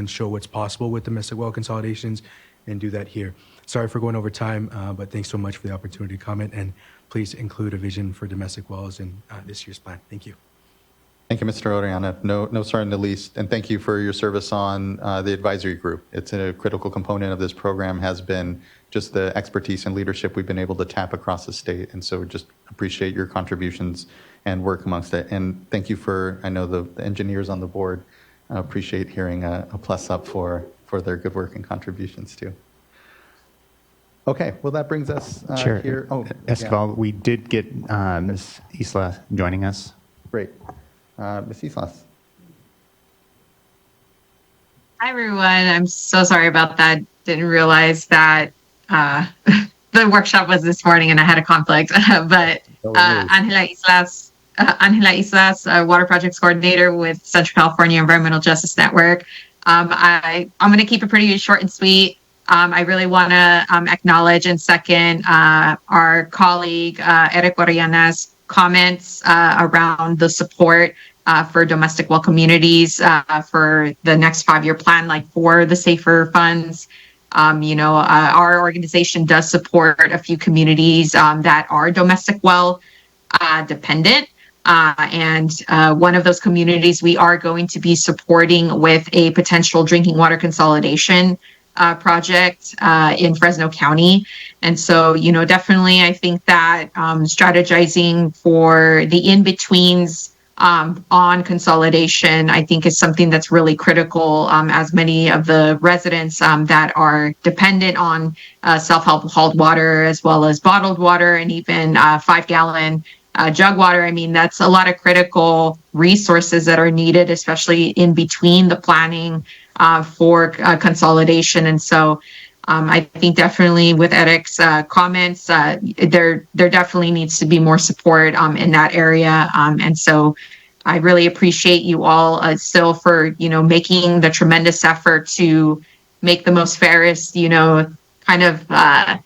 show what's possible with domestic well consolidations and do that here. Sorry for going over time, but thanks so much for the opportunity to comment. And please include a vision for domestic wells in this year's plan. Thank you. Thank you, Mr. Oriana. No, sorry in the least. And thank you for your service on the advisory group. It's a critical component of this program, has been just the expertise and leadership we've been able to tap across the state. And so just appreciate your contributions and work amongst it. And thank you for, I know the engineers on the board appreciate hearing a plus up for their good work and contributions too. Okay, well, that brings us Chair, here. Oh, Esquivel, we did get Ms. Isla joining us. Great. Ms. Islas. Hi, everyone. I'm so sorry about that. Didn't realize that the workshop was this morning and I had a conflict. But Angela Islas, Water Projects Coordinator with Central California Environmental Justice Network. I'm going to keep it pretty short and sweet. I really want to acknowledge and second our colleague Eric Oriana's comments around the support for domestic well communities for the next 5-year plan, like for the SAFER funds. Our organization does support a few communities that are domestic well dependent. And one of those communities we are going to be supporting with a potential drinking water consolidation project in Fresno County. And so, definitely I think that strategizing for the in-betweens on consolidation, I think is something that's really critical, as many of the residents that are dependent on self-help hauled water, as well as bottled water and even 5-gallon jug water. I mean, that's a lot of critical resources that are needed, especially in between the planning for consolidation. And so I think definitely with Eric's comments, there definitely needs to be more support in that area. And so I really appreciate you all still for, making the tremendous effort to make the most fairest, kind of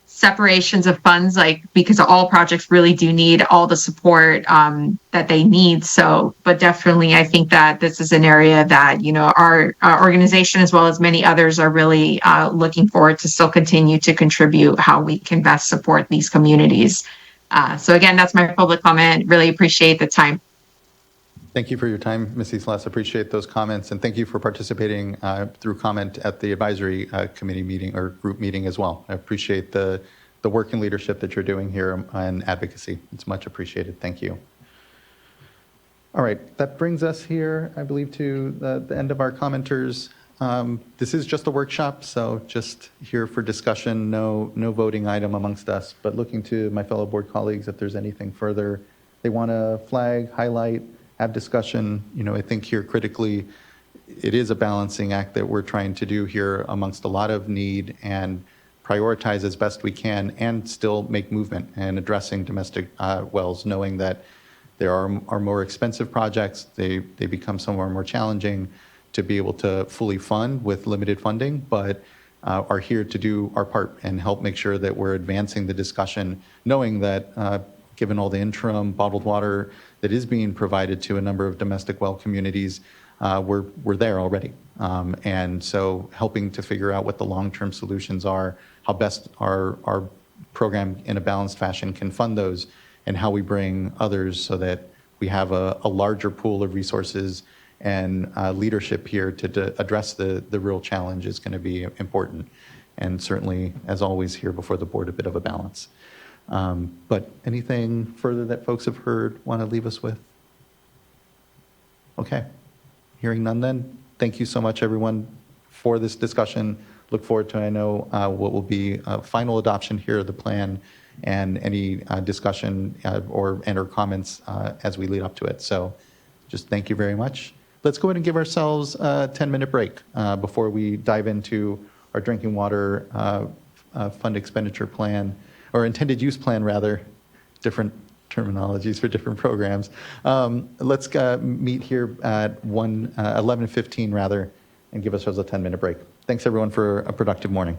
separations of funds, because all projects really do need all the support that they need. So, but definitely I think that this is an area that, our organization, as well as many others, are really looking forward to still continue to contribute how we can best support these communities. So again, that's my public comment. Really appreciate the time. Thank you for your time, Ms. Islas. Appreciate those comments. And thank you for participating through comment at the advisory committee meeting or group meeting as well. I appreciate the work and leadership that you're doing here and advocacy. It's much appreciated. Thank you. All right, that brings us here, I believe, to the end of our commenters. This is just a workshop, so just here for discussion, no voting item amongst us, but looking to my fellow board colleagues if there's anything further they want to flag, highlight, have discussion. I think here critically, it is a balancing act that we're trying to do here amongst a lot of need and prioritize as best we can and still make movement and addressing domestic wells, knowing that there are more expensive projects. They become somewhat more challenging to be able to fully fund with limited funding, but are here to do our part and help make sure that we're advancing the discussion, knowing that given all the interim bottled water that is being provided to a number of domestic well communities, we're there already. And so helping to figure out what the long-term solutions are, how best our program in a balanced fashion can fund those, and how we bring others so that we have a larger pool of resources and leadership here to address the real challenge is going to be important. And certainly, as always, here before the board, a bit of a balance. But anything further that folks have heard want to leave us with? Okay. Hearing none then, thank you so much, everyone, for this discussion. Look forward to, I know, what will be a final adoption here of the plan and any discussion or comments as we lead up to it. So just thank you very much. Let's go ahead and give ourselves a 10-minute break before we dive into our drinking water fund expenditure plan, or intended use plan, rather, different terminologies for different programs. Let's meet here at 11:15 rather, and give ourselves a 10-minute break. Thanks everyone for a productive morning.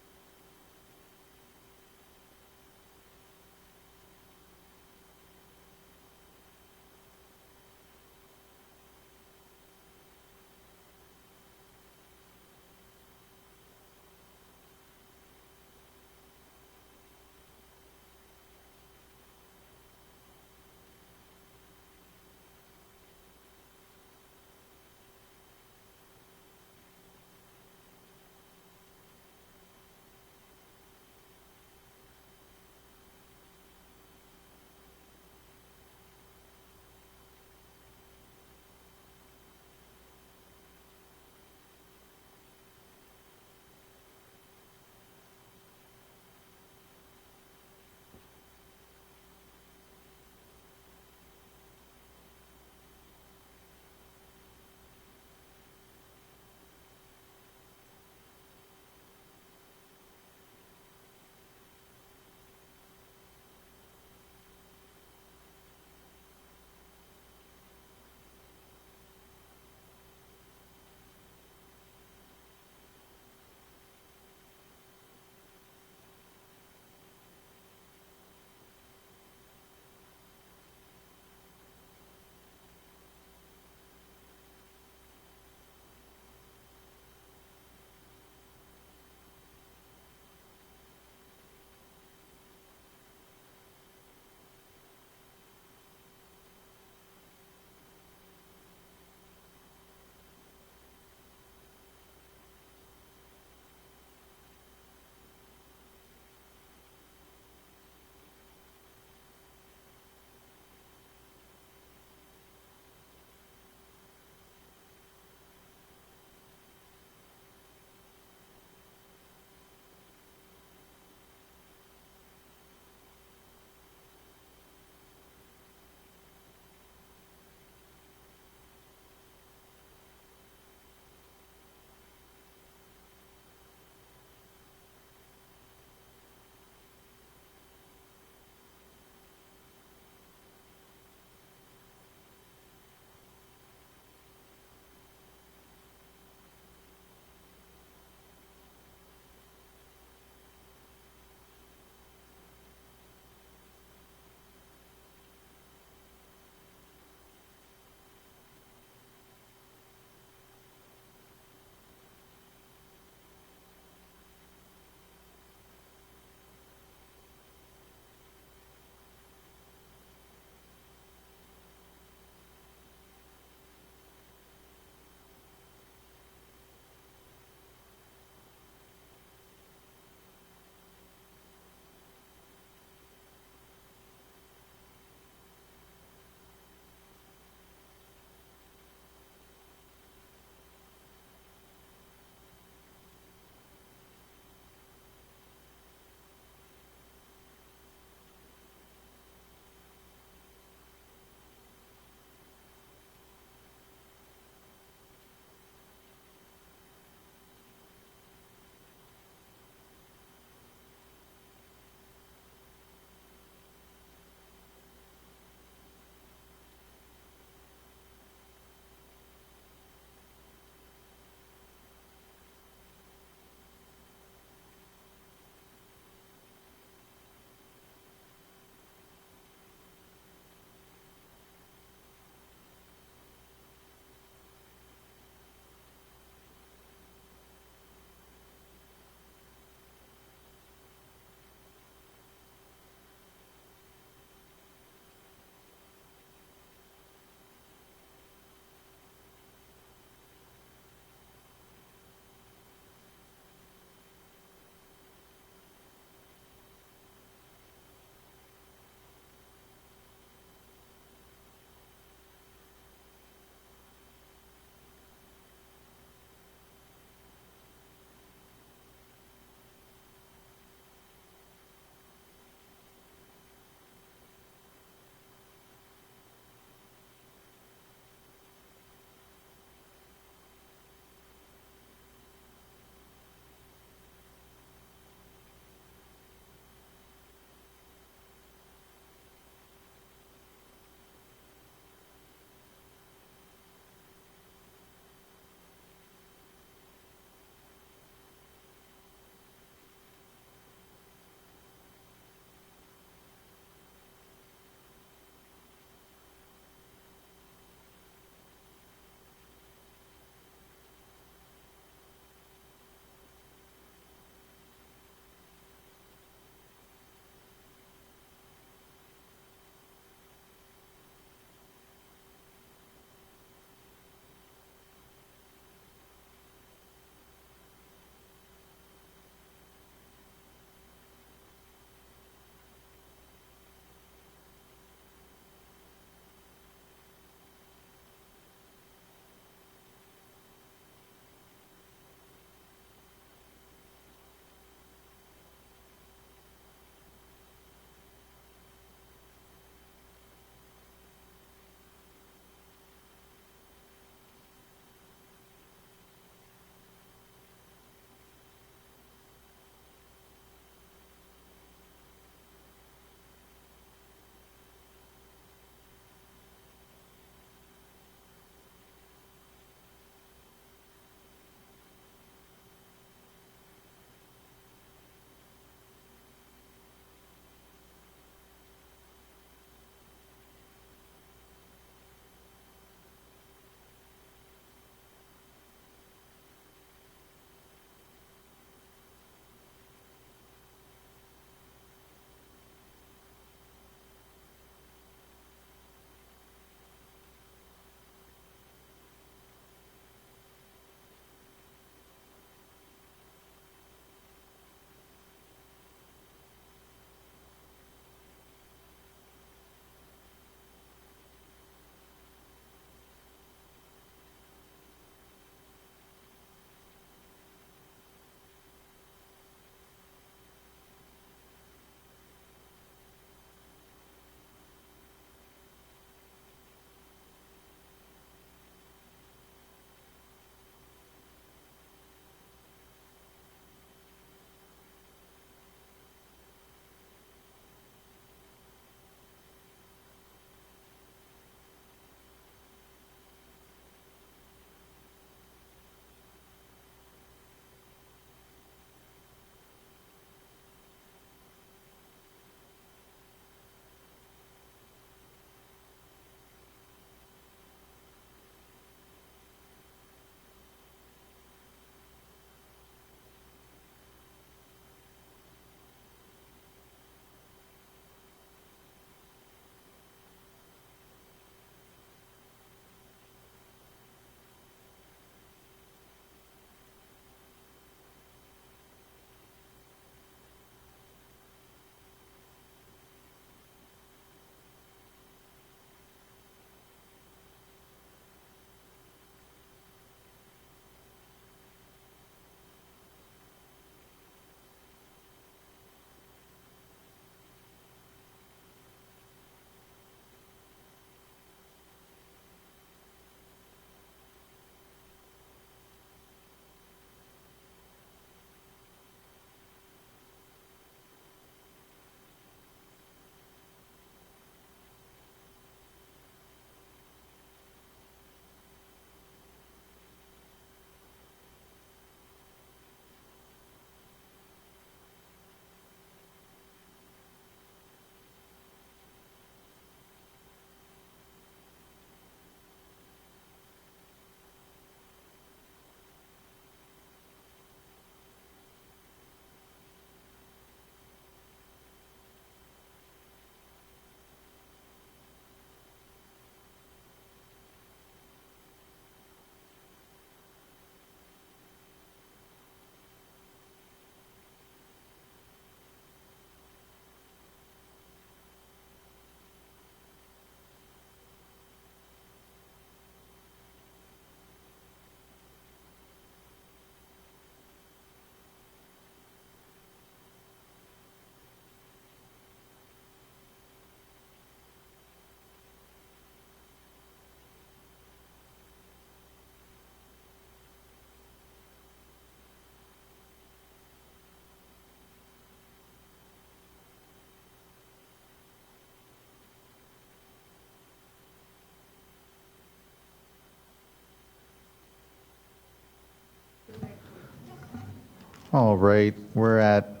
All right, we're at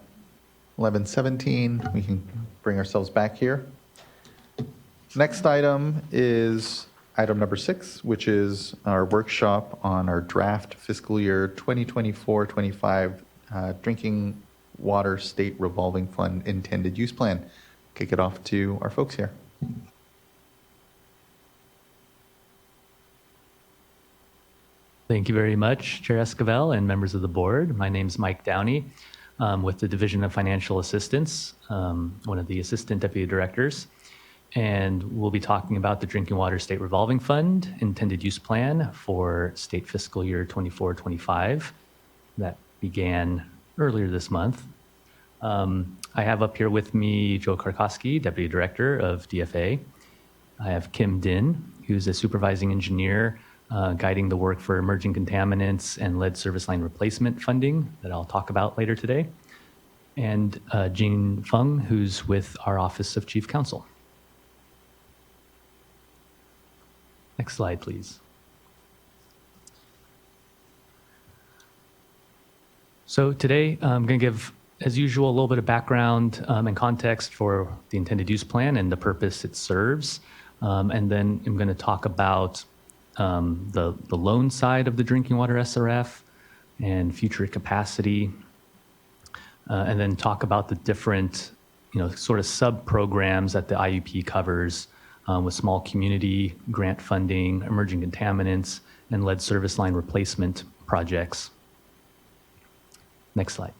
11:17. We can bring ourselves back here. Next item is item number 6, which is our workshop on our draft fiscal year 2024-25 drinking water state revolving fund intended use plan. Kick it off to our folks here. Thank you very much, Chair Esquivel and members of the board. My name is Mike Downey with the Division of Financial Assistance, one of the assistant deputy directors. And we'll be talking about the Drinking Water State Revolving Fund intended use plan for state fiscal year 24-25 that began earlier this month. I have up here with me Joe Karkoski, Deputy Director of DFA. I have Kim Din, who's a supervising engineer guiding the work for emerging contaminants and lead service line replacement funding that I'll talk about later today. And Jean Feng, who's with our Office of Chief Counsel. Next slide, please. So today I'm going to give, as usual, a little bit of background and context for the intended use plan and the purpose it serves. And then I'm going to talk about the loan side of the drinking water SRF and future capacity, and then talk about the different, sort of sub-programs that the IUP covers with small community grant funding, emerging contaminants, and lead service line replacement projects. Next slide.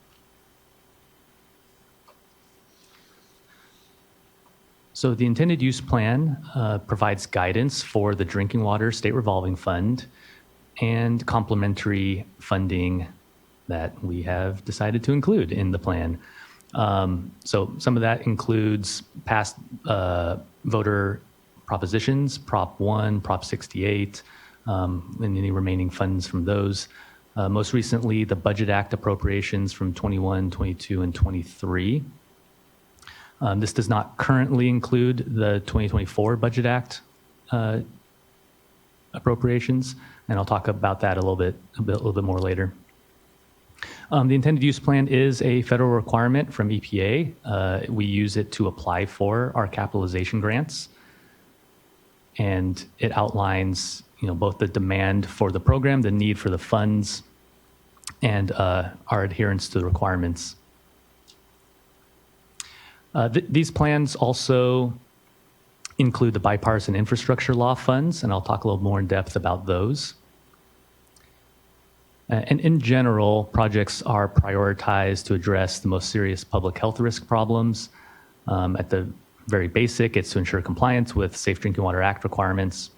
So the intended use plan provides guidance for the Drinking Water State Revolving Fund and complementary funding that we have decided to include in the plan. So some of that includes past voter propositions, Prop 1, Prop 68, and any remaining funds from those. Most recently, the Budget Act appropriations from 21, 22, and 23. This does not currently include the 2024 Budget Act appropriations, and I'll talk about that a little bit more later. The intended use plan is a federal requirement from EPA. We use it to apply for our capitalization grants, and it outlines, both the demand for the program, the need for the funds, and our adherence to the requirements. These plans also include the bipartisan infrastructure law funds, and I'll talk a little more in depth about those. And in general, projects are prioritized to address the most serious public health risk problems. At the very basic, it's to ensure compliance with Safe Drinking Water Act requirements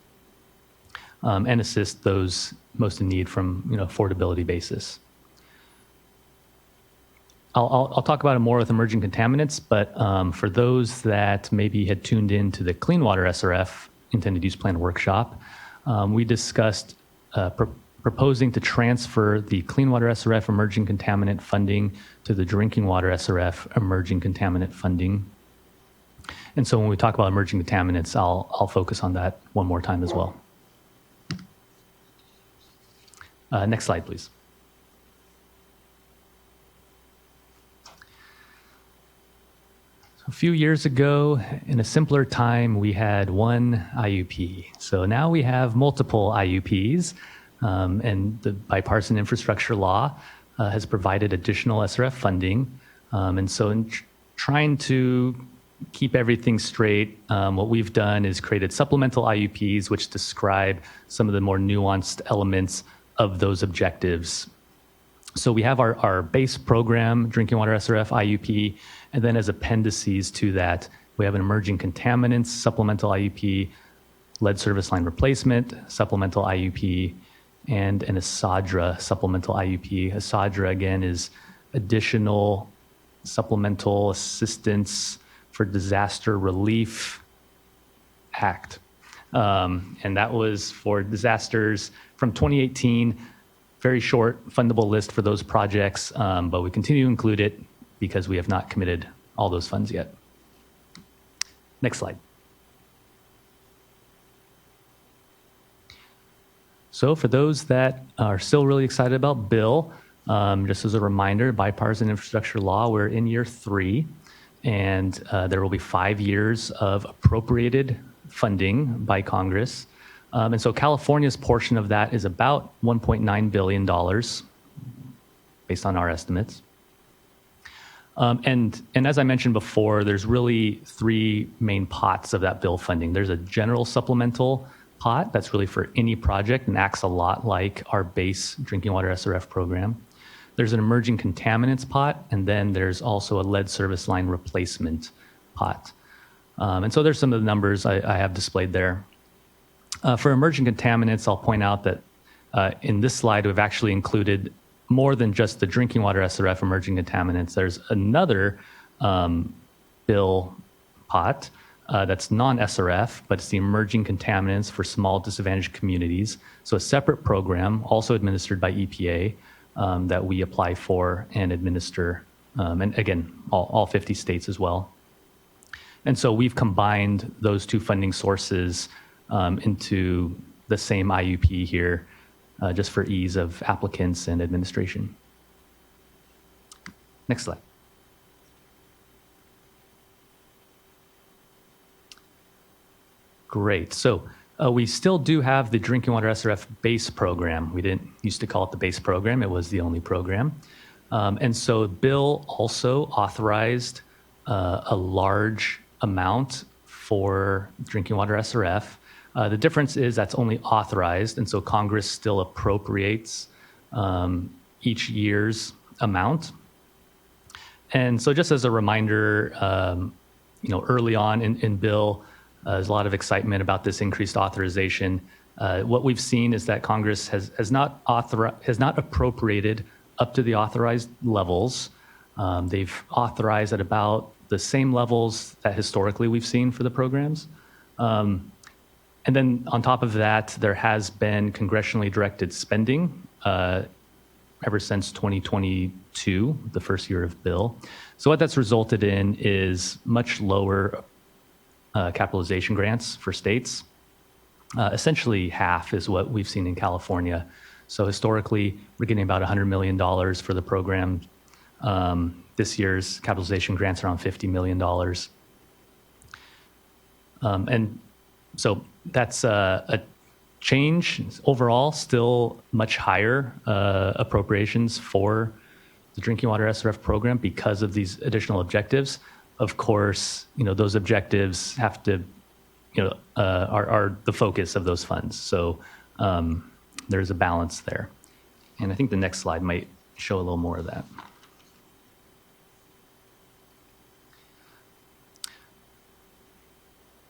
and assist those most in need from affordability basis. I'll talk about it more with emerging contaminants, but for those that maybe had tuned in to the Clean Water SRF intended use plan workshop, we discussed proposing to transfer the Clean Water SRF emerging contaminant funding to the Drinking Water SRF emerging contaminant funding. And so when we talk about emerging contaminants, I'll focus on that one more time as well. Next slide, please. A few years ago, in a simpler time, we had one IUP. So now we have multiple IUPs, and the bipartisan infrastructure law has provided additional SRF funding. And so in trying to keep everything straight, what we've done is created supplemental IUPs, which describe some of the more nuanced elements of those objectives. So we have our base program, Drinking Water SRF IUP, and then as appendices to that, we have an emerging contaminants supplemental IUP, lead service line replacement supplemental IUP, and an ASADRA supplemental IUP. ASADRA, again, is additional supplemental assistance for disaster relief act. And that was for disasters from 2018, very short fundable list for those projects, but we continue to include it because we have not committed all those funds yet. Next slide. So for those that are still really excited about Bill, Just as a reminder, bipartisan infrastructure law, we're in year 3, and there will be 5 years of appropriated funding by Congress. And so California's portion of that is about $1.9 billion, based on our estimates. And as I mentioned before, there's really 3 main pots of that bill funding. There's a general supplemental pot that's really for any project and acts a lot like our base drinking water SRF program. There's an emerging contaminants pot, and then there's also a lead service line replacement pot. And so there's some of the numbers I have displayed there. For emerging contaminants, I'll point out that in this slide, we've actually included more than just the drinking water SRF emerging contaminants. There's another bill pot that's non-SRF, but it's the emerging contaminants for small disadvantaged communities. So a separate program, also administered by EPA, that we apply for and administer, and again, all 50 states as well. And so we've combined those 2 funding sources into the same IUP here, just for ease of applicants and administration. Next slide. Great. So we still do have the Drinking Water SRF base program. We didn't used to call it the base program. It was the only program. And so the bill also authorized a large amount for Drinking Water SRF. The difference is that's only authorized, and so Congress still appropriates each year's amount. And so just as a reminder, early on in bill, there's a lot of excitement about this increased authorization. What we've seen is that Congress has not appropriated up to the authorized levels. They've authorized at about the same levels that historically we've seen for the programs. And then on top of that, there has been congressionally directed spending ever since 2022, the first year of bill. So what that's resulted in is much lower capitalization grants for states. Essentially half is what we've seen in California. So historically, we're getting about $100 million for the program. This year's capitalization grants are around $50 million. And so that's a change. Overall, still much higher appropriations for the Drinking Water SRF program because of these additional objectives. Of course, those objectives have to, are the focus of those funds. So there's a balance there. And I think the next slide might show a little more of that.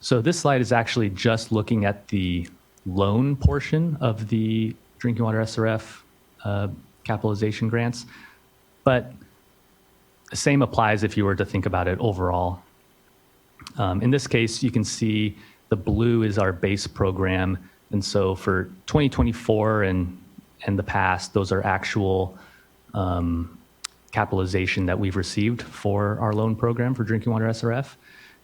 So this slide is actually just looking at the loan portion of the Drinking Water SRF capitalization grants, but the same applies if you were to think about it overall. In this case, you can see the blue is our base program, and so for 2024 and the past, those are actual capitalization that we've received for our loan program for Drinking Water SRF.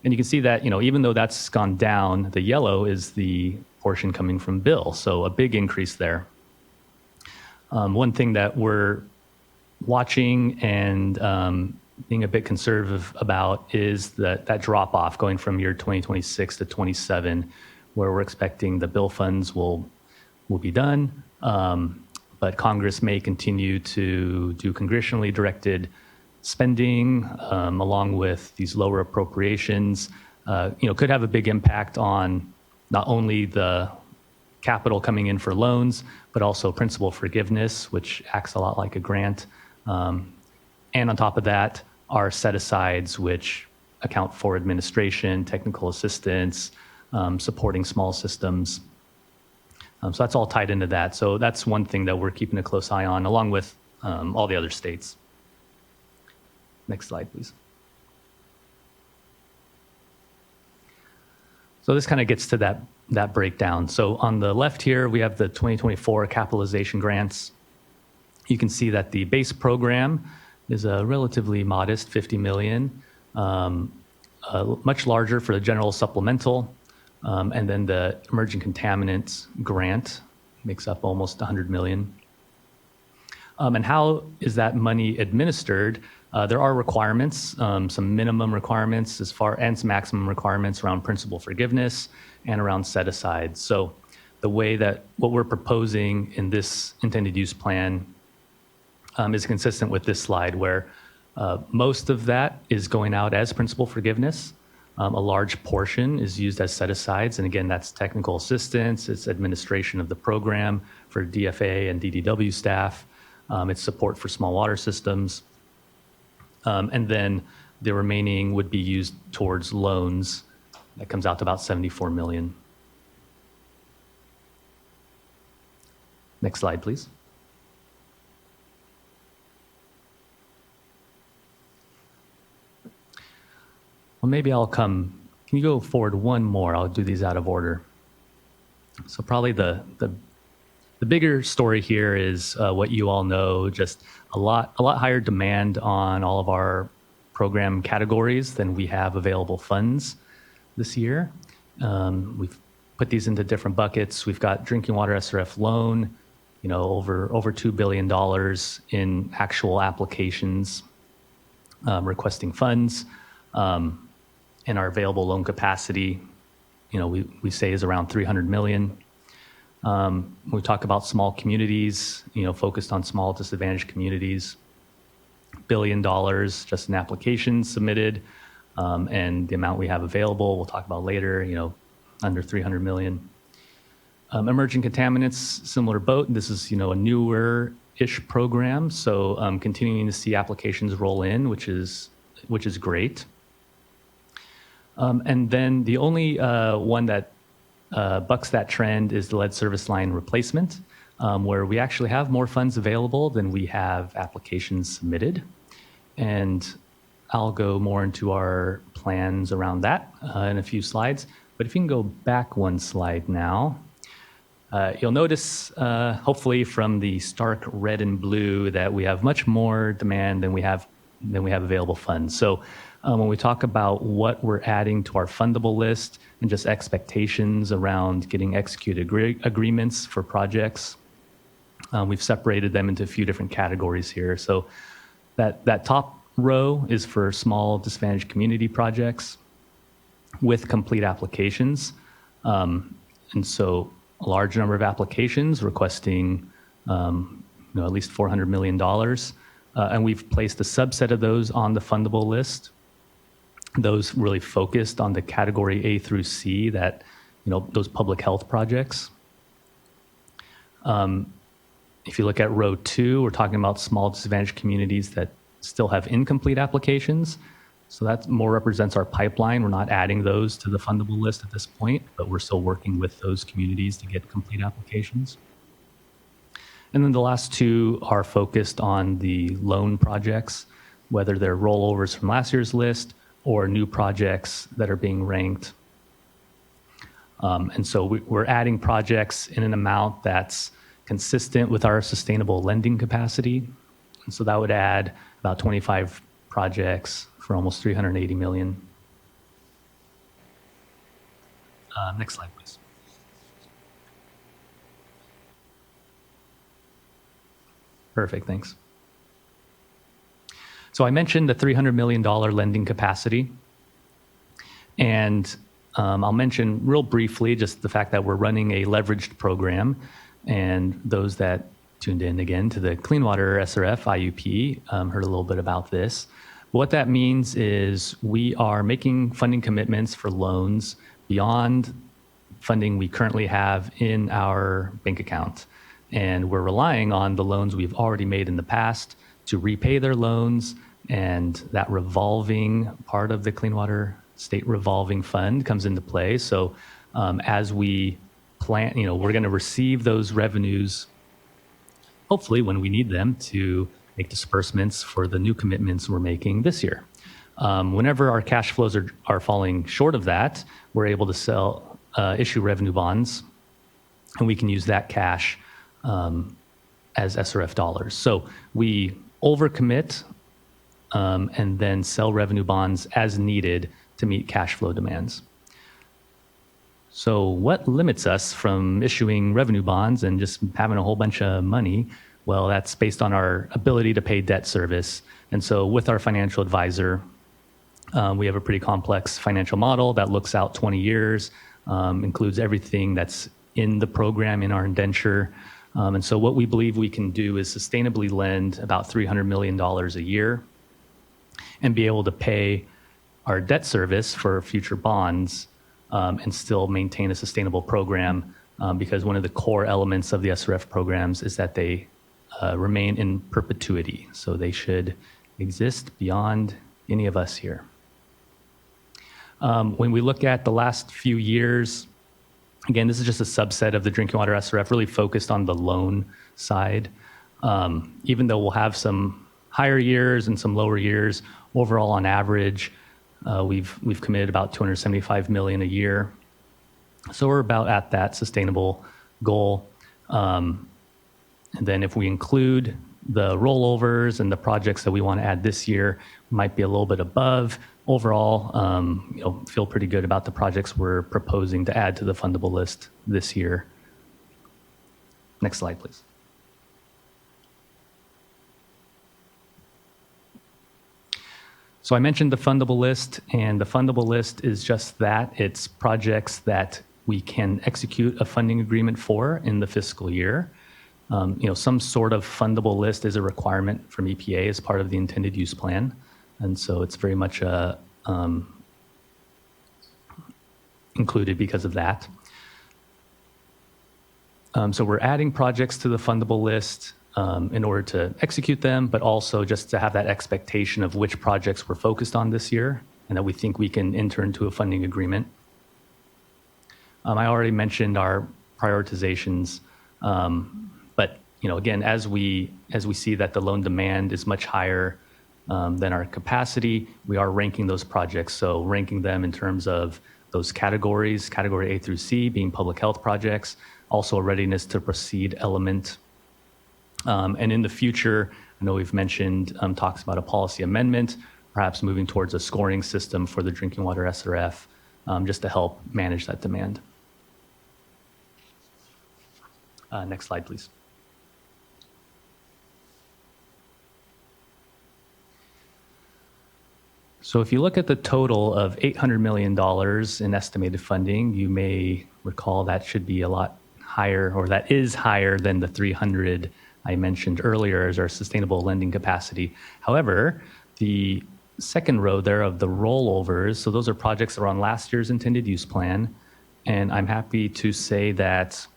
And you can see that, even though that's gone down, the yellow is the portion coming from bill. So a big increase there. One thing that we're watching and being a bit conservative about is that drop off going from year 2026 to 27, where we're expecting the bill funds will be done. But Congress may continue to do congressionally directed spending along with these lower appropriations, could have a big impact on not only the capital coming in for loans, but also principal forgiveness, which acts a lot like a grant. And on top of that, are set-asides, which account for administration, technical assistance, supporting small systems. So that's all tied into that. So that's one thing that we're keeping a close eye on, along with all the other states. Next slide, please. So this kind of gets to that breakdown. So on the left here, we have the 2024 capitalization grants. You can see that the base program is a relatively modest $50 million, much larger for the general supplemental, and then the emerging contaminants grant makes up almost $100 million. And how is that money administered? There are requirements, some minimum requirements and some maximum requirements around principal forgiveness and around set aside. So the way that what we're proposing in this intended use plan is consistent with this slide, where most of that is going out as principal forgiveness. A large portion is used as set-asides, and again, that's technical assistance, it's administration of the program for DFA and DDW staff, it's support for small water systems, and then the remaining would be used towards loans. That comes out to about $74 million. Next slide, please. Well, maybe can you go forward one more? I'll do these out of order. So probably the bigger story here is what you all know, just a lot higher demand on all of our program categories than we have available funds this year. We've put these into different buckets. We've got drinking water SRF loan, over $2 billion in actual applications requesting funds. And our available loan capacity, we say is around $300 million. We talk about small communities, focused on small disadvantaged communities, $1 billion just in applications submitted, and the amount we have available, we'll talk about later, under $300 million. Emerging contaminants, similar boat. This is, a newer-ish program, so continuing to see applications roll in, which is great. And then the only one that bucks that trend is the lead service line replacement, where we actually have more funds available than we have applications submitted. And I'll go more into our plans around that in a few slides. But if you can go back one slide now, you'll notice, hopefully from the stark red and blue, that we have much more demand than we have available funds. So when we talk about what we're adding to our fundable list and just expectations around getting executed agreements for projects, we've separated them into a few different categories here. So that top row is for small disadvantaged community projects with complete applications. And so a large number of applications requesting at least $400 million. And we've placed a subset of those on the fundable list. Those really focused on the category A through C, that, those public health projects. If you look at row 2, we're talking about small disadvantaged communities that still have incomplete applications. So that more represents our pipeline. We're not adding those to the fundable list at this point, but we're still working with those communities to get complete applications. And then the last two are focused on the loan projects, whether they're rollovers from last year's list or new projects that are being ranked. And so we're adding projects in an amount that's consistent with our sustainable lending capacity. And so that would add about 25 projects for almost $380 million. Next slide, please. Perfect, thanks. So I mentioned the $300 million lending capacity. And I'll mention real briefly just the fact that we're running a leveraged program. And those that tuned in again to the Clean Water SRF IUP heard a little bit about this. What that means is we are making funding commitments for loans beyond funding we currently have in our bank account. And we're relying on the loans we've already made in the past to repay their loans, and that revolving part of the Clean Water State Revolving Fund comes into play. So as we plan, we're going to receive those revenues, hopefully when we need them to make disbursements for the new commitments we're making this year. Whenever our cash flows are falling short of that, we're able to issue revenue bonds, and we can use that cash as SRF dollars. So we overcommit and then sell revenue bonds as needed to meet cash flow demands. So what limits us from issuing revenue bonds and just having a whole bunch of money? Well, that's based on our ability to pay debt service. And so with our financial advisor, we have a pretty complex financial model that looks out 20 years, includes everything that's in the program, in our indenture. And so what we believe we can do is sustainably lend about $300 million a year and be able to pay our debt service for future bonds and still maintain a sustainable program, because one of the core elements of the SRF programs is that they remain in perpetuity. So they should exist beyond any of us here. When we look at the last few years, again, this is just a subset of the drinking water SRF, really focused on the loan side. Even though we'll have some higher years and some lower years, overall on average, we've committed about $275 million a year. So we're about at that sustainable goal. And then if we include the rollovers and the projects that we want to add this year, might be a little bit above. Overall, feel pretty good about the projects we're proposing to add to the fundable list this year. Next slide, please. So I mentioned the fundable list, and the fundable list is just that. It's projects that we can execute a funding agreement for in the fiscal year. Some sort of fundable list is a requirement from EPA as part of the intended use plan. And so it's very much included because of that. So we're adding projects to the fundable list in order to execute them, but also just to have that expectation of which projects we're focused on this year and that we think we can enter into a funding agreement. I already mentioned our prioritizations, but again, as we see that the loan demand is much higher than our capacity, we are ranking those projects. So ranking them in terms of those categories, category A through C being public health projects, also a readiness to proceed element. And in the future, I know we've mentioned talks about a policy amendment, perhaps moving towards a scoring system for the drinking water SRF, just to help manage that demand. Next slide, please. So if you look at the total of $800 million in estimated funding, you may recall that should be a lot higher, or that is higher than the 300 I mentioned earlier as our sustainable lending capacity. However, the second row there of the rollovers, so those are projects that are on last year's intended use plan, and I'm happy to say that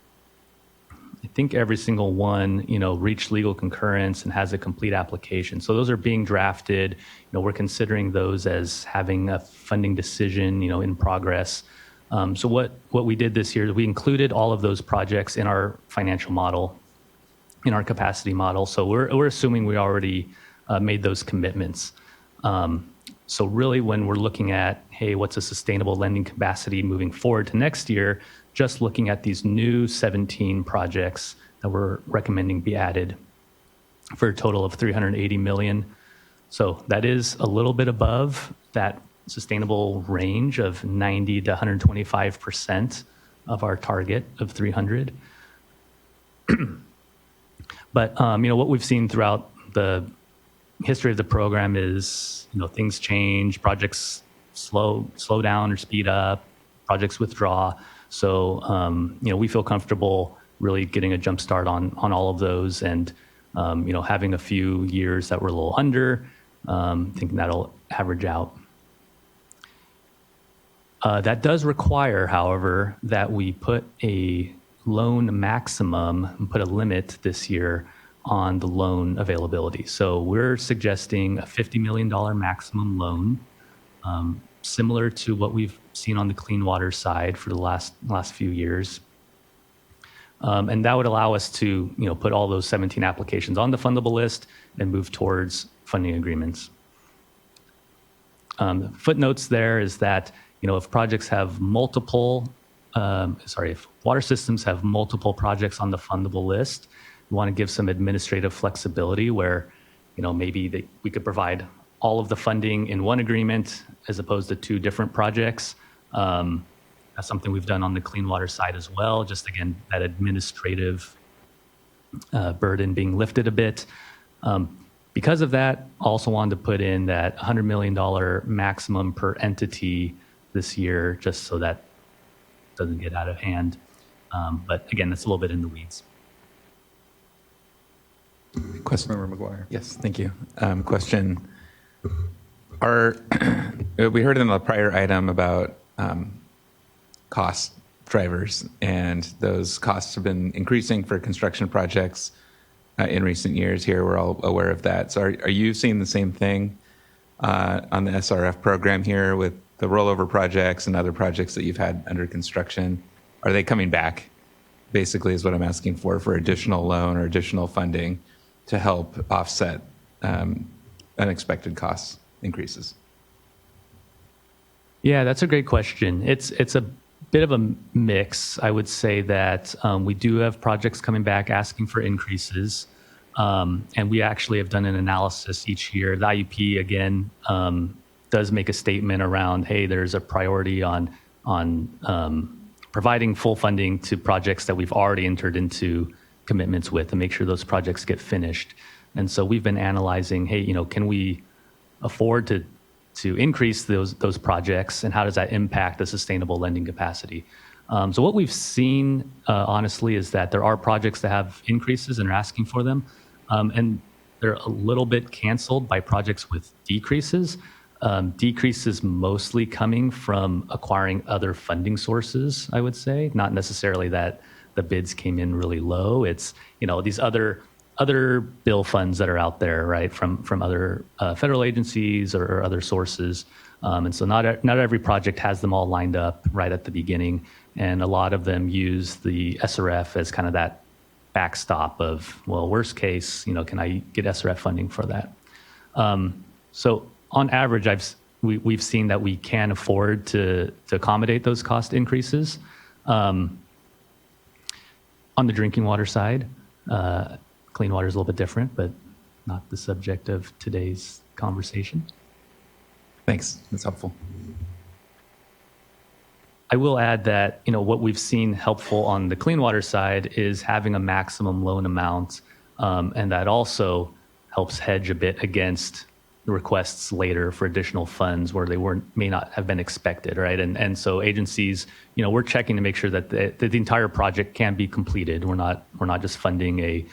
I think every single one, reached legal concurrence and has a complete application. So those are being drafted. We're considering those as having a funding decision, in progress. So what we did this year is we included all of those projects in our financial model, in our capacity model. So we're assuming we already made those commitments. So really, when we're looking at, hey, what's a sustainable lending capacity moving forward to next year, just looking at these new 17 projects that we're recommending be added for a total of $380 million. So that is a little bit above that sustainable range of 90 to 125% of our target of 300. But what we've seen throughout the history of the program is things change, projects slow down or speed up, projects withdraw. So we feel comfortable really getting a jump start on all of those, and having a few years that we're a little under, thinking that'll average out. That does require, however, that we put a loan maximum and put a limit this year on the loan availability. So we're suggesting a $50 million maximum loan, similar to what we've seen on the clean water side for the last few years. And that would allow us to put all those 17 applications on the fundable list and move towards funding agreements. Footnotes there is that if projects have if water systems have multiple projects on the fundable list, we want to give some administrative flexibility where maybe we could provide all of the funding in one agreement as opposed to two different projects. That's something we've done on the clean water side as well. Just again, that administrative burden being lifted a bit. Because of that, also wanted to put in that $100 million maximum per entity this year, just so that doesn't get out of hand. But again, that's a little bit in the weeds. Question, Member McGuire. Yes, thank you. Question: we heard in the prior item about cost drivers, and those costs have been increasing for construction projects in recent years. Here, we're all aware of that. So, are you seeing the same thing on the SRF program here with the rollover projects and other projects that you've had under construction? Are they coming back? Basically, is what I'm asking for additional loan or additional funding to help offset unexpected cost increases? Yeah, that's a great question. It's a bit of a mix. I would say that we do have projects coming back asking for increases, and we actually have done an analysis each year. The IUP again does make a statement around, hey, there's a priority on providing full funding to projects that we've already entered into commitments with, to make sure those projects get finished. And so we've been analyzing, hey, can we afford to increase those projects, and how does that impact the sustainable lending capacity? So what we've seen, honestly, is that there are projects that have increases and are asking for them, and they're a little bit canceled by projects with decreases. Decreases mostly coming from acquiring other funding sources, I would say, not necessarily that the bids came in really low. It's these other bill funds that are out there, right, from other federal agencies or other sources. And so not every project has them all lined up right at the beginning, and a lot of them use the SRF as kind of that backstop of, well, worst case, can I get SRF funding for that? So on average, we've seen that we can afford to accommodate those cost increases. On the drinking water side, clean water is a little bit different, but not the subject of today's conversation. Thanks. That's helpful. I will add that what we've seen helpful on the clean water side is having a maximum loan amount, and that also helps hedge a bit against requests later for additional funds where they may not have been expected, right? And so agencies, we're checking to make sure that the entire project can be completed. We're not just funding a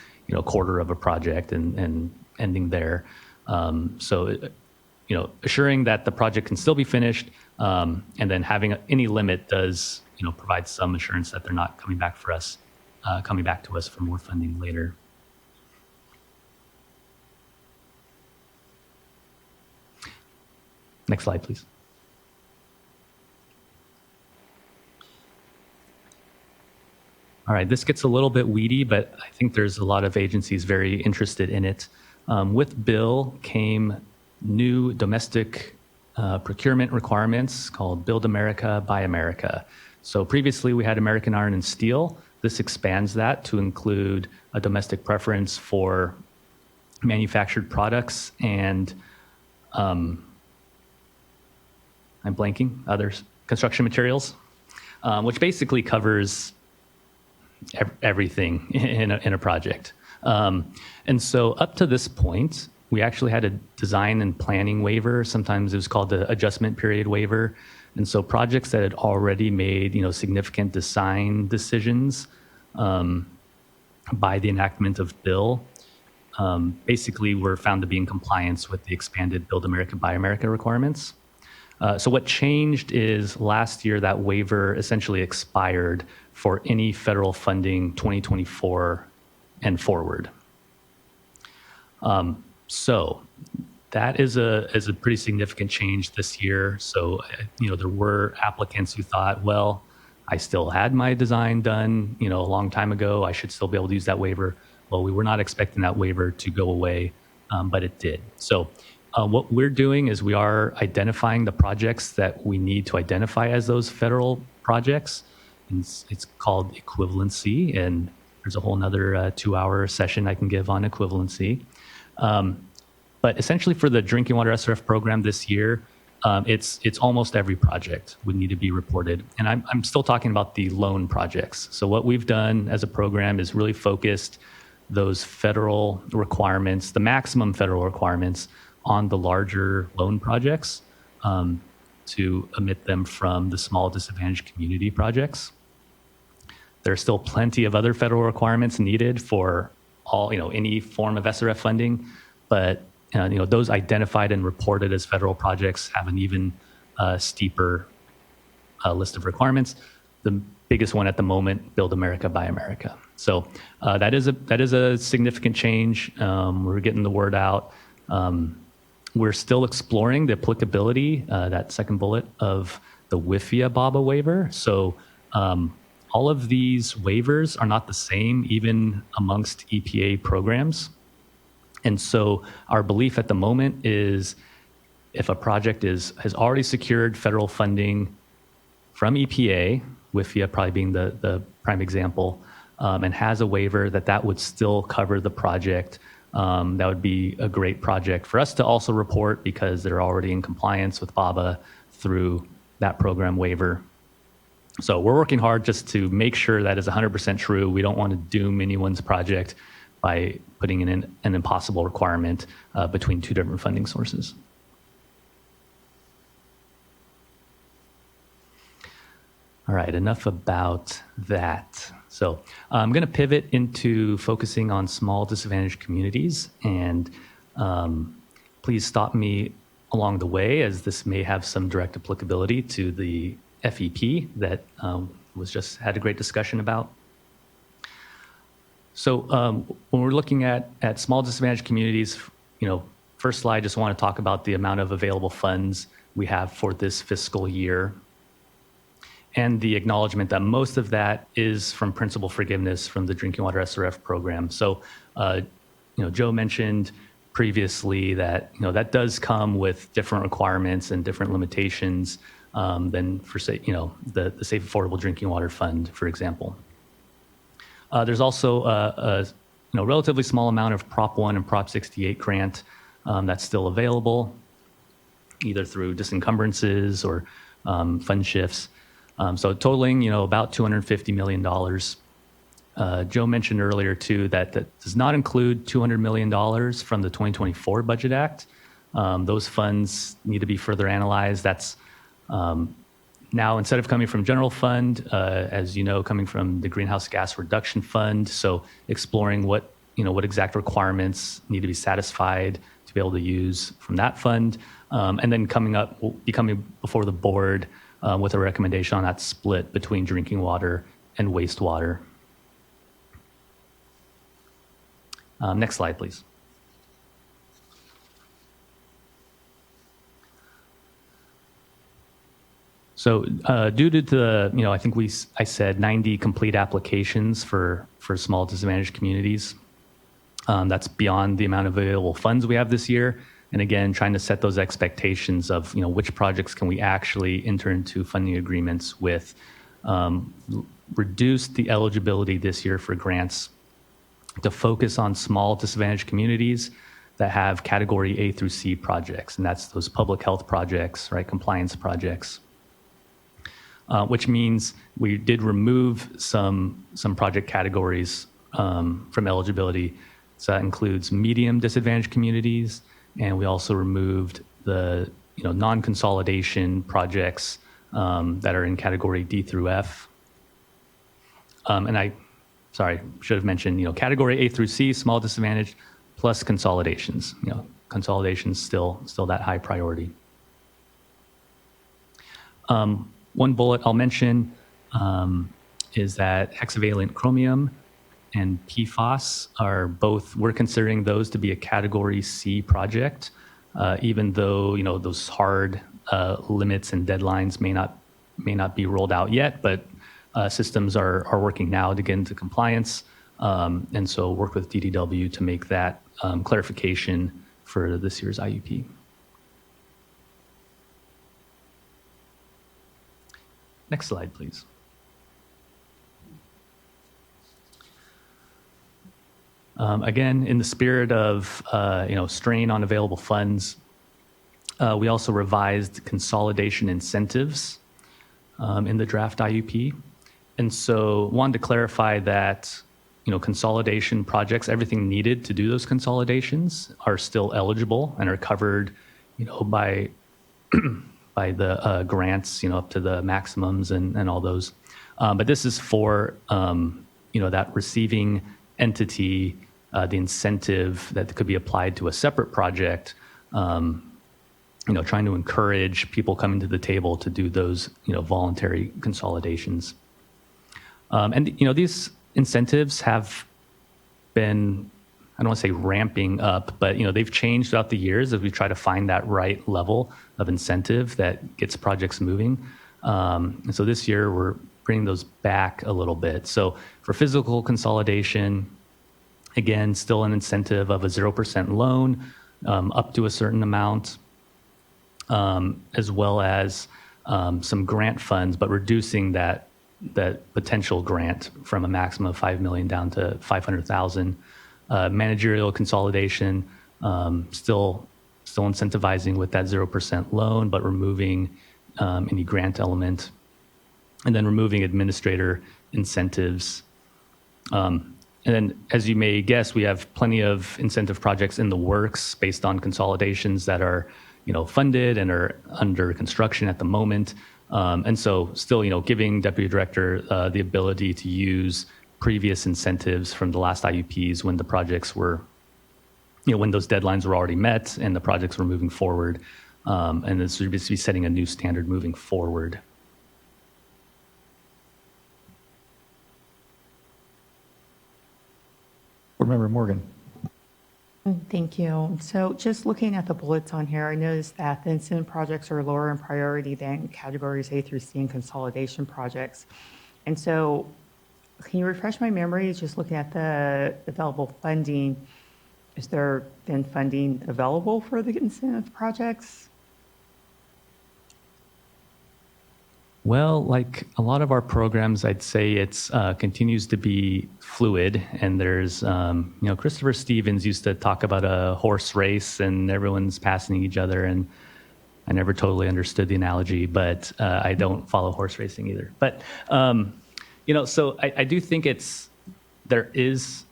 quarter of a project and ending there. So assuring that the project can still be finished, and then having any limit does provide some assurance that they're not coming back to us for more funding later. Next slide, please. All right, this gets a little bit weedy, but I think there's a lot of agencies very interested in it. With Bill came new domestic procurement requirements called Build America, Buy America. So previously we had American Iron and Steel. This expands that to include a domestic preference for manufactured products and I'm blanking, other construction materials, which basically covers everything in a project. And so up to this point, we actually had a design and planning waiver. Sometimes it was called the adjustment period waiver. And so projects that had already made significant design decisions by the enactment of Bill basically were found to be in compliance with the expanded Build America, Buy America requirements. So what changed is last year that waiver essentially expired for any federal funding 2024 and forward. So that is a pretty significant change this year. So there were applicants who thought, well, I still had my design done a long time ago. I should still be able to use that waiver. Well, we were not expecting that waiver to go away, but it did. So what we're doing is we are identifying the projects that we need to identify as those federal projects. And it's called equivalency, and there's a whole nother 2-hour session I can give on equivalency. But essentially for the drinking water SRF program this year, it's almost every project would need to be reported. And I'm still talking about the loan projects. So what we've done as a program is really focused those federal requirements, the maximum federal requirements on the larger loan projects, to omit them from the small disadvantaged community projects. There's still plenty of other federal requirements needed for all, any form of SRF funding, but those identified and reported as federal projects have an even steeper list of requirements. The biggest one at the moment, Build America, Buy America. So that is a significant change. We're getting the word out. We're still exploring the applicability, that second bullet, of the WIFIA BABA waiver. So all of these waivers are not the same, even amongst EPA programs. And so our belief at the moment is if a project has already secured federal funding from EPA, WIFIA probably being the prime example, and has a waiver, that would still cover the project. That would be a great project for us to also report because they're already in compliance with BABA through that program waiver. So we're working hard just to make sure that is 100% true. We don't want to doom anyone's project by putting in an impossible requirement between two different funding sources. All right, enough about that. So I'm going to pivot into focusing on small disadvantaged communities, and please stop me along the way as this may have some direct applicability to the FEP that was just had a great discussion about. So when we're looking at small disadvantaged communities, first slide, just want to talk about the amount of available funds we have for this fiscal year, and the acknowledgement that most of that is from principal forgiveness from the Drinking Water SRF program. So, Joe mentioned previously that that does come with different requirements and different limitations than for the Safe Affordable Drinking Water Fund, for example. There's also a relatively small amount of Prop 1 and Prop 68 grant that's still available, either through disencumbrances or fund shifts. So totaling, about $250 million. Joe mentioned earlier, too, that does not include $200 million from the 2024 Budget Act. Those funds need to be further analyzed. That's now, instead of coming from general fund, as you know, coming from the Greenhouse Gas Reduction Fund. So exploring what exact requirements need to be satisfied to be able to use from that fund. And then coming before the board with a recommendation on that split between drinking water and wastewater. Next slide, please. So due to the, I think I said 90 complete applications for small disadvantaged communities. That's beyond the amount of available funds we have this year. And again, trying to set those expectations of, which projects can we actually enter into funding agreements with, reduce the eligibility this year for grants to focus on small disadvantaged communities that have category A through C projects. And that's those public health projects, right? Compliance projects. Which means we did remove some project categories from eligibility. So that includes medium disadvantaged communities, and we also removed the non-consolidation projects that are in category D through F. And should have mentioned category A through C, small disadvantaged, plus consolidations. Consolidations still that high priority. One bullet I'll mention is that hexavalent chromium and PFAS are both, we're considering those to be a category C project, even though, those hard limits and deadlines may not be rolled out yet, but systems are working now to get into compliance. And so work with DDW to make that clarification for this year's IUP. Next slide, please. Again, in the spirit of strain on available funds, we also revised consolidation incentives in the draft IUP. And so wanted to clarify that consolidation projects, everything needed to do those consolidations are still eligible and are covered, by by the grants, up to the maximums and all those. But this is for, that receiving entity, the incentive that could be applied to a separate project, trying to encourage people coming to the table to do those, voluntary consolidations. And, these incentives have been, I don't want to say ramping up, but, they've changed throughout the years as we try to find that right level of incentive that gets projects moving. And so this year we're bringing those back a little bit. So for physical consolidation, again, still an incentive of a 0% loan up to a certain amount, as well as some grant funds, but reducing that potential grant from a maximum of $5 million down to $500,000. Managerial consolidation, still incentivizing with that 0% loan, but removing any grant element, and then removing administrator incentives. And then, as you may guess, we have plenty of incentive projects in the works based on consolidations that are, funded and are under construction at the moment. And so still, giving Deputy Director the ability to use previous incentives from the last IUPs when the projects were, when those deadlines were already met and the projects were moving forward. And this would be setting a new standard moving forward. Board Member Morgan. Thank you. So just looking at the bullets on here, I noticed that the incentive projects are lower in priority than categories A through C and consolidation projects. And so can you refresh my memory, just looking at the available funding, is there then funding available for the incentive projects? Well, like a lot of our programs, I'd say it's continues to be fluid. And there's, Christopher Stevens used to talk about a horse race and everyone's passing each other. And I never totally understood the analogy, but I don't follow horse racing either. But, so I do think there is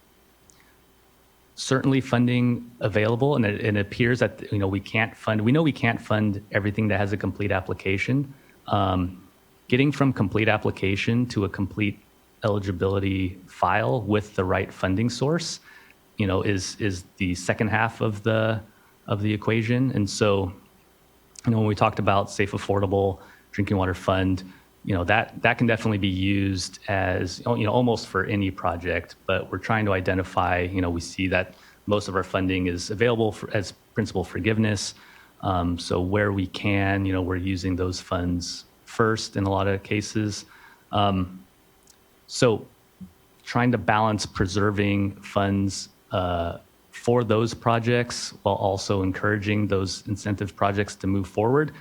certainly funding available. And it appears that, we know we can't fund everything that has a complete application. Getting from complete application to a complete eligibility file with the right funding source, is the second half of the equation. And so, when we talked about safe, affordable drinking water fund, that can definitely be used as, almost for any project. But we're trying to identify, we see that most of our funding is available as principal forgiveness. So where we can, we're using those funds first in a lot of cases. So trying to balance preserving funds for those projects while also encouraging those incentive projects to move forward.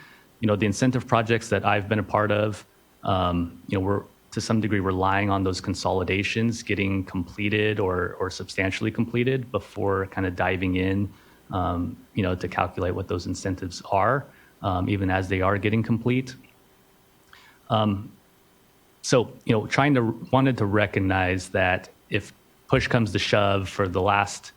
The incentive projects that I've been a part of, we're to some degree relying on those consolidations getting completed or substantially completed before kind of diving in, to calculate what those incentives are, even as they are getting complete. So, wanted to recognize that if push comes to shove for the last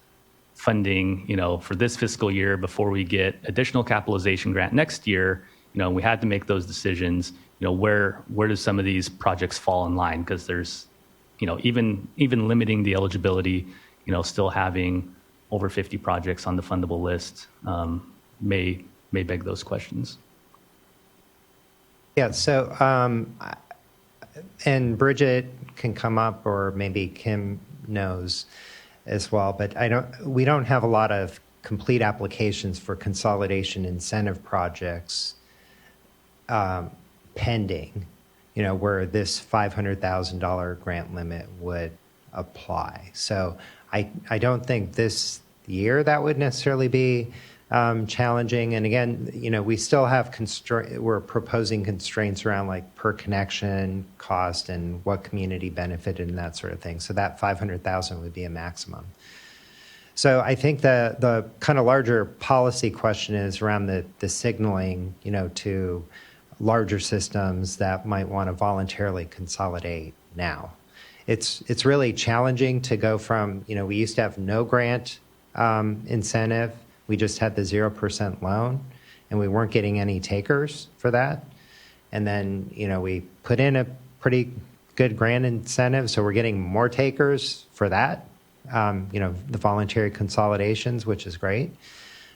funding, for this fiscal year before we get additional capitalization grant next year, we had to make those decisions, where do some of these projects fall in line? Because there's, even limiting the eligibility, still having over 50 projects on the fundable list may beg those questions. Yeah, so, and Bridget can come up, or maybe Kim knows as well, but we don't have a lot of complete applications for consolidation incentive projects pending, where this $500,000 grant limit would apply. So I don't think this year that would necessarily be challenging. And again, we still have we're proposing constraints around like per connection cost and what community benefited and that sort of thing. So that 500,000 would be a maximum. So I think the kind of larger policy question is around the signaling, to larger systems that might want to voluntarily consolidate now. it's really challenging to go from, we used to have no grant incentive. We just had the 0% loan, and we weren't getting any takers for that. And then, we put in a pretty good grant incentive, so we're getting more takers for that, the voluntary consolidations, which is great.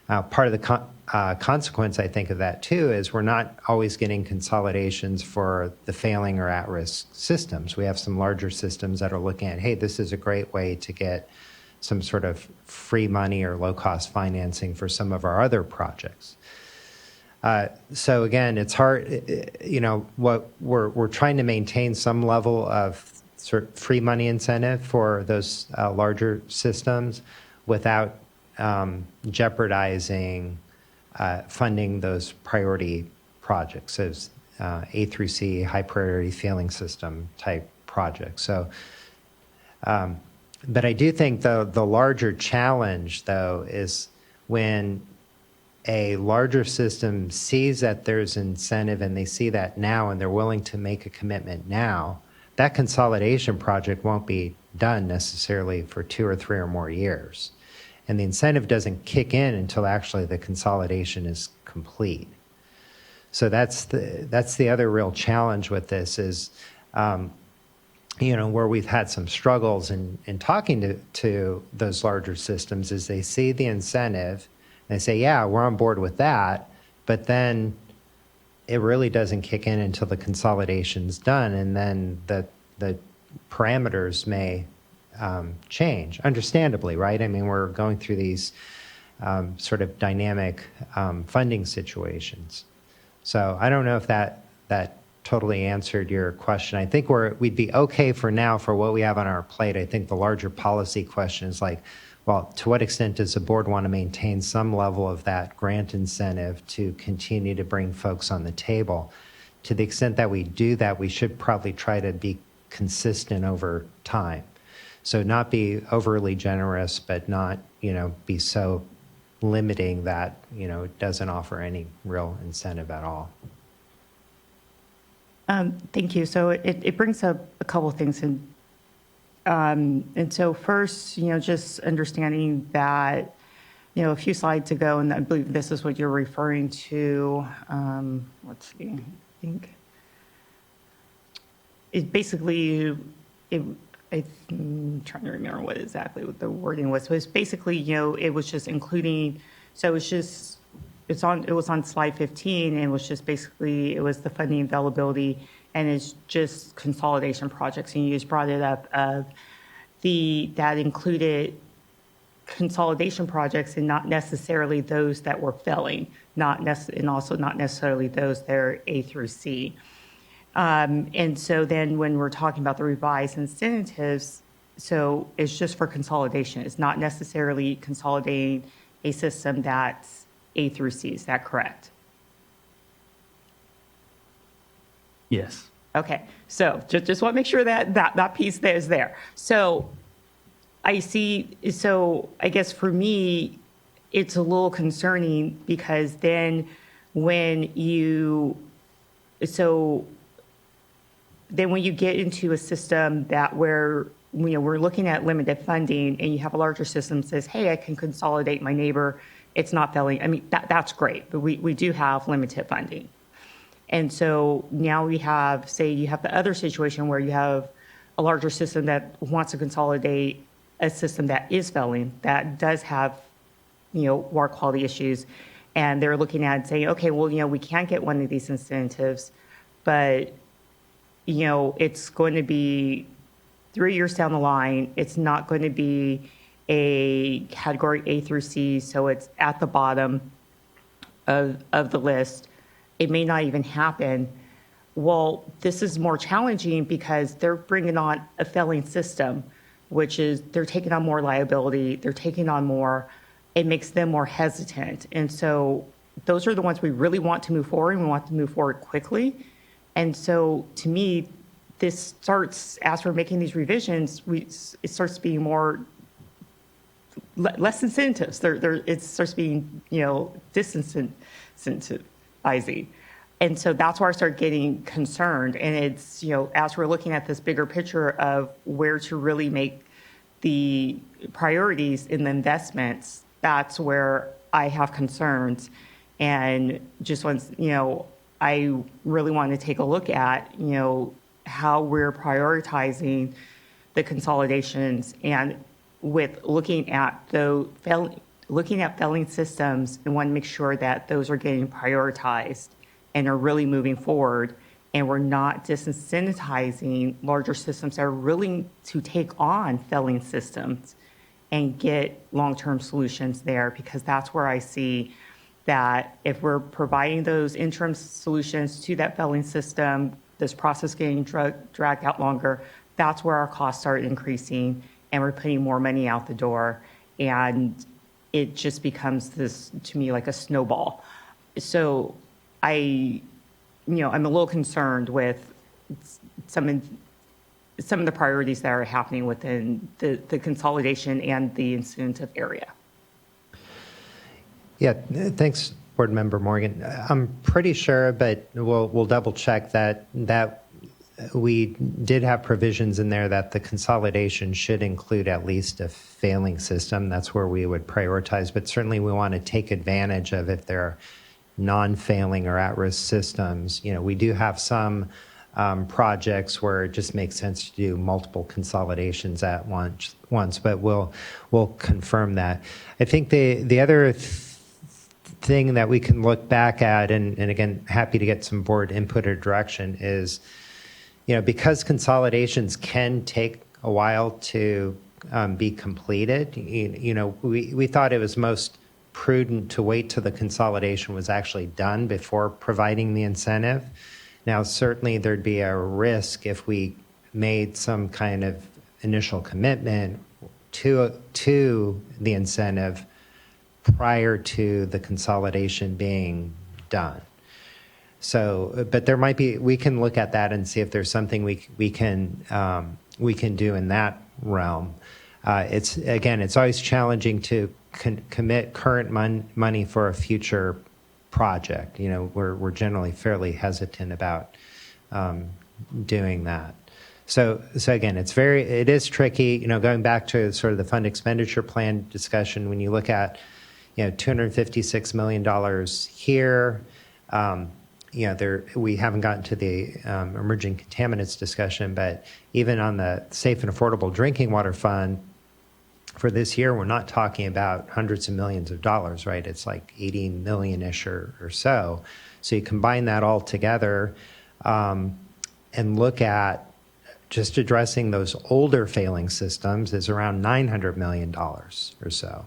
Part of the consequence, I think, of that, too, is we're not always getting consolidations for the failing or at-risk systems. We have some larger systems that are looking at, hey, this is a great way to get some sort of free money or low-cost financing for some of our other projects. So again, it's hard, what we're trying to maintain some level of sort of free money incentive for those larger systems without jeopardizing funding those priority projects, those A through C, high priority failing system type projects. So, but I do think the larger challenge, though, is when a larger system sees that there's incentive and they see that now and they're willing to make a commitment now, that consolidation project won't be done necessarily for 2 or 3 or more years. And the incentive doesn't kick in until actually the consolidation is complete. So that's the other real challenge with this is, where we've had some struggles in talking to those larger systems is they see the incentive and they say, yeah, we're on board with that, but then it really doesn't kick in until the consolidation's done, and then the parameters may change, understandably, right? I mean, we're going through these sort of dynamic funding situations. So I don't know if that totally answered your question. I think we'd be okay for now for what we have on our plate. I think the larger policy question is like, well, to what extent does the board want to maintain some level of that grant incentive to continue to bring folks on the table? To the extent that we do that, we should probably try to be consistent over time. So not be overly generous, but not, be so limiting that, it doesn't offer any real incentive at all. Thank you. So it brings up a couple of things. And so first, just understanding that, a few slides ago, and I believe this is what you're referring to, let's see, I think. It basically, I'm trying to remember what exactly what the wording was. So it's basically, it was just including, so it was on slide 15, and it was just basically, it was the funding availability, and it's just consolidation projects. And you just brought it up of that included consolidation projects and not necessarily those that were failing, and also not necessarily those that are A through C. And so then when we're talking about the revised incentives, so it's just for consolidation. It's not necessarily consolidating a system that's A through C. Is that correct? Yes. Okay. So just want to make sure that piece there is there. So I see. So I guess for me, it's a little concerning because then when you get into a system that where we're looking at limited funding and you have a larger system that says, hey, I can consolidate my neighbor, it's not failing. I mean, that's great, but we do have limited funding. And so now we have, say you have the other situation where you have a larger system that wants to consolidate a system that is failing, that does have, water quality issues. And they're looking at saying, okay, well, we can't get one of these incentives, but it's going to be 3 years down the line. It's not going to be a category A through C, so it's at the bottom of the list. It may not even happen. Well, this is more challenging because they're bringing on a failing system, which is they're taking on more liability, they're taking on more. It makes them more hesitant. And so those are the ones we really want to move forward, and we want to move forward quickly. And so to me, this starts, as we're making these revisions, it starts being less incentives. It starts being, disincentivizing. And so that's where I started getting concerned. And it's, as we're looking at this bigger picture of where to really make the priorities in the investments, that's where I have concerns. And just once, I really want to take a look at, how we're prioritizing the consolidations and with looking at failing systems and want to make sure that those are getting prioritized and are really moving forward, and we're not disincentivizing larger systems that are willing to take on failing systems and get long-term solutions there, because that's where I see that if we're providing those interim solutions to that failing system, this process getting dragged out longer, that's where our costs start increasing and we're putting more money out the door. And it just becomes this, to me, like a snowball. So I'm a little concerned with some of the priorities that are happening within the consolidation and the incentive area. Yeah, thanks, Board Member Morgan. I'm pretty sure, but we'll double check that we did have provisions in there that the consolidation should include at least a failing system. That's where we would prioritize, but certainly we want to take advantage of if there are non-failing or at-risk systems. We do have some projects where it just makes sense to do multiple consolidations at once, but we'll confirm that. I think the other thing that we can look back at, and again, happy to get some board input or direction, is, because consolidations can take a while to be completed, we thought it was most prudent to wait till the consolidation was actually done before providing the incentive. Now, certainly there'd be a risk if we made some kind of initial commitment to the incentive prior to the consolidation being done. So, but there might be, we can look at that and see if there's something we can do in that realm. It's always challenging to commit current money for a future project. We're generally fairly hesitant about doing that. So again, it is tricky. Going back to sort of the fund expenditure plan discussion, when you look at $256 million here. We haven't gotten to the emerging contaminants discussion, but even on the Safe and Affordable Drinking Water Fund for this year, we're not talking about hundreds of millions of dollars, right? It's like 80 million-ish or so. So you combine that all together and look at just addressing those older failing systems is around $900 million or so.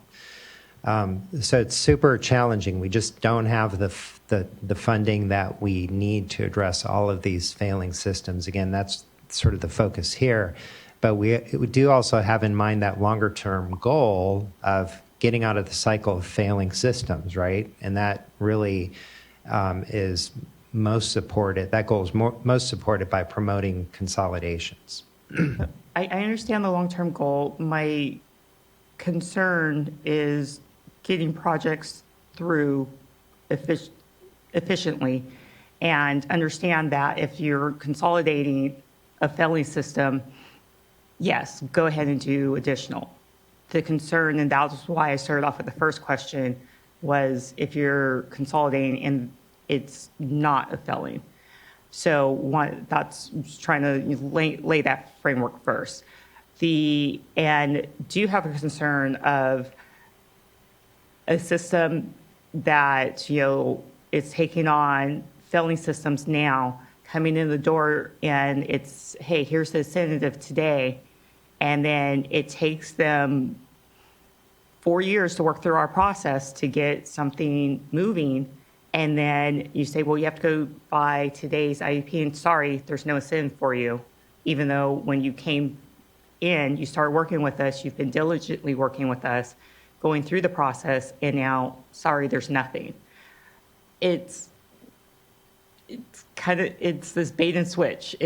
So it's super challenging. We just don't have the funding that we need to address all of these failing systems. Again, that's sort of the focus here. But we do also have in mind that longer-term goal of getting out of the cycle of failing systems, right? And that really is most supported. That goal is most supported by promoting consolidations. I understand the long-term goal. My concern is getting projects through efficiently, and understand that if you're consolidating a failing system, yes, go ahead and do additional. The concern, and that was why I started off with the first question, was if you're consolidating and it's not a failing. So that's trying to lay that framework first. And do you have a concern of a system that is taking on failing systems now, coming in the door, and it's, hey, here's the incentive today, and then it takes them 4 years to work through our process to get something moving, and then you say, well, you have to go by today's IEP, and sorry, there's no incentive for you, even though when you came in, you started working with us, you've been diligently working with us, going through the process, and now, sorry, there's nothing. It's this bait and switch.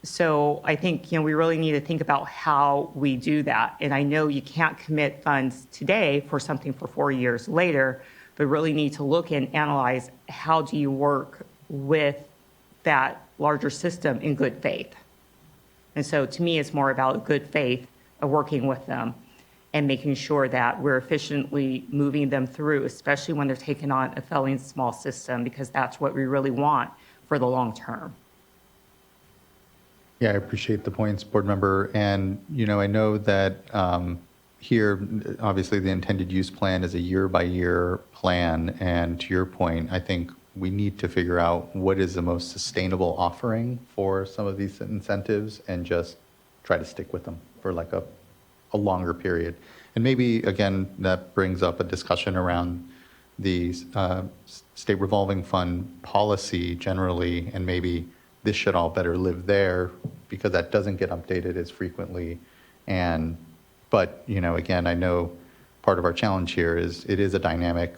So I think, we really need to think about how we do that. And I know you can't commit funds today for something for 4 years later, but really need to look and analyze how do you work with that larger system in good faith. And so to me, it's more about good faith of working with them and making sure that we're efficiently moving them through, especially when they're taking on a failing small system, because that's what we really want for the long term. Yeah, I appreciate the points, board member. And, I know that here, obviously, the intended use plan is a year-by-year plan. And to your point, I think we need to figure out what is the most sustainable offering for some of these incentives and just try to stick with them for like a longer period. And maybe, again, that brings up a discussion around the state revolving fund policy generally, and maybe this should all better live there because that doesn't get updated as frequently. But, again, I know part of our challenge here is it is a dynamic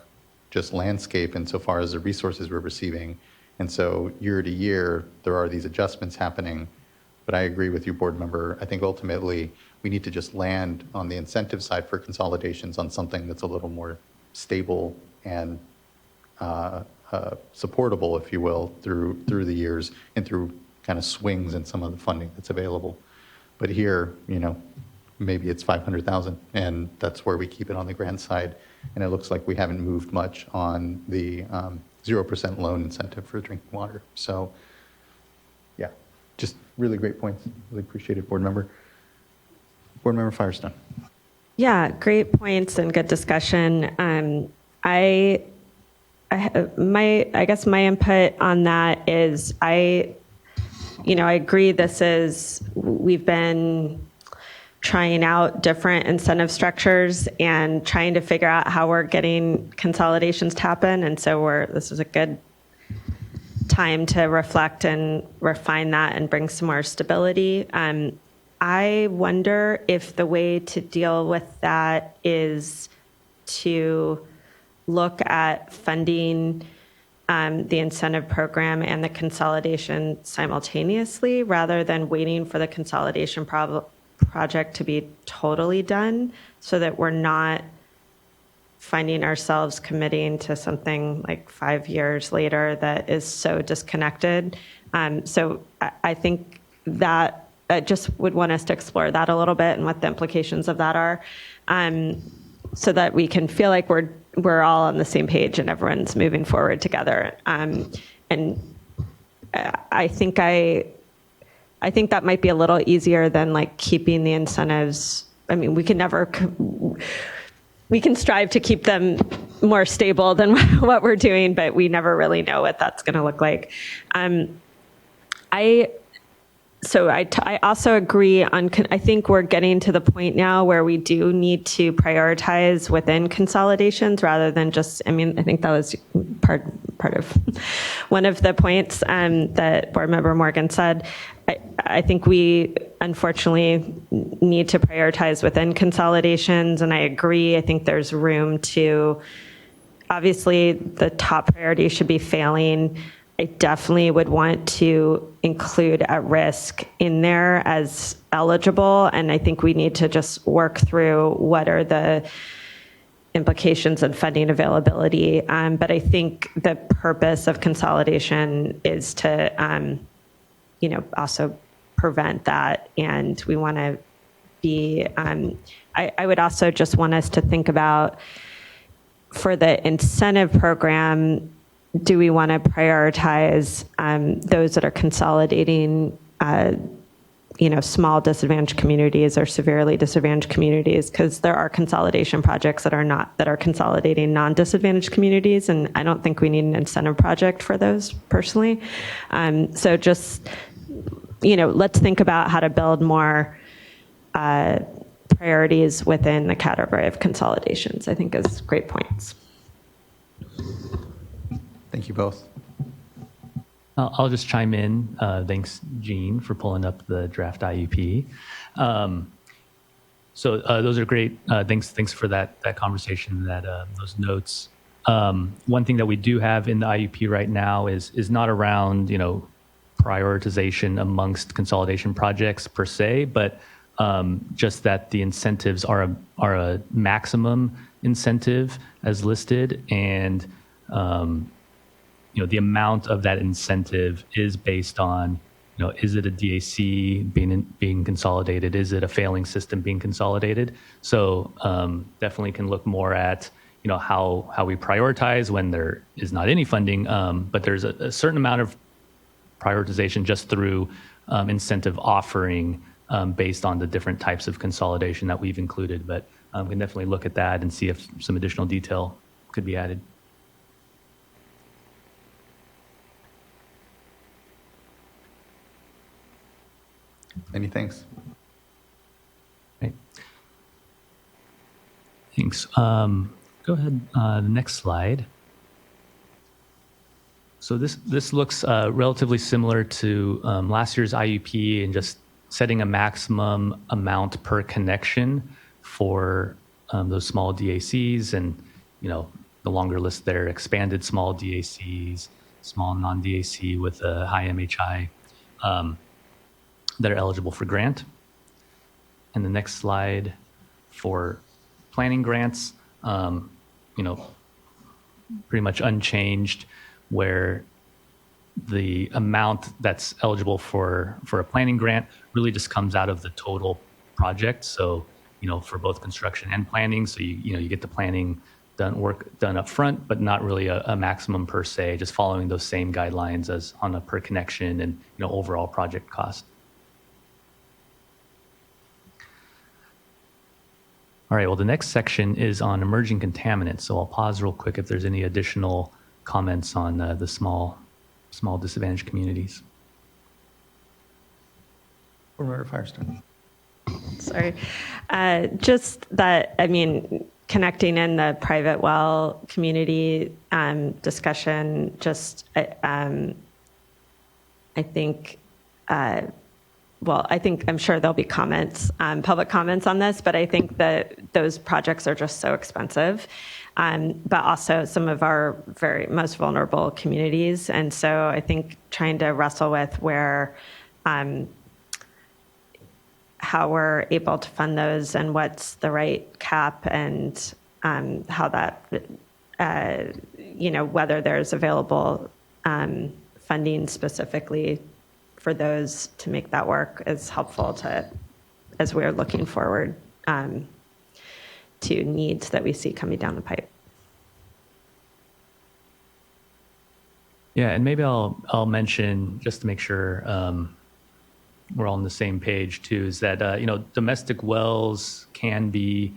just landscape insofar as the resources we're receiving. And so year to year, there are these adjustments happening. But I agree with you, board member. I think ultimately we need to just land on the incentive side for consolidations on something that's a little more stable and supportable, if you will, through the years and through kind of swings in some of the funding that's available. But here, maybe it's 500,000, and that's where we keep it on the grant side. And it looks like we haven't moved much on the 0% loan incentive for drinking water. So, yeah, just really great points. Really appreciate it, board member. Board member Firestone. Yeah, great points and good discussion. I guess my input on that is I agree. We've been trying out different incentive structures and trying to figure out how we're getting consolidations to happen. And so this is a good time to reflect and refine that and bring some more stability. I wonder if the way to deal with that is to look at funding the incentive program and the consolidation simultaneously rather than waiting for the consolidation project to be totally done, so that we're not finding ourselves committing to something like 5 years later that is so disconnected. So I think that I just would want us to explore that a little bit and what the implications of that are, so that we can feel like we're all on the same page and everyone's moving forward together. And I think that might be a little easier than like keeping the incentives. I mean, we can strive to keep them more stable than what we're doing, but we never really know what that's going to look like. I also agree on, I think we're getting to the point now where we do need to prioritize within consolidations rather than just, I think that was part of one of the points that board member Morgan said. I think we unfortunately need to prioritize within consolidations, and I agree. I think there's room to, obviously the top priority should be failing. I definitely would want to include at risk in there as eligible, and I think we need to just work through what are the implications of funding availability. But I think the purpose of consolidation is to also prevent that. And we want to be, I would also just want us to think about, for the incentive program, do we want to prioritize those that are consolidating, small disadvantaged communities or severely disadvantaged communities? Because there are consolidation projects that are consolidating non-disadvantaged communities, and I don't think we need an incentive project for those personally. So just, let's think about how to build more priorities within the category of consolidations, I think is great points. Thank you both. I'll just chime in. Thanks, Jean, for pulling up the draft IUP. So those are great. Thanks for that conversation, those notes. One thing that we do have in the IUP right now is not around prioritization amongst consolidation projects per se, but just that the incentives are a maximum incentive as listed, and the amount of that incentive is based on, is it a DAC being consolidated? Is it a failing system being consolidated? So definitely can look more at, how we prioritize when there is not any funding, but there's a certain amount of prioritization just through incentive offering based on the different types of consolidation that we've included. But we can definitely look at that and see if some additional detail could be added. Any thanks? Right. Thanks. Go ahead. The next slide. So this looks relatively similar to last year's IUP, and just setting a maximum amount per connection for those small DACs, and the longer list there: expanded small DACs, small non-DAC with a high MHI. That are eligible for grant. And the next slide for planning grants, pretty much unchanged, where the amount that's eligible for a planning grant really just comes out of the total project. So, for both construction and planning. So you get the planning done up front, but not really a maximum per se, just following those same guidelines as on a per connection and overall project cost. All right, well, the next section is on emerging contaminants. So I'll pause real quick if there's any additional comments on the small disadvantaged communities. Board Member Firestone. Sorry. Just that, connecting in the private well community discussion, I think, I'm sure there'll be comments, public comments on this, but I think that those projects are just so expensive, but also some of our most vulnerable communities. And so I think trying to wrestle with how we're able to fund those and what's the right cap, and how that, whether there's available funding specifically for those to make that work is helpful as we're looking forward to needs that we see coming down the pipe. Yeah, and maybe I'll mention, just to make sure we're all on the same page too, is that domestic wells can be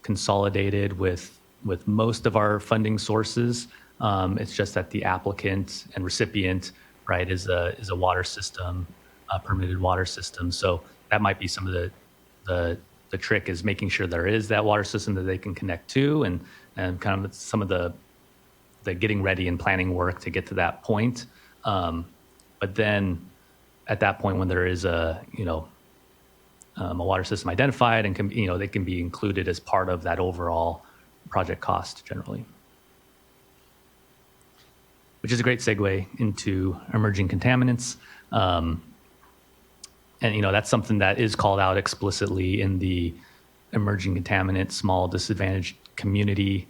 consolidated with most of our funding sources. It's just that the applicant and recipient, right, is a water system, a permitted water system. So that might be some of the trick, is making sure there is that water system that they can connect to, and kind of some of the getting ready and planning work to get to that point. But then at that point, when there is a water system identified, and they can be included as part of that overall project cost generally. Which is a great segue into emerging contaminants. And that's something that is called out explicitly in the emerging contaminant small disadvantaged community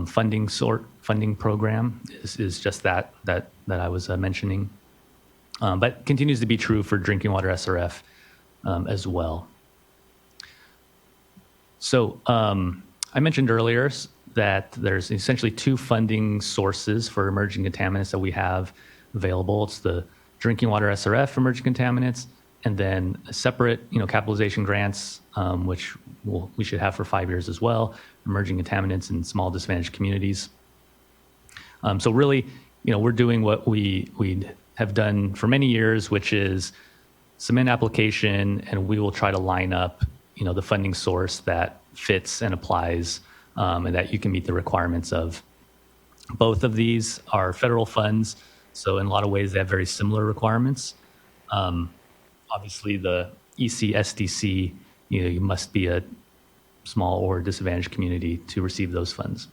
funding program, is just that I was mentioning, but continues to be true for drinking water SRF as well. So I mentioned earlier that there's essentially two funding sources for emerging contaminants that we have available. It's the drinking water SRF emerging contaminants, and then separate, capitalization grants, which we should have for 5 years as well, emerging contaminants in small disadvantaged communities. So really, we're doing what we have done for many years, which is submit an application, and we will try to line up, the funding source that fits and applies, and that you can meet the requirements of. Both of these are federal funds, so in a lot of ways they have very similar requirements. Obviously, the EC SDC, you must be a small or disadvantaged community to receive those funds.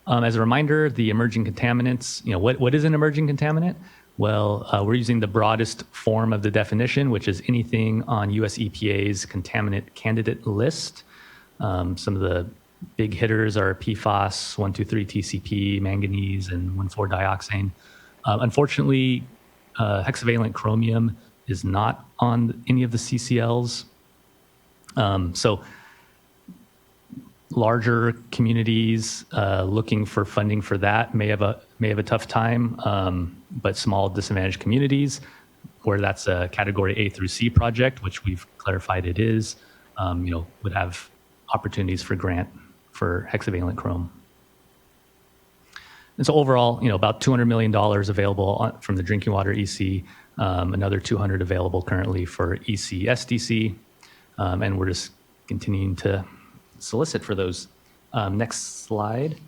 As a reminder, the emerging contaminants, what is an emerging contaminant? Well, we're using the broadest form of the definition, which is anything on US EPA's contaminant candidate list. Some of the big hitters are PFAS, 1,2,3-TCP, manganese, and 1,4-dioxane. Unfortunately, hexavalent chromium is not on any of the CCLs. So larger communities looking for funding for that may have a tough time, but small disadvantaged communities where that's a category A through C project, which we've clarified it is, would have opportunities for grant for hexavalent chrome. And so overall, about $200 million available from the drinking water EC, another 200 available currently for EC SDC, and we're just continuing to solicit for those. Next slide.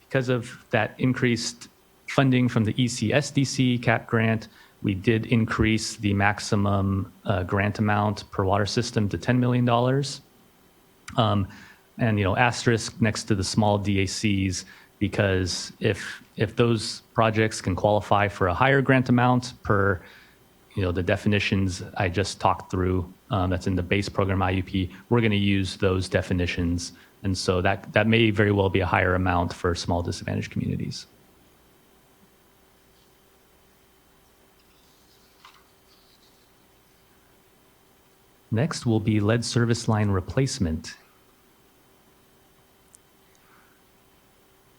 Because of that increased funding from the EC SDC CAP grant, we did increase the maximum grant amount per water system to $10 million. And asterisk next to the small DACs, because if those projects can qualify for a higher grant amount per the definitions I just talked through, that's in the base program IUP, we're going to use those definitions, and so that may very well be a higher amount for small disadvantaged communities. Next will be lead service line replacement.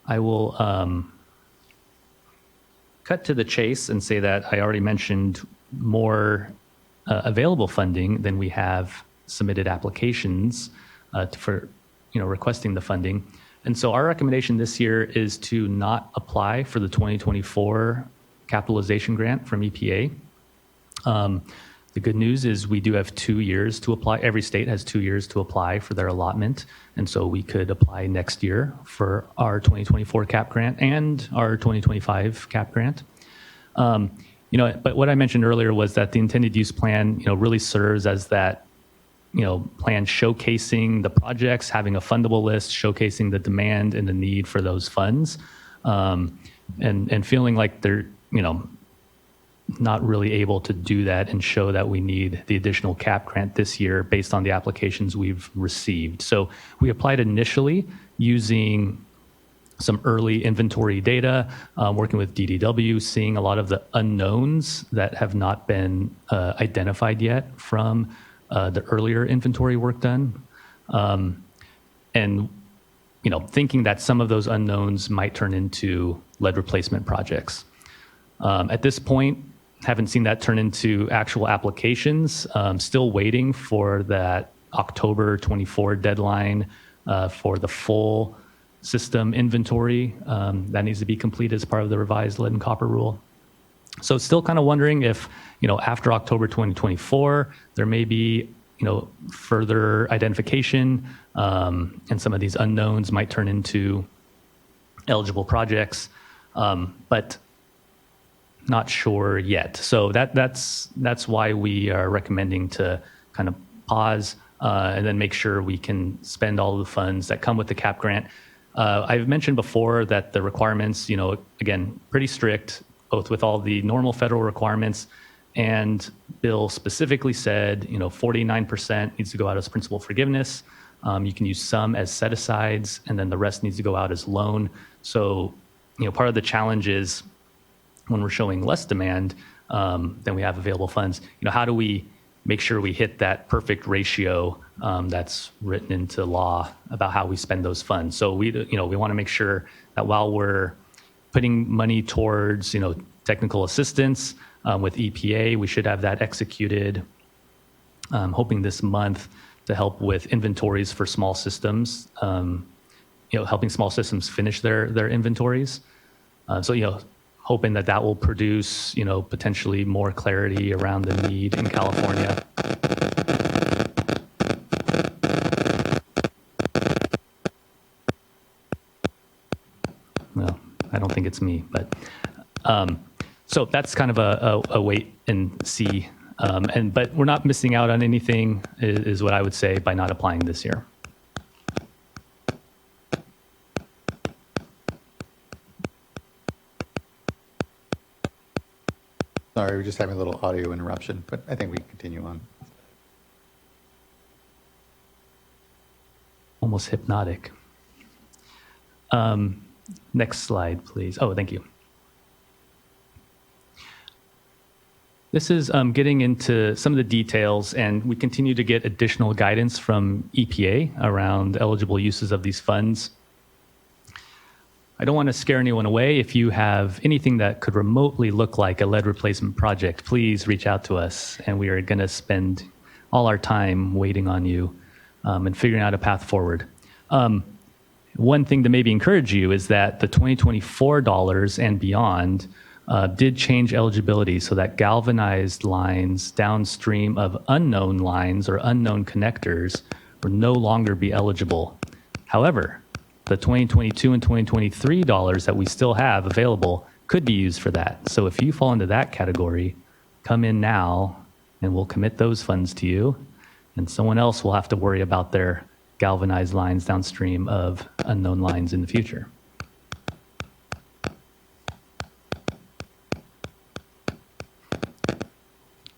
I will cut to the chase and say that I already mentioned more available funding than we have submitted applications for requesting the funding. And so our recommendation this year is to not apply for the 2024 capitalization grant from EPA. The good news is we do have 2 years to apply. Every state has 2 years to apply for their allotment. And so we could apply next year for our 2024 CAP grant and our 2025 CAP grant. But what I mentioned earlier was that the intended use plan, really serves as that, plan showcasing the projects, having a fundable list, showcasing the demand and the need for those funds, and feeling like they're, not really able to do that and show that we need the additional CAP grant this year based on the applications we've received. So we applied initially using some early inventory data, working with DDW, seeing a lot of the unknowns that have not been identified yet from the earlier inventory work done. And thinking that some of those unknowns might turn into lead replacement projects. At this point, haven't seen that turn into actual applications. Still waiting for that October 24 deadline for the full system inventory that needs to be completed as part of the revised lead and copper rule. So still kind of wondering if, after October 2024, there may be, further identification and some of these unknowns might turn into eligible projects, but not sure yet. So that's why we are recommending to kind of pause and then make sure we can spend all of the funds that come with the CAP grant. I've mentioned before that the requirements, again, pretty strict, both with all the normal federal requirements, and Bill specifically said, 49% needs to go out as principal forgiveness. You can use some as set-asides, and then the rest needs to go out as loan. So, part of the challenge is when we're showing less demand than we have available funds, how do we make sure we hit that perfect ratio that's written into law about how we spend those funds? So we want to make sure that while we're putting money towards, technical assistance with EPA, we should have that executed, hoping this month to help with inventories for small systems, helping small systems finish their inventories. So, hoping that will produce, potentially more clarity around the need in California. Well, I don't think it's me, but so that's kind of a wait and see. But we're not missing out on anything, is what I would say, by not applying this year. Sorry, we're just having a little audio interruption, but I think we can continue on. almost hypnotic. Next slide, please. Oh, thank you. This is getting into some of the details, and we continue to get additional guidance from EPA around eligible uses of these funds. I don't want to scare anyone away. If you have anything that could remotely look like a lead replacement project, please reach out to us, and we are going to spend all our time waiting on you and figuring out a path forward. One thing to maybe encourage you is that the 2024 dollars and beyond did change eligibility so that galvanized lines downstream of unknown lines or unknown connectors will no longer be eligible. However, the 2022 and 2023 dollars that we still have available could be used for that. So if you fall into that category, come in now and we'll commit those funds to you, and someone else will have to worry about their galvanized lines downstream of unknown lines in the future.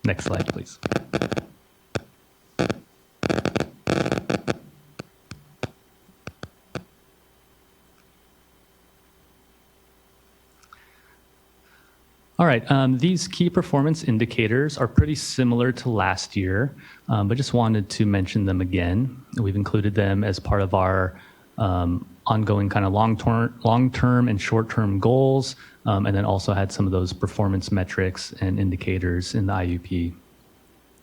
Next slide, please. All right, these key performance indicators are pretty similar to last year, but just wanted to mention them again. We've included them as part of our ongoing kind of long-term and short-term goals, and then also had some of those performance metrics and indicators in the IUP.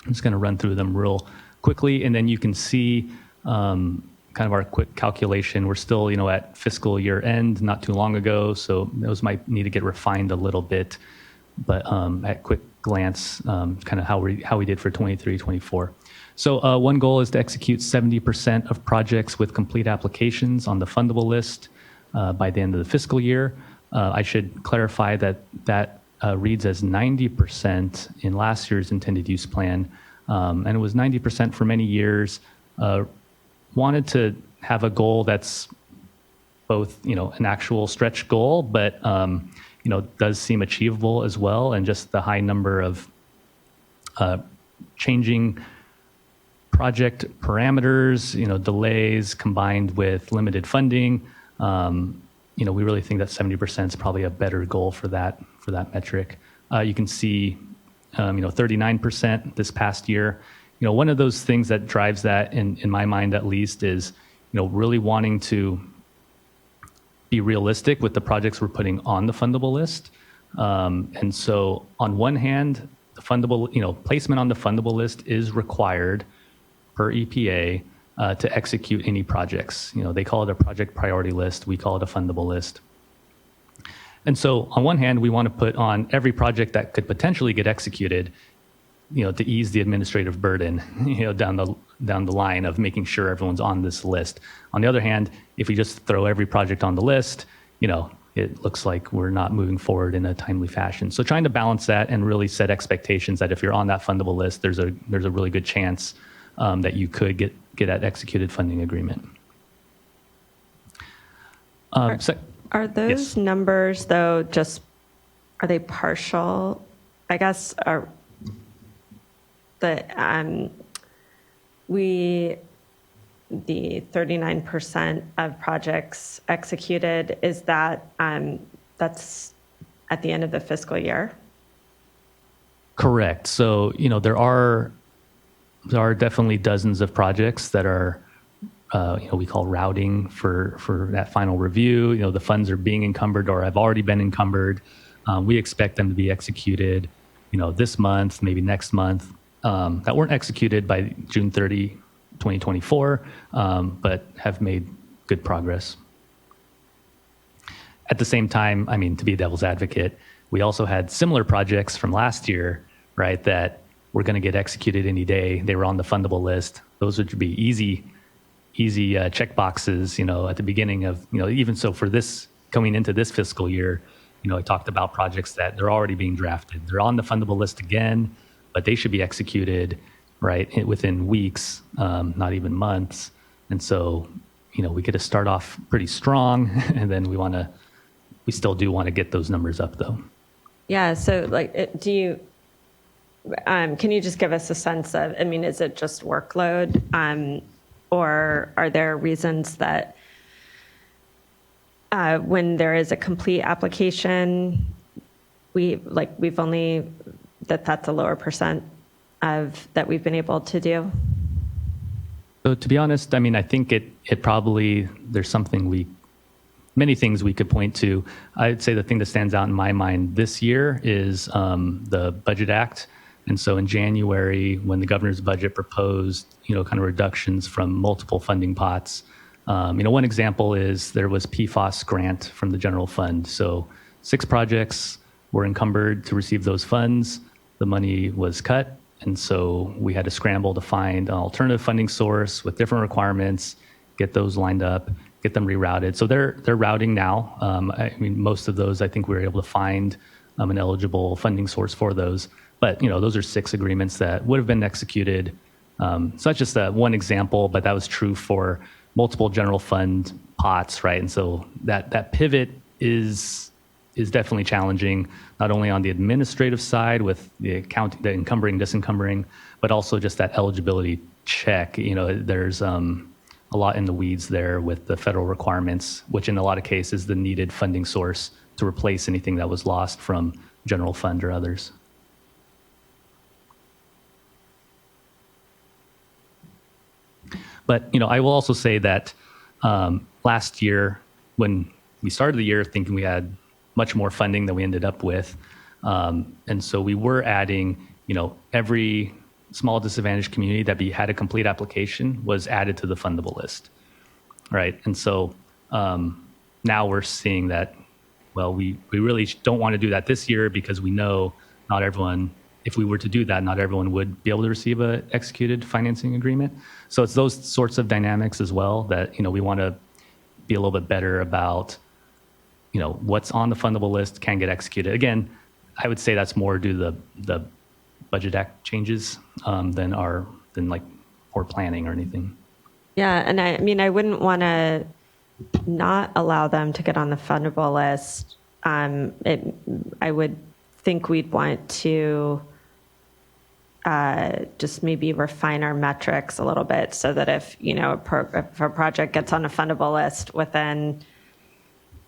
I'm just going to run through them real quickly, and then you can see kind of our quick calculation. We're still, at fiscal year end, not too long ago, so those might need to get refined a little bit. But at quick glance, kind of how we did for 23, 24. So one goal is to execute 70% of projects with complete applications on the fundable list by the end of the fiscal year. I should clarify that reads as 90% in last year's intended use plan, and it was 90% for many years. Wanted to have a goal that's both, an actual stretch goal, but does seem achievable as well, and just the high number of changing project parameters, delays combined with limited funding. We really think that 70% is probably a better goal for that metric. You can see, 39% this past year. One of those things that drives that, in my mind at least, is really wanting to be realistic with the projects we're putting on the fundable list. And so on one hand, the fundable, placement on the fundable list is required per EPA to execute any projects. They call it a project priority list. We call it a fundable list. And so on one hand, we want to put on every project that could potentially get executed, to ease the administrative burden, down the line of making sure everyone's on this list. On the other hand, if we just throw every project on the list, it looks like we're not moving forward in a timely fashion. So trying to balance that and really set expectations that if you're on that fundable list, there's a really good chance that you could get that executed funding agreement. Are those numbers, though, are they partial? I guess the 39% of projects executed, is that that's at the end of the fiscal year? Correct. So, there are definitely dozens of projects that are, we call routing for that final review. The funds are being encumbered or have already been encumbered. We expect them to be executed, this month, maybe next month, that weren't executed by June 30, 2024, but have made good progress. At the same time, to be a devil's advocate, we also had similar projects from last year, right, that were going to get executed any day. They were on the fundable list. Those would be easy check boxes, at the beginning of, even so for this, coming into this fiscal year, I talked about projects that they're already being drafted. They're on the fundable list again, but they should be executed, right, within weeks, not even months. And so, we get to start off pretty strong, and then we still do want to get those numbers up, though. Yeah. So, can you just give us a sense of? Is it just workload, Or are there reasons that when there is a complete application, we've only, that's a lower percent of that we've been able to do? So to be honest, I mean, I think it probably, there's many things we could point to. I'd say the thing that stands out in my mind this year is the Budget Act. And so in January, when the governor's budget proposed, kind of reductions from multiple funding pots, one example is there was PFAS grant from the general fund. So 6 projects were encumbered to receive those funds. The money was cut. And so we had to scramble to find an alternative funding source with different requirements, get those lined up, get them rerouted. So they're routing now. I mean, most of those, I think we were able to find an eligible funding source for those. But, those are 6 agreements that would have been executed. So that's just one example, but that was true for multiple general fund pots, right? And so that pivot is definitely challenging, not only on the administrative side with the encumbering, disencumbering, but also just that eligibility check. There's a lot in the weeds there with the federal requirements, which in a lot of cases the needed funding source to replace anything that was lost from general fund or others. But, I will also say that last year, when we started the year thinking we had much more funding than we ended up with, and so we were adding, every small disadvantaged community that had a complete application was added to the fundable list, right? And so now we're seeing that, well, we really don't want to do that this year because we know not everyone, if we were to do that, not everyone would be able to receive an executed financing agreement. So it's those sorts of dynamics as well that, we want to be a little bit better about, what's on the fundable list can get executed. Again, I would say that's more due to the Budget Act changes than poor planning or anything. Yeah, and I wouldn't want to not allow them to get on the fundable list. I would think we'd want to just maybe refine our metrics a little bit so that if a project gets on a fundable list within,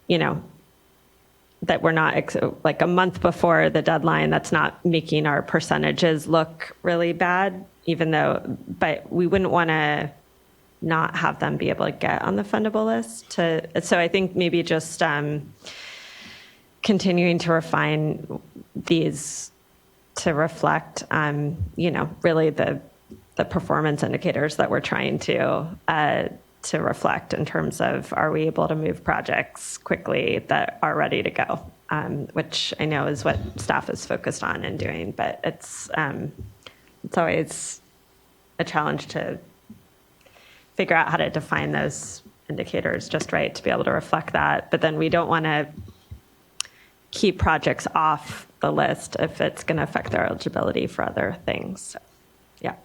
that we're not like a month before the deadline, that's not making our percentages look really bad, but we wouldn't want to not have them be able to get on the fundable list. So I think maybe just continuing to refine these to reflect, really the performance indicators that we're trying to reflect in terms of, are we able to move projects quickly that are ready to go, which I know is what staff is focused on and doing, but it's always a challenge to figure out how to define those indicators just right to be able to reflect that. But then we don't want to keep projects off the list if it's going to affect their eligibility for other things. So, yeah.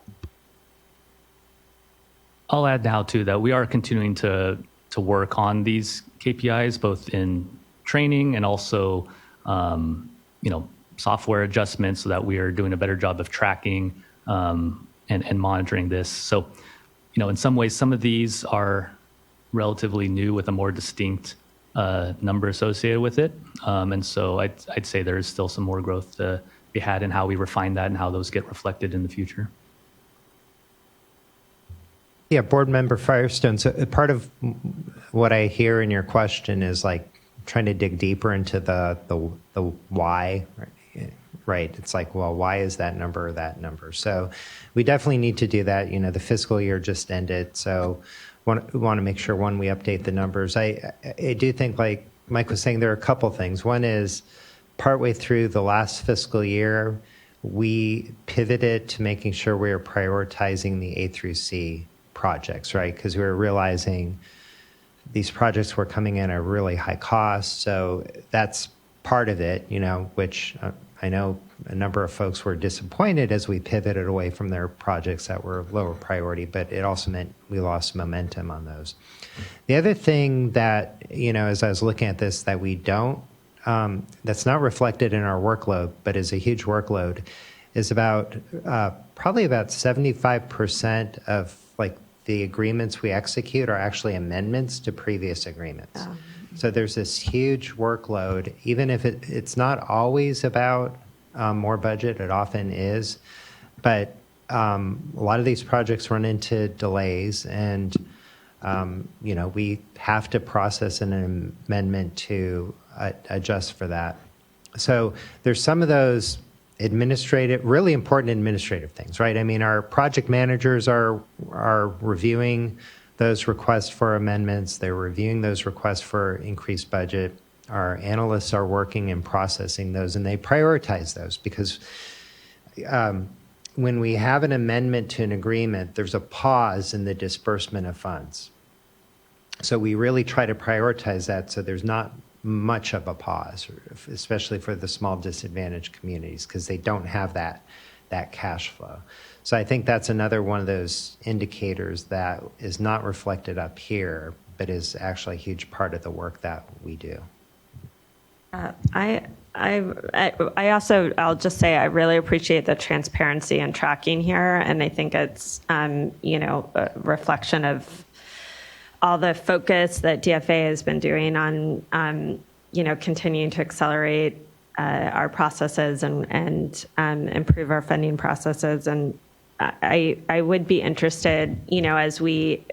I'll add now too that we are continuing to work on these KPIs, both in training and also, software adjustments so that we are doing a better job of tracking and monitoring this. So, in some ways, some of these are relatively new with a more distinct number associated with it. And so I'd say there is still some more growth to be had in how we refine that and how those get reflected in the future. Yeah, Board Member Firestone, so part of what I hear in your question is trying to dig deeper into the why, right? It's well, why is that number or that number? So we definitely need to do that. The fiscal year just ended, so we want to make sure, one, we update the numbers. I do think, like Mike was saying, there are a couple things. One is partway through the last fiscal year, we pivoted to making sure we were prioritizing the A through C projects, right? Because we were realizing these projects were coming in at a really high cost. So that's part of it, which I know a number of folks were disappointed as we pivoted away from their projects that were lower priority, but it also meant we lost momentum on those. The other thing that, as I was looking at this, that we don't, that's not reflected in our workload, but is a huge workload, is probably about 75% of the agreements we execute are actually amendments to previous agreements. So there's this huge workload, even if it's not always about more budget, it often is. But a lot of these projects run into delays, and we have to process an amendment to adjust for that. So there's some of those really important administrative things, right? I mean, our project managers are reviewing those requests for amendments. They're reviewing those requests for increased budget. Our analysts are working and processing those, and they prioritize those because when we have an amendment to an agreement, there's a pause in the disbursement of funds. So we really try to prioritize that so there's not much of a pause, especially for the small disadvantaged communities, because they don't have that cash flow. So I think that's another one of those indicators that is not reflected up here, but is actually a huge part of the work that we do. I also, I'll just say, I really appreciate the transparency and tracking here, and I think it's, a reflection of all the focus that DFA has been doing on, continuing to accelerate our processes and improve our funding processes. And I would be interested, as we,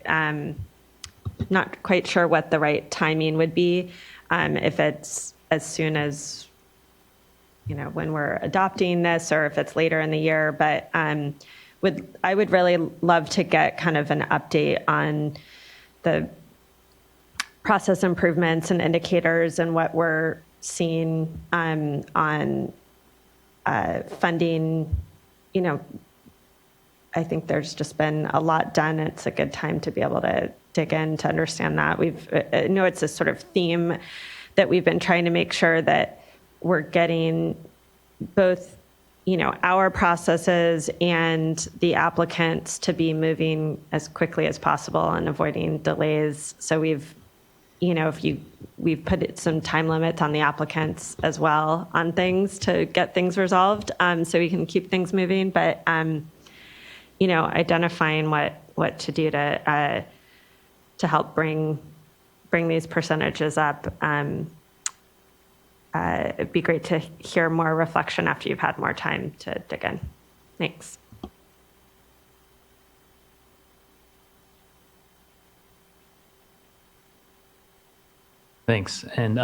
not quite sure what the right timing would be, if it's as soon as, when we're adopting this, or if it's later in the year. But I would really love to get kind of an update on the process improvements and indicators and what we're seeing on funding. I think there's just been a lot done. It's a good time to be able to dig in to understand that. I know it's a sort of theme that we've been trying to make sure that we're getting both, our processes and the applicants to be moving as quickly as possible and avoiding delays. So we've put some time limits on the applicants as well on things to get things resolved, so we can keep things moving. But identifying what to do to help bring these percentages up. It'd be great to hear more reflection after you've had more time to dig in. Thanks. Thanks. And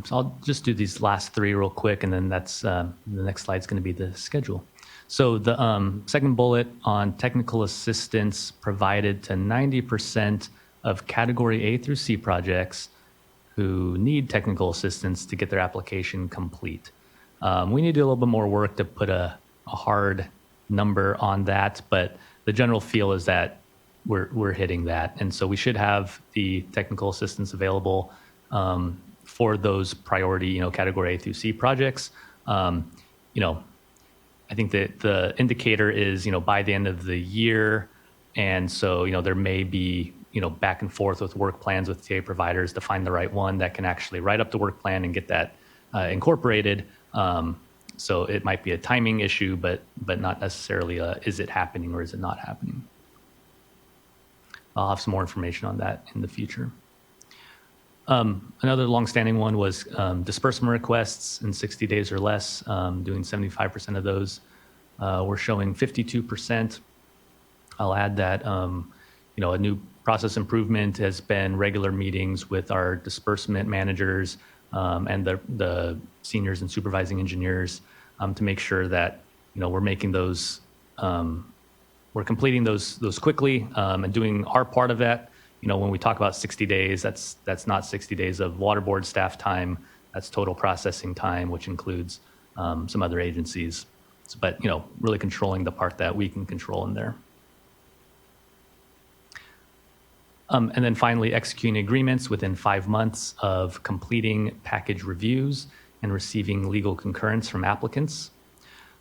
so I'll just do these last three real quick, and then that's the next slide is going to be the schedule. So the second bullet on technical assistance provided to 90% of Category A through C projects who need technical assistance to get their application complete. We need to do a little bit more work to put a hard number on that, but the general feel is that we're hitting that. And so we should have the technical assistance available for those priority, Category A through C projects. I think that the indicator is, by the end of the year. And so, there may be, back and forth with work plans with TA providers to find the right one that can actually write up the work plan and get that incorporated. So it might be a timing issue, but not necessarily is it happening or is it not happening? I'll have some more information on that in the future. Another longstanding one was disbursement requests in 60 days or less, doing 75% of those. We're showing 52%. I'll add that, a new process improvement has been regular meetings with our disbursement managers and the seniors and supervising engineers to make sure that, we're making those, we're completing those quickly and doing our part of that. When we talk about 60 days, that's not 60 days of water board staff time. That's total processing time, which includes some other agencies. But, really controlling the part that we can control in there. And then finally, executing agreements within 5 months of completing package reviews and receiving legal concurrence from applicants.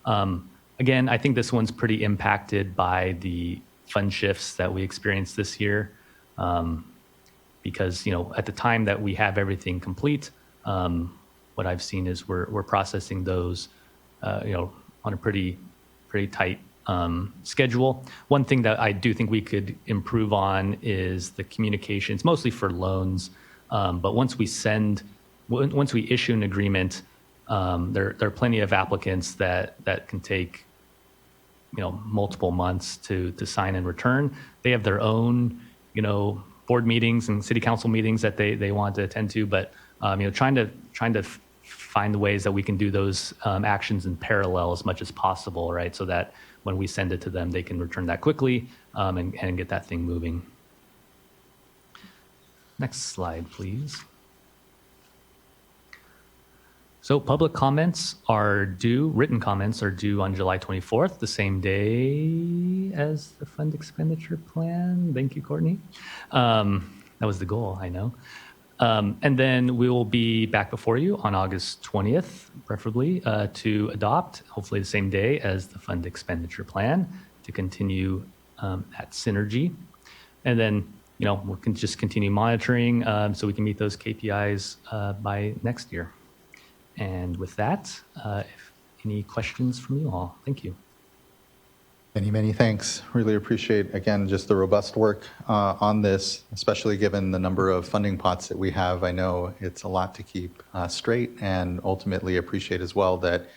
Again, I think this one's pretty impacted by the fund shifts that we experienced this year. Because, at the time that we have everything complete, what I've seen is we're processing those, on a pretty tight schedule. One thing that I do think we could improve on is the communications, mostly for loans. But once we issue an agreement, there are plenty of applicants that can take multiple months to sign and return. They have their own board meetings and city council meetings that they want to attend to, but trying to find the ways that we can do those actions in parallel as much as possible, right? So that when we send it to them, they can return that quickly and get that thing moving. Next slide, please. So public comments are due, written comments are due on July 24th, the same day as the fund expenditure plan. Thank you, Courtney. That was the goal, I know. And then we will be back before you on August 20th, preferably, to adopt, hopefully the same day as the fund expenditure plan, to continue that synergy. And then, we can just continue monitoring so we can meet those KPIs by next year. And with that, if any questions from you all, thank you. Many, many thanks. Really appreciate, again, just the robust work on this, especially given the number of funding pots that we have. I know it's a lot to keep straight, and ultimately appreciate as well that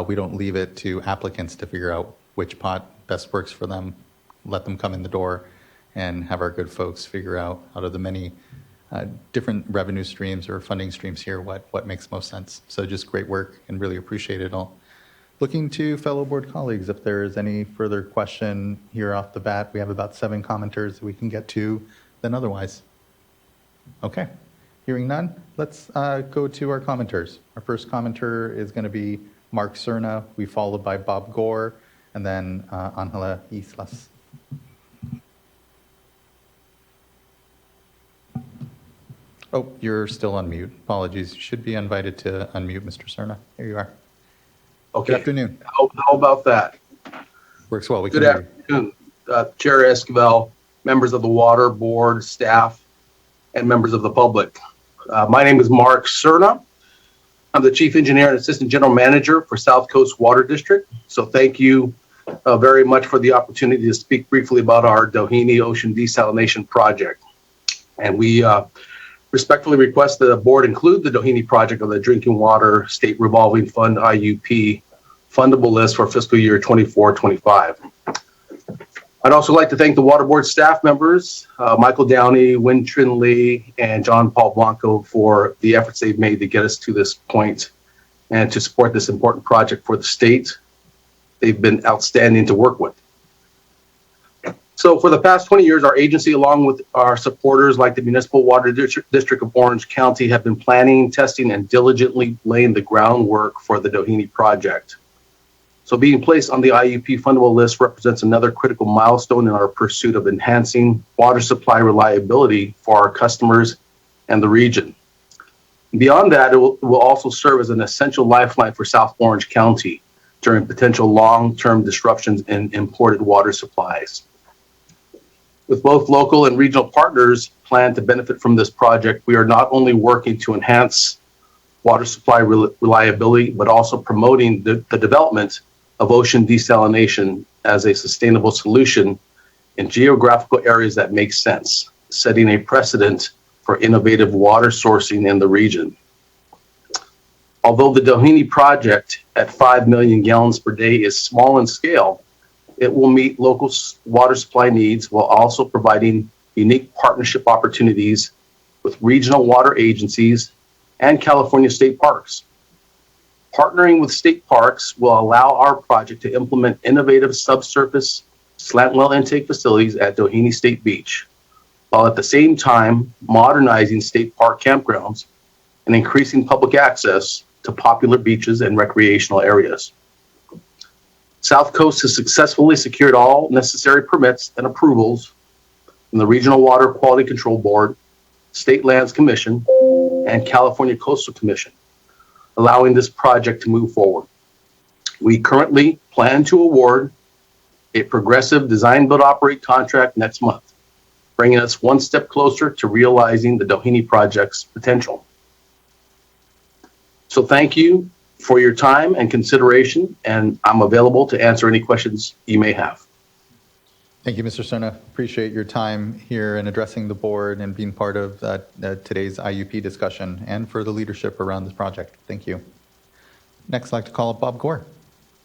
we don't leave it to applicants to figure out which pot best works for them. Let them come in the door and have our good folks figure out of the many different revenue streams or funding streams here what makes most sense. So just great work and really appreciate it all. Looking to fellow board colleagues, if there's any further question here off the bat. We have about 7 commenters that we can get to then otherwise. Okay, hearing none, let's go to our commenters. Our first commenter is going to be Mark Cerna, we followed by Bob Gore, and then Angela Islas. Oh, you're still on mute. Apologies. You should be invited to unmute, Mr. Cerna. Here you are. Okay. Good afternoon. How about that? Works well. Good afternoon, Chair Esquivel, members of the Water Board, staff, and members of the public. My name is Mark Cerna. I'm the Chief Engineer and Assistant General Manager for South Coast Water District. So thank you very much for the opportunity to speak briefly about our Doheny Ocean Desalination Project. And we respectfully request that the board include the Doheny project on the Drinking Water State Revolving Fund IUP fundable list for fiscal year 24-25. I'd also like to thank the Water Board staff members, Michael Downey, Win Trin Lee, and John Paul Blanco for the efforts they've made to get us to this point and to support this important project for the state. They've been outstanding to work with. So for the past 20 years, our agency, along with our supporters like the Municipal Water District of Orange County, have been planning, testing, and diligently laying the groundwork for the Doheny project. So being placed on the IUP fundable list represents another critical milestone in our pursuit of enhancing water supply reliability for our customers and the region. Beyond that, it will also serve as an essential lifeline for South Orange County during potential long-term disruptions in imported water supplies. With both local and regional partners planned to benefit from this project, we are not only working to enhance water supply reliability, but also promoting the development of ocean desalination as a sustainable solution in geographical areas that make sense, setting a precedent for innovative water sourcing in the region. Although the Doheny project at 5 million gallons per day is small in scale, it will meet local water supply needs while also providing unique partnership opportunities with regional water agencies and California state parks. Partnering with state parks will allow our project to implement innovative subsurface slant well intake facilities at Doheny State Beach, while at the same time modernizing state park campgrounds and increasing public access to popular beaches and recreational areas. South Coast has successfully secured all necessary permits and approvals from the Regional Water Quality Control Board, State Lands Commission, and California Coastal Commission, allowing this project to move forward. We currently plan to award a progressive design build operate contract next month, bringing us one step closer to realizing the Doheny project's potential. So thank you for your time and consideration, and I'm available to answer any questions you may have. Thank you, Mr. Serna. Appreciate your time here and addressing the board and being part of today's IUP discussion and for the leadership around this project. Thank you. Next, I'd like to call up Bob Gore.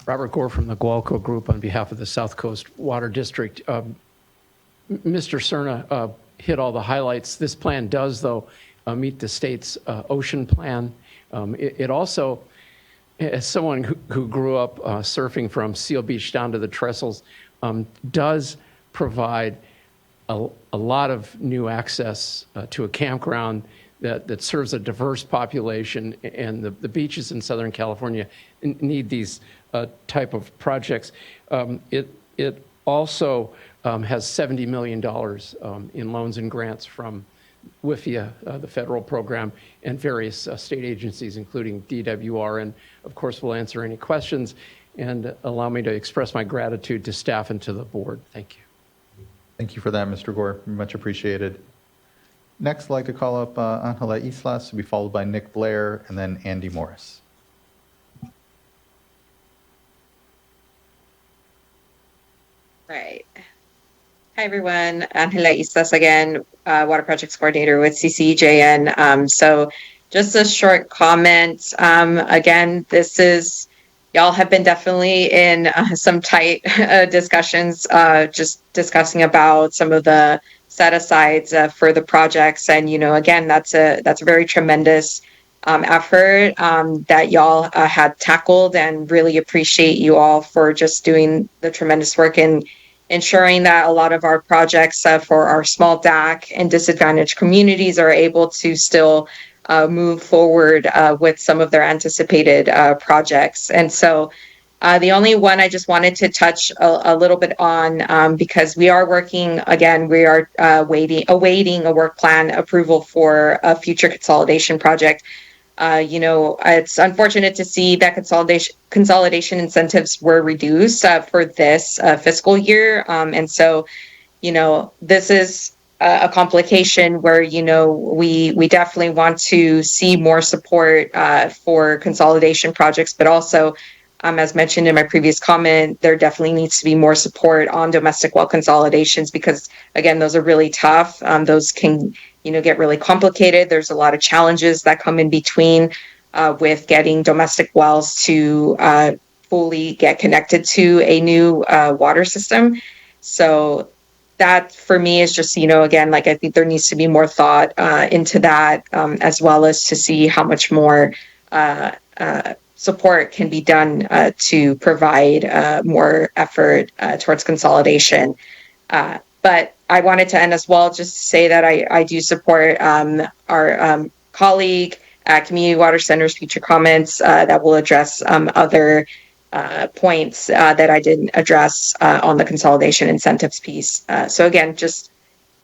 Robert Gore from the Gualco Group on behalf of the South Coast Water District. Mr. Serna hit all the highlights. This plan does, though, meet the state's ocean plan. It also, as someone who grew up surfing from Seal Beach down to the Trestles, does provide a lot of new access to a campground that serves a diverse population, and the beaches in Southern California need these type of projects. It also has $70 million in loans and grants from WIFIA, the federal program, and various state agencies, including DWR. And of course, we'll answer any questions and allow me to express my gratitude to staff and to the board. Thank you. Thank you for that, Mr. Gore. Much appreciated. Next, I'd like to call up Angela Islas, to be followed by Nick Blair, and then Andy Morris. All right. Hi, everyone. Angela Islas again, Water Projects Coordinator with CCJN. So just a short comment. Again, this is, y'all have been definitely in some tight discussions, just discussing about some of the set-asides for the projects. And, you know, again, that's a very tremendous effort that y'all had tackled, and really appreciate you all for just doing the tremendous work in ensuring that a lot of our projects for our small DAC and disadvantaged communities are able to still move forward with some of their anticipated projects. And so the only one I just wanted to touch a little bit on, because we are working, again, we are awaiting a work plan approval for a future consolidation project. You know, it's unfortunate to see that consolidation incentives were reduced for this fiscal year. And so, you know, this is a complication where, you know, we definitely want to see more support for consolidation projects, but also, as mentioned in my previous comment, there definitely needs to be more support on domestic well consolidations, because again, those are really tough. Those can, you know, get really complicated. There's a lot of challenges that come in between with getting domestic wells to fully get connected to a new water system. So that for me is just, you know, again, like I think there needs to be more thought into that, as well as to see how much more support can be done to provide more effort towards consolidation. But I wanted to end as well just to say that I do support our colleague at Community Water Center's future comments that will address other points that I didn't address on the consolidation incentives piece. So again, just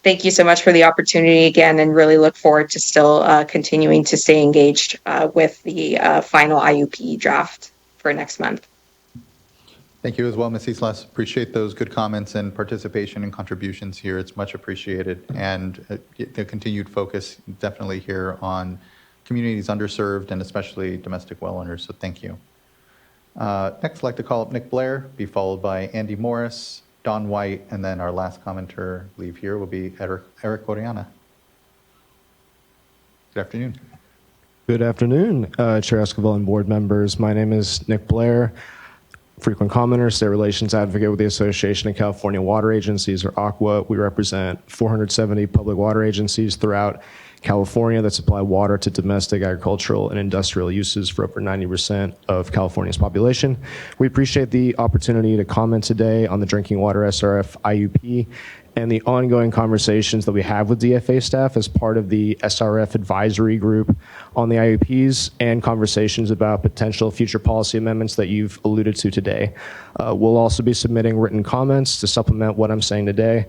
thank you so much for the opportunity again, and really look forward to still continuing to stay engaged with the final IUP draft for next month. Thank you as well, Ms. Islas. Appreciate those good comments and participation and contributions here. It's much appreciated. And the continued focus definitely here on communities underserved and especially domestic well owners. So thank you. Next, I'd like to call up Nick Blair, be followed by Andy Morris, Don White, and then our last commenter leave here will be Eric Oriana. Good afternoon. Good afternoon, Chair Esquivel and board members. My name is Nick Blair, frequent commenter, state relations advocate with the Association of California Water Agencies, or ACWA. We represent 470 public water agencies throughout California that supply water to domestic, agricultural, and industrial uses for over 90% of California's population. We appreciate the opportunity to comment today on the Drinking Water SRF IUP and the ongoing conversations that we have with DFA staff as part of the SRF advisory group on the IUPs, and conversations about potential future policy amendments that you've alluded to today. We'll also be submitting written comments to supplement what I'm saying today.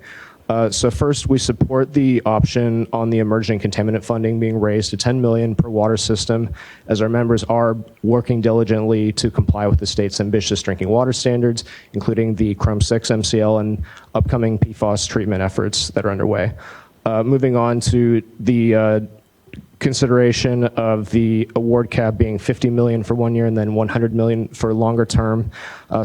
So first, we support the option on the emerging contaminant funding being raised to $10 million per water system, as our members are working diligently to comply with the state's ambitious drinking water standards, including the CRUM 6 MCL and upcoming PFAS treatment efforts that are underway. Moving on to the consideration of the award cap being $50 million for 1 year and then $100 million for longer term.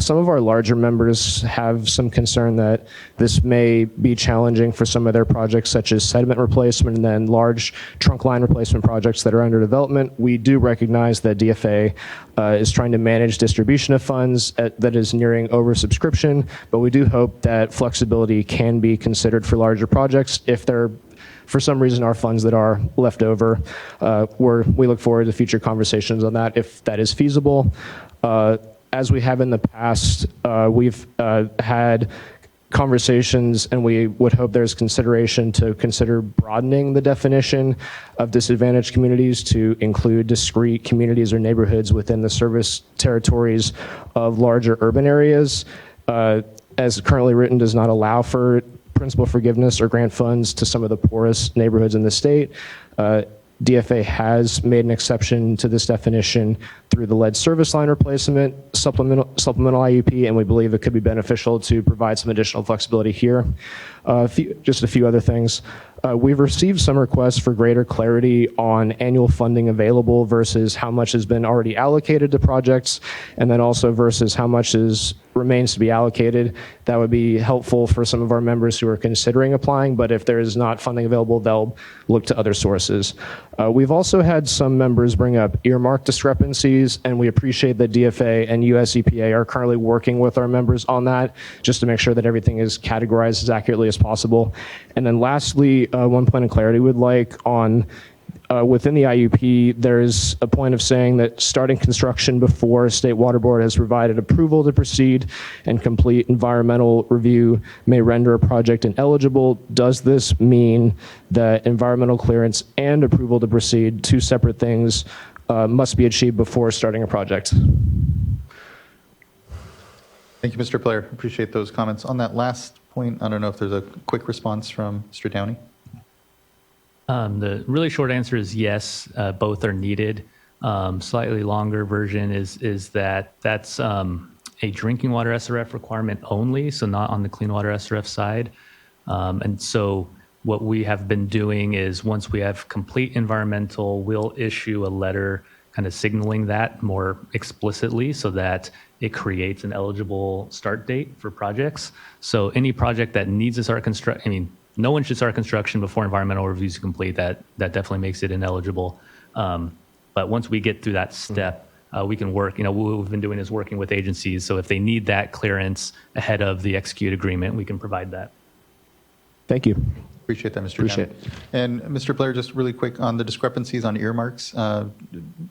Some of our larger members have some concern that this may be challenging for some of their projects, such as sediment replacement and then large trunk line replacement projects that are under development. We do recognize that DFA is trying to manage distribution of funds that is nearing oversubscription, but we do hope that flexibility can be considered for larger projects if there for some reason are funds that are left over. We look forward to future conversations on that if that is feasible. As we have in the past, we've had conversations, and we would hope there's consideration to consider broadening the definition of disadvantaged communities to include discrete communities or neighborhoods within the service territories of larger urban areas. As currently written, does not allow for principal forgiveness or grant funds to some of the poorest neighborhoods in the state. DFA has made an exception to this definition through the lead service line replacement supplemental IUP, and we believe it could be beneficial to provide some additional flexibility here. Just a few other things. We've received some requests for greater clarity on annual funding available versus how much has been already allocated to projects, and then also versus how much remains to be allocated. That would be helpful for some of our members who are considering applying, but if there is not funding available, they'll look to other sources. We've also had some members bring up earmark discrepancies, and we appreciate that DFA and US EPA are currently working with our members on that, just to make sure that everything is categorized as accurately as possible. And then lastly, one point of clarity we'd like on within the IUP, there's a point of saying that starting construction before State Water Board has provided approval to proceed and complete environmental review may render a project ineligible. Does this mean that environmental clearance and approval to proceed, two separate things, must be achieved before starting a project? Thank you, Mr. Blair. Appreciate those comments. On that last point, I don't know if there's a quick response from Mr. Downey. The really short answer is yes, both are needed. Slightly longer version is that that's a drinking water SRF requirement only, so not on the clean water SRF side. And so what we have been doing is once we have complete environmental, we'll issue a letter kind of signaling that more explicitly so that it creates an eligible start date for projects. So any project that needs to start construction, no one should start construction before environmental review is complete. That definitely makes it ineligible. But once we get through that step, we can work. What we've been doing is working with agencies. So if they need that clearance ahead of the execute agreement, we can provide that. Thank you. Appreciate that, Mr. Downey. And Mr. Blair, just really quick on the discrepancies on earmarks.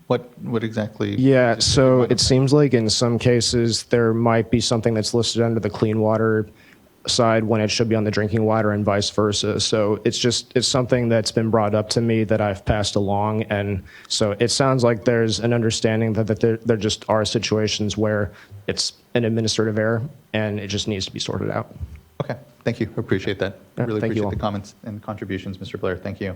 What exactly? Yeah, so it seems like in some cases there might be something that's listed under the clean water side when it should be on the drinking water and vice versa. So it's something that's been brought up to me that I've passed along. And so it sounds like there's an understanding that there just are situations where it's an administrative error and it just needs to be sorted out. Okay, thank you. Appreciate that. Really Thank you appreciate all. the comments and contributions, Mr. Blair. Thank you.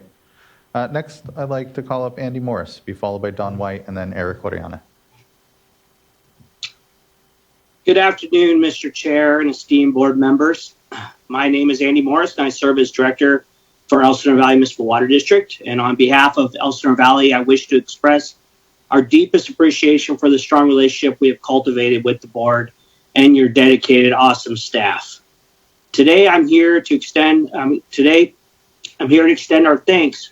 Next, I'd like to call up Andy Morris, be followed by Don White and then Eric Oriana. Good afternoon, Mr. Chair and esteemed board members. My name is Andy Morris, and I serve as Director for Elsinore Valley Municipal Water District. And on behalf of Elsinore Valley, I wish to express our deepest appreciation for the strong relationship we have cultivated with the board and your dedicated, awesome staff. Today, I'm here to extend our thanks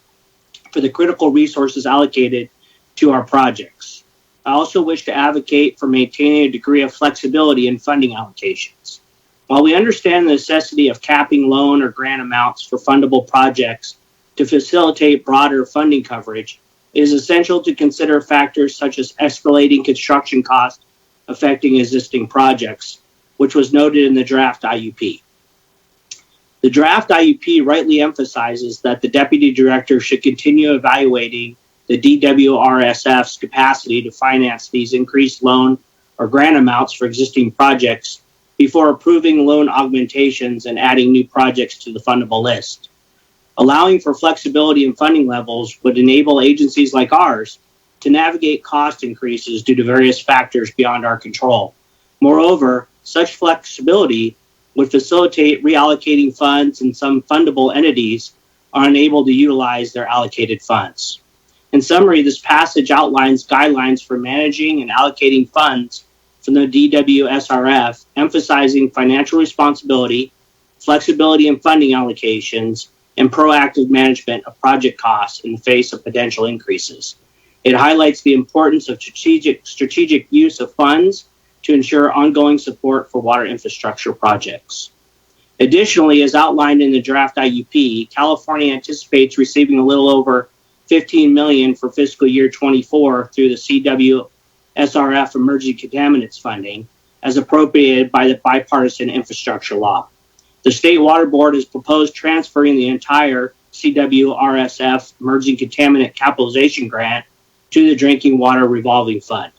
for the critical resources allocated to our projects. I also wish to advocate for maintaining a degree of flexibility in funding allocations. While we understand the necessity of capping loan or grant amounts for fundable projects to facilitate broader funding coverage, it is essential to consider factors such as escalating construction costs affecting existing projects, which was noted in the draft IUP. The draft IUP rightly emphasizes that the Deputy Director should continue evaluating the DWRSF's capacity to finance these increased loan or grant amounts for existing projects before approving loan augmentations and adding new projects to the fundable list. Allowing for flexibility in funding levels would enable agencies like ours to navigate cost increases due to various factors beyond our control. Moreover, such flexibility would facilitate reallocating funds, and some fundable entities are unable to utilize their allocated funds. In summary, this passage outlines guidelines for managing and allocating funds from the DWSRF, emphasizing financial responsibility, flexibility in funding allocations, and proactive management of project costs in the face of potential increases. It highlights the importance of strategic use of funds to ensure ongoing support for water infrastructure projects. Additionally, as outlined in the draft IUP, California anticipates receiving a little over $15 million for fiscal year 24 through the CWSRF Emergency Contaminants Funding, as appropriated by the Bipartisan Infrastructure Law. The State Water Board has proposed transferring the entire CWRSF Emerging Contaminant Capitalization Grant to the Drinking Water Revolving Fund.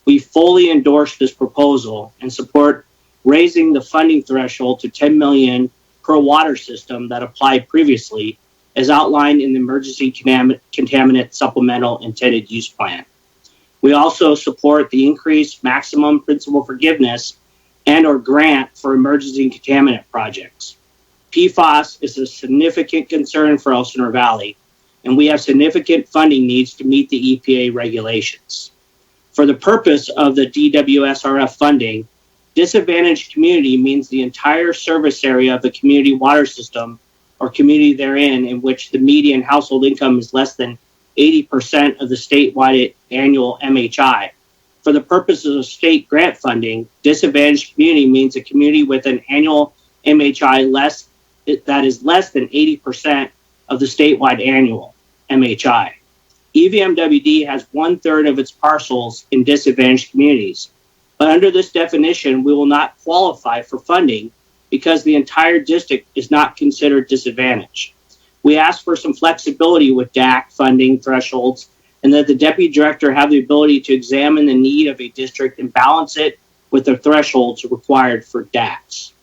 We fully endorse this proposal and support raising the funding threshold to $10 million per water system that applied previously, as outlined in the Emergency Contaminant Supplemental Intended Use Plan. We also support the increased maximum principal forgiveness and/or grant for emergency contaminant projects. PFAS is a significant concern for Elsinore Valley, and we have significant funding needs to meet the EPA regulations. For the purpose of the DWSRF funding, disadvantaged community means the entire service area of the community water system or community therein in which the median household income is less than 80% of the statewide annual MHI. For the purposes of state grant funding, disadvantaged community means a community with an annual MHI that is less than 80% of the statewide annual MHI. EVMWD has 1/3 of its parcels in disadvantaged communities. But under this definition, we will not qualify for funding because the entire district is not considered disadvantaged. We ask for some flexibility with DAC funding thresholds and that the deputy director have the ability to examine the need of a district and balance it with the thresholds required for DACs.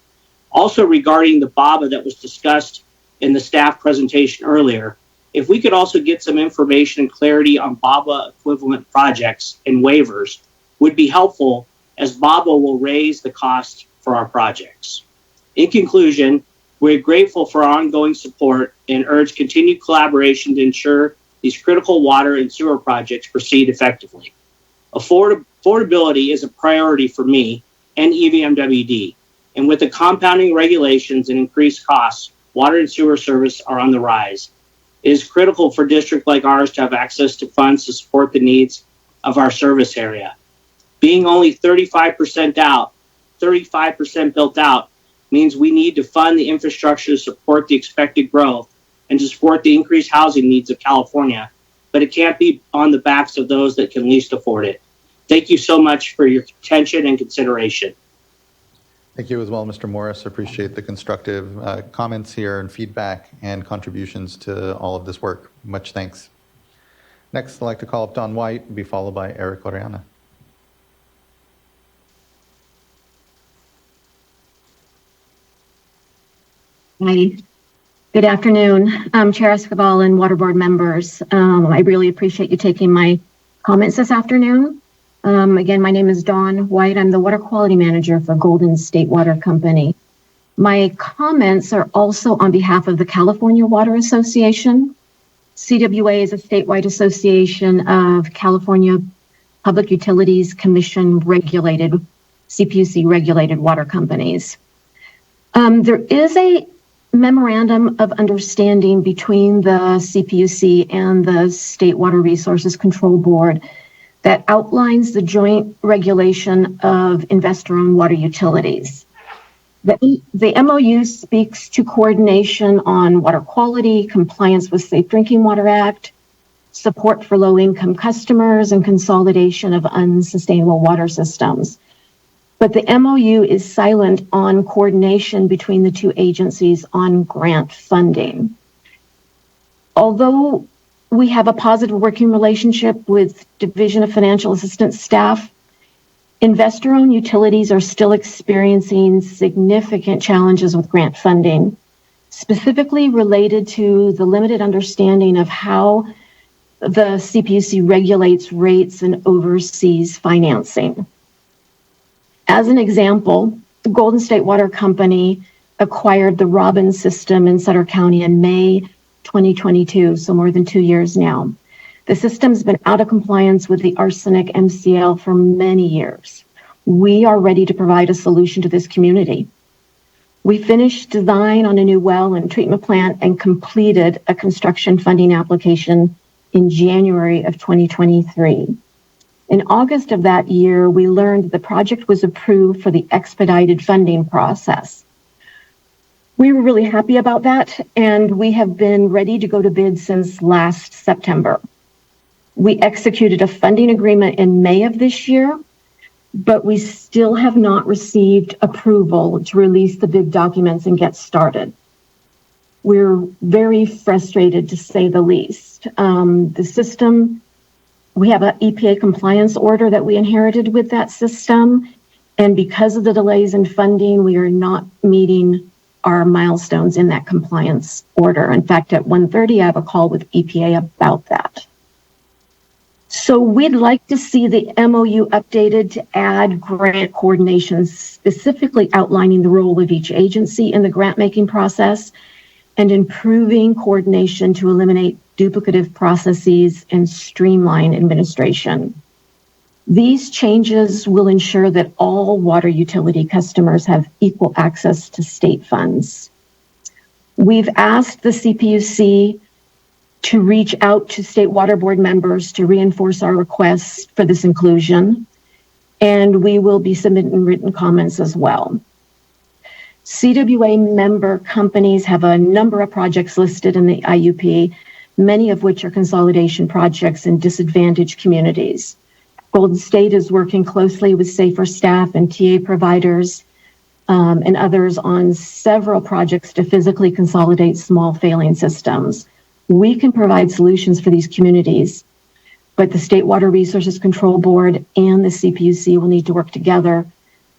Also regarding the BABA that was discussed in the staff presentation earlier, if we could also get some information and clarity on BABA equivalent projects and waivers would be helpful, as BABA will raise the cost for our projects. In conclusion, we're grateful for our ongoing support and urge continued collaboration to ensure these critical water and sewer projects proceed effectively. Affordability is a priority for me and EVMWD, and with the compounding regulations and increased costs, water and sewer service are on the rise. It is critical for a district like ours to have access to funds to support the needs of our service area. Being only 35% built out means we need to fund the infrastructure to support the expected growth and to support the increased housing needs of California, but it can't be on the backs of those that can least afford it. Thank you so much for your attention and consideration. Thank you as well, Mr. Morris. Appreciate the constructive comments here and feedback and contributions to all of this work. Much thanks. Next, I'd like to call up Don White, be followed by Eric Oriana. Hi. Good afternoon, Chair Escobar and Water Board members. I really appreciate you taking my comments this afternoon. Again, my name is Dawn White. I'm the Water Quality Manager for Golden State Water Company. My comments are also on behalf of the California Water Association. CWA is a statewide association of California Public Utilities Commission regulated, CPUC regulated water companies. There is a memorandum of understanding between the CPUC and the State Water Resources Control Board that outlines the joint regulation of investor-owned water utilities. The MOU speaks to coordination on water quality, compliance with Safe Drinking Water Act, support for low-income customers, and consolidation of unsustainable water systems. But the MOU is silent on coordination between the two agencies on grant funding. Although we have a positive working relationship with Division of Financial Assistance staff, investor-owned utilities are still experiencing significant challenges with grant funding, specifically related to the limited understanding of how the CPUC regulates rates and oversees financing. As an example, the Golden State Water Company acquired the Robbins system in Sutter County in May 2022, so more than 2 years now. The system's been out of compliance with the arsenic MCL for many years. We are ready to provide a solution to this community. We finished design on a new well and treatment plant and completed a construction funding application in January of 2023. In August of that year, we learned the project was approved for the expedited funding process. We were really happy about that, and we have been ready to go to bid since last September. We executed a funding agreement in May of this year, but we still have not received approval to release the bid documents and get started. We're very frustrated, to say the least. The system, we have an EPA compliance order that we inherited with that system, and because of the delays in funding, we are not meeting our milestones in that compliance order. In fact, at 1:30, I have a call with EPA about that. So we'd like to see the MOU updated to add grant coordination, specifically outlining the role of each agency in the grant-making process and improving coordination to eliminate duplicative processes and streamline administration. These changes will ensure that all water utility customers have equal access to state funds. We've asked the CPUC to reach out to State Water Board members to reinforce our requests for this inclusion, and we will be submitting written comments as well. CWA member companies have a number of projects listed in the IUP, many of which are consolidation projects in disadvantaged communities. Golden State is working closely with SAFER staff and TA providers and others on several projects to physically consolidate small failing systems. We can provide solutions for these communities, but the State Water Resources Control Board and the CPUC will need to work together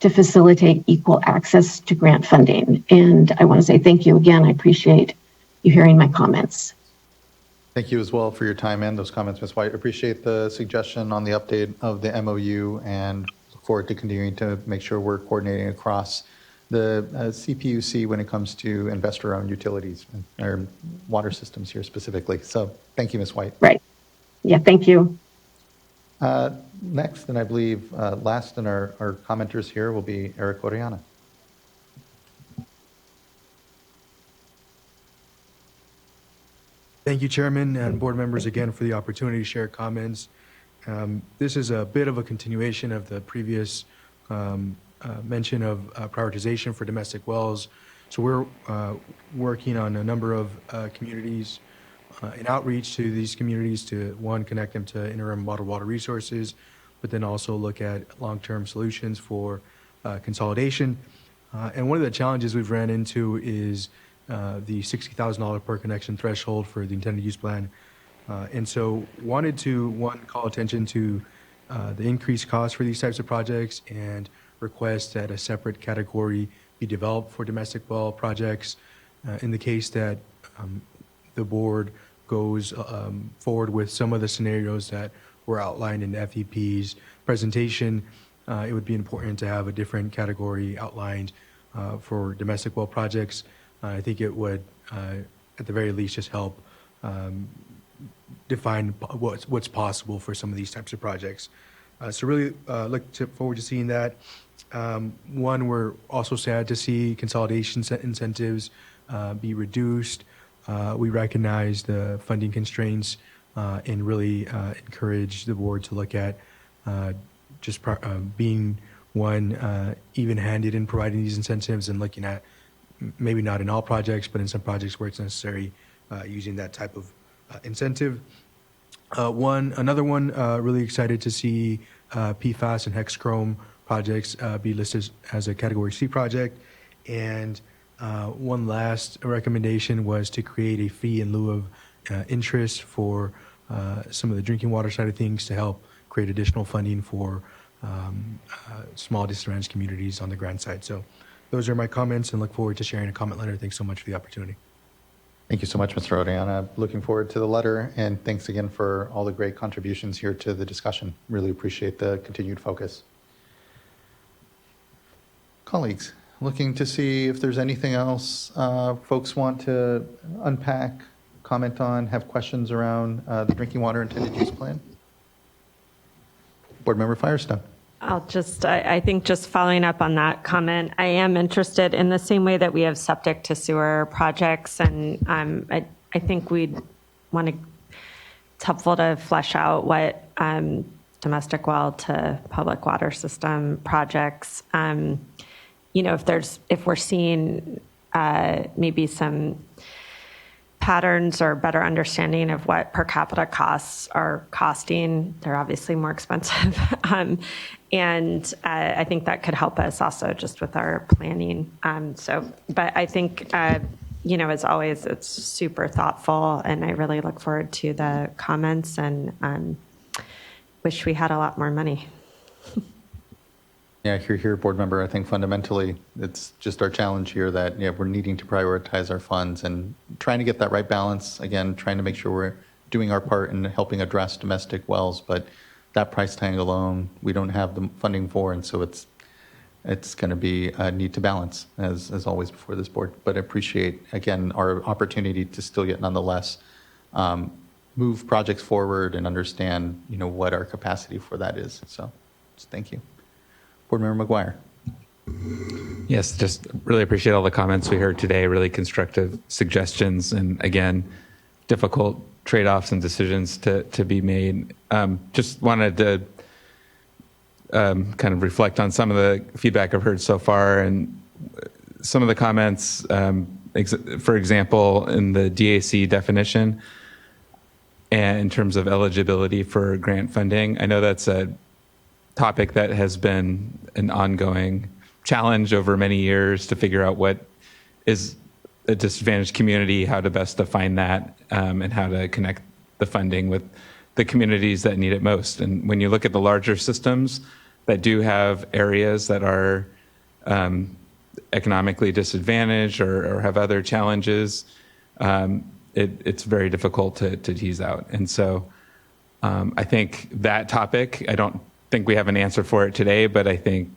to facilitate equal access to grant funding. And I want to say thank you again. I appreciate you hearing my comments. Thank you as well for your time and those comments, Ms. White. Appreciate the suggestion on the update of the MOU and look forward to continuing to make sure we're coordinating across the CPUC when it comes to investor-owned utilities or water systems here specifically. So thank you, Ms. White. Right. Yeah, thank you. Next, and I believe last in our commenters here will be Eric Oriana. Thank you, Chairman and board members, again for the opportunity to share comments. This is a bit of a continuation of the previous mention of prioritization for domestic wells. So we're working on a number of communities and outreach to these communities to, one, connect them to interim water resources, but then also look at long-term solutions for consolidation. And one of the challenges we've ran into is the $60,000 per connection threshold for the intended use plan. And so wanted to, one, call attention to the increased cost for these types of projects and request that a separate category be developed for domestic well projects. In the case that the board goes forward with some of the scenarios that were outlined in the FEP's presentation, it would be important to have a different category outlined for domestic well projects. I think it would, at the very least, just help define what's possible for some of these types of projects. So really look forward to seeing that. One, we're also sad to see consolidation incentives be reduced. We recognize the funding constraints and really encourage the board to look at just being one even-handed in providing these incentives and looking at maybe not in all projects, but in some projects where it's necessary, using that type of incentive. Another one, really excited to see PFAS and hexchrome projects be listed as a Category C project. And one last recommendation was to create a fee in lieu of interest for some of the drinking water side of things to help create additional funding for small disadvantaged communities on the grant side. So those are my comments and look forward to sharing a comment letter. Thanks so much for the opportunity. Thank you so much, Mr. Oriana. Looking forward to the letter, and thanks again for all the great contributions here to the discussion. Really appreciate the continued focus. Colleagues, looking to see if there's anything else folks want to unpack comment on, have questions around the drinking water intended use plan? Board Member Firestone. I think just following up on that comment, I am interested in the same way that we have septic to sewer projects. And I think we'd want to, it's helpful to flesh out what domestic well to public water system projects, if we're seeing maybe some patterns or better understanding of what per capita costs are costing. They're obviously more expensive. And I think that could help us also just with our planning. But I think, as always, it's super thoughtful, and I really look forward to the comments and wish we had a lot more money. Yeah, here, board member. I think fundamentally it's just our challenge here that we're needing to prioritize our funds and trying to get that right balance. Again, trying to make sure we're doing our part in helping address domestic wells, but that price tag alone, we don't have the funding for, and so it's going to be a need to balance as always before this board. But I appreciate again our opportunity to still yet nonetheless move projects forward and understand what our capacity for that is. So, just thank you. Board Member McGuire. Yes, just really appreciate all the comments we heard today, really constructive suggestions, and again, difficult trade-offs and decisions to be made. Just wanted to kind of reflect on some of the feedback I've heard so far, and some of the comments, for example, in the DAC definition, and in terms of eligibility for grant funding. I know that's a topic that has been an ongoing challenge over many years to figure out what is a disadvantaged community, how to best define that, and how to connect the funding with the communities that need it most. And when you look at the larger systems that do have areas that are economically disadvantaged or have other challenges, it's very difficult to tease out. And so I think that topic, I don't think we have an answer for it today, but I think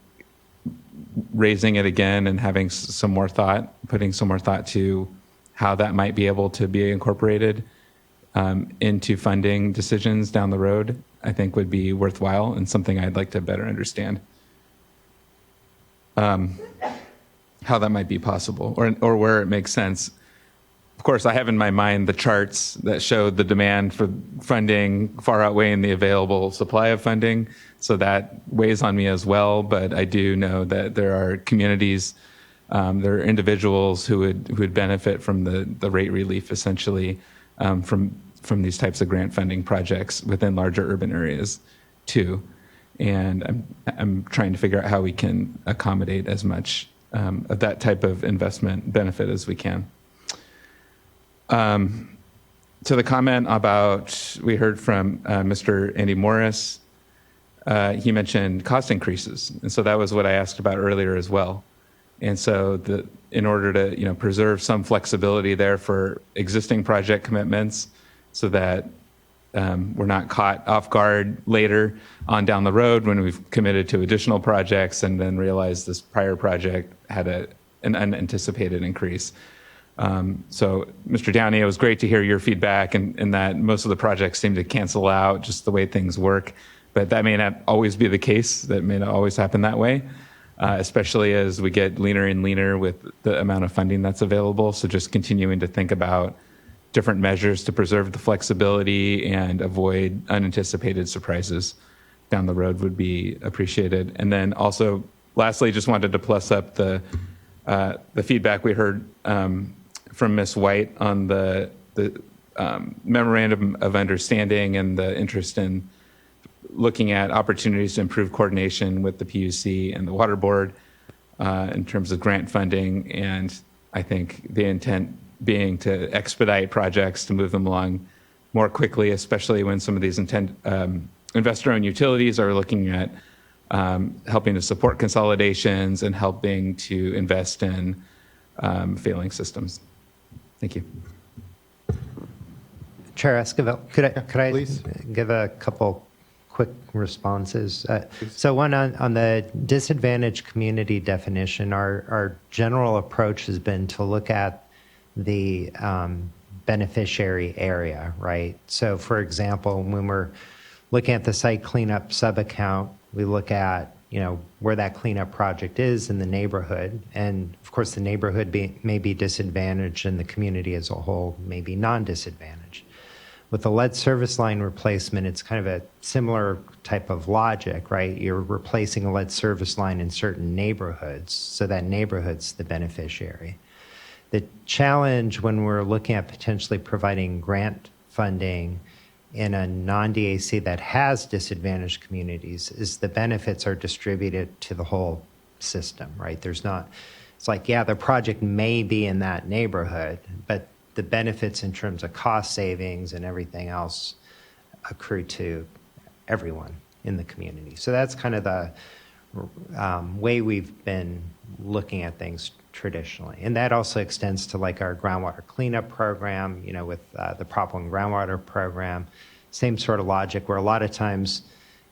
raising it again and having some more thought, putting some more thought to how that might be able to be incorporated into funding decisions down the road, I think would be worthwhile and something I'd like to better understand. How that might be possible or where it makes sense. Of course, I have in my mind the charts that show the demand for funding far outweighing the available supply of funding. So that weighs on me as well. But I do know that there are communities, there are individuals who would benefit from the rate relief, essentially, from these types of grant funding projects within larger urban areas, too. And I'm trying to figure out how we can accommodate as much of that type of investment benefit as we can. To the comment about, we heard from Mr. Andy Morris, he mentioned cost increases. And so that was what I asked about earlier as well. And so in order to preserve some flexibility there for existing project commitments so that we're not caught off guard later on down the road when we've committed to additional projects and then realize this prior project had an unanticipated increase. So, Mr. Downey, it was great to hear your feedback and that most of the projects seem to cancel out just the way things work. But that may not always be the case. That may not always happen that way, especially as we get leaner and leaner with the amount of funding that's available. So just continuing to think about different measures to preserve the flexibility and avoid unanticipated surprises down the road would be appreciated. And then also, lastly, just wanted to plus up the feedback we heard from Ms. White on the memorandum of understanding and the interest in looking at opportunities to improve coordination with the PUC and the Water Board in terms of grant funding. And I think the intent being to expedite projects to move them along more quickly, especially when some of these investor-owned utilities are looking at helping to support consolidations and helping to invest in failing systems. Thank you. Chair Esquivel, could I Please. give a couple quick responses? So one on the disadvantaged community definition, our general approach has been to look at the beneficiary area, right? So for example, when we're looking at the site cleanup sub-account, we look at, where that cleanup project is in the neighborhood. And of course, the neighborhood may be disadvantaged and the community as a whole may be non-disadvantaged. With the lead service line replacement, it's kind of a similar type of logic, right? You're replacing a lead service line in certain neighborhoods, so that neighborhood's the beneficiary. The challenge when we're looking at potentially providing grant funding in a non-DAC that has disadvantaged communities is the benefits are distributed to the whole system, right? It's like, the project may be in that neighborhood, but the benefits in terms of cost savings and everything else accrue to everyone in the community. So that's kind of the way we've been looking at things traditionally. And that also extends to like our groundwater cleanup program, with the Problem Groundwater Program, same sort of logic where a lot of times,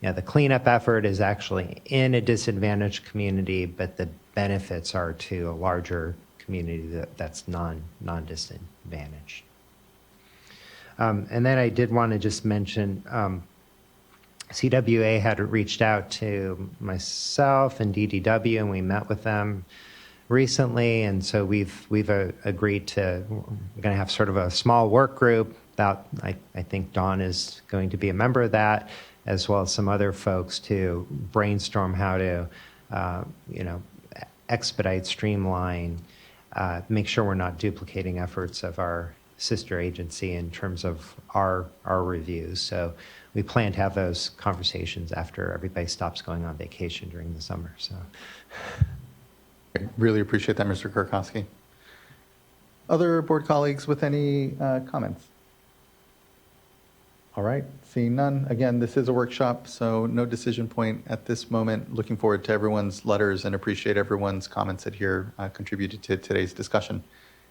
the cleanup effort is actually in a disadvantaged community, but the benefits are to a larger community that's non-disadvantaged. And then I did want to just mention, CWA had reached out to myself and DDW, and we met with them recently, and so we've agreed we're going to have sort of a small work group. I think Dawn is going to be a member of that, as well as some other folks to brainstorm how to, expedite, streamline, make sure we're not duplicating efforts of our sister agency in terms of our reviews. So we plan to have those conversations after everybody stops going on vacation during the summer. So. Really appreciate that, Mr. Kurkowski. Other board colleagues with any comments? All right, seeing none. Again, this is a workshop, so no decision point at this moment. Looking forward to everyone's letters and appreciate everyone's comments that here contributed to today's discussion.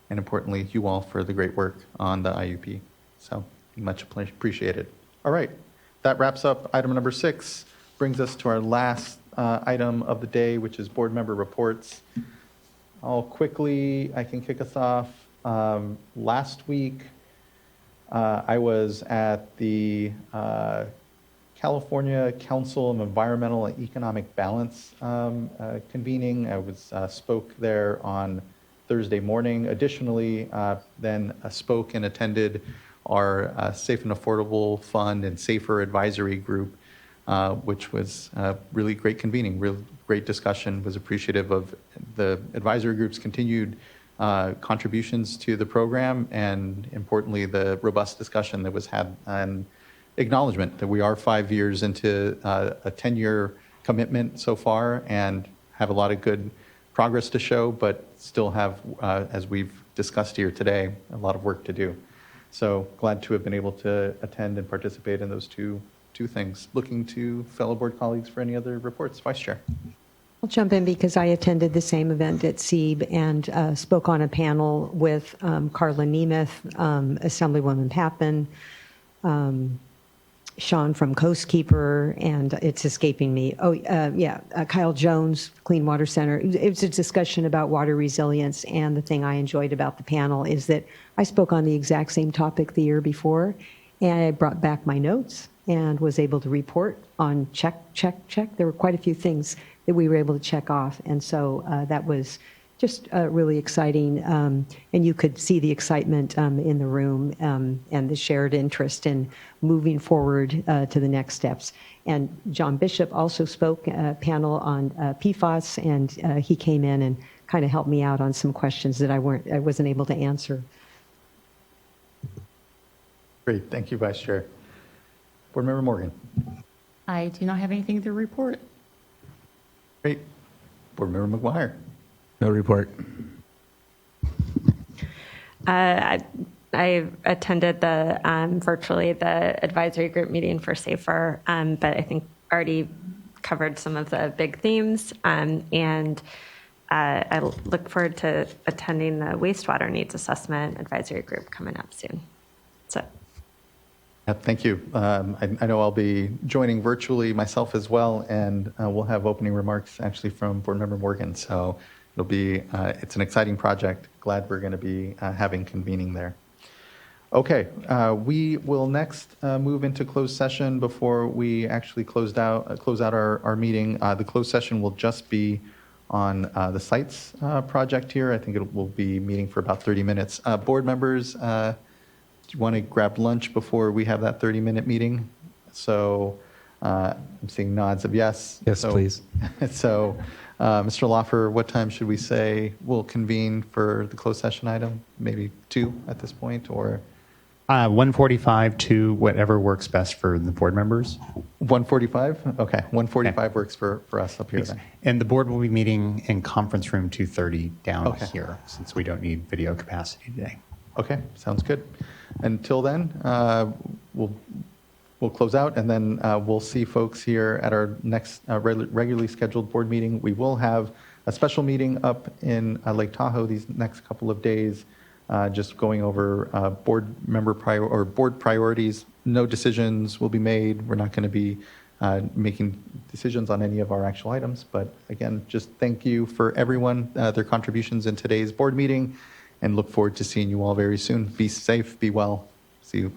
And importantly, you all for the great work on the IUP. So much appreciated. All right, that wraps up item number 6, brings us to our last item of the day, which is board member reports. I can kick us off. Last week, I was at the California Council of Environmental and Economic Balance convening. I spoke there on Thursday morning. Additionally, then spoke and attended our Safe and Affordable Fund and Safer Advisory Group, which was really great convening, real great discussion, was appreciative of the advisory group's continued contributions to the program, and importantly, the robust discussion that was had and acknowledgement that we are 5 years into a 10-year commitment so far and have a lot of good progress to show, but still have, as we've discussed here today, a lot of work to do. So glad to have been able to attend and participate in those two things. Looking to fellow board colleagues for any other reports. Vice Chair. I'll jump in because I attended the same event at SEEB and spoke on a panel with Carla Nemeth, Assemblywoman Pappen, Sean from Coastkeeper, and it's escaping me. Kyle Jones, Clean Water Center. It was a discussion about water resilience, and the thing I enjoyed about the panel is that I spoke on the exact same topic the year before, and I brought back my notes and was able to report on check. There were quite a few things that we were able to check off, and so that was just really exciting, and you could see the excitement in the room and the shared interest in moving forward to the next steps. And John Bishop also spoke at a panel on PFAS, and he came in and kind of helped me out on some questions that I wasn't able to answer. Great, thank you, Vice Chair. Board Member Morgan. I do not have anything to report. Great. Board Member McGuire. No report. I attended virtually the advisory group meeting for SAFER, but I think already covered some of the big themes, and I look forward to attending the wastewater needs assessment advisory group coming up soon. So. Thank you. I know I'll be joining virtually myself as well, and we'll have opening remarks actually from Board Member Morgan. So it'll be, it's an exciting project. Glad we're going to be having convening there. Okay, we will next move into closed session before we actually close out our meeting. The closed session will just be on the sites project here. I think it will be meeting for about 30 minutes. Board members, do you want to grab lunch before we have that 30-minute meeting? So I'm seeing nods of yes. Yes, please. So, Mr. Loffer, what time should we say we'll convene for the closed session item? Maybe 2 at this point, or? 1:45 to whatever works best for the board members. 1:45? Okay, 1:45 works for us up here then. And the board will be meeting in conference room 230 down Okay. here, since we don't need video capacity today. Okay, sounds good. Until then, we'll close out, and then we'll see folks here at our next regularly scheduled board meeting. We will have a special meeting up in Lake Tahoe these next couple of days, just going over board priorities. No decisions will be made. We're not going to be making decisions on any of our actual items. But again, just thank you for everyone, their contributions in today's board meeting, and look forward to seeing you all very soon. Be safe, be well. See you.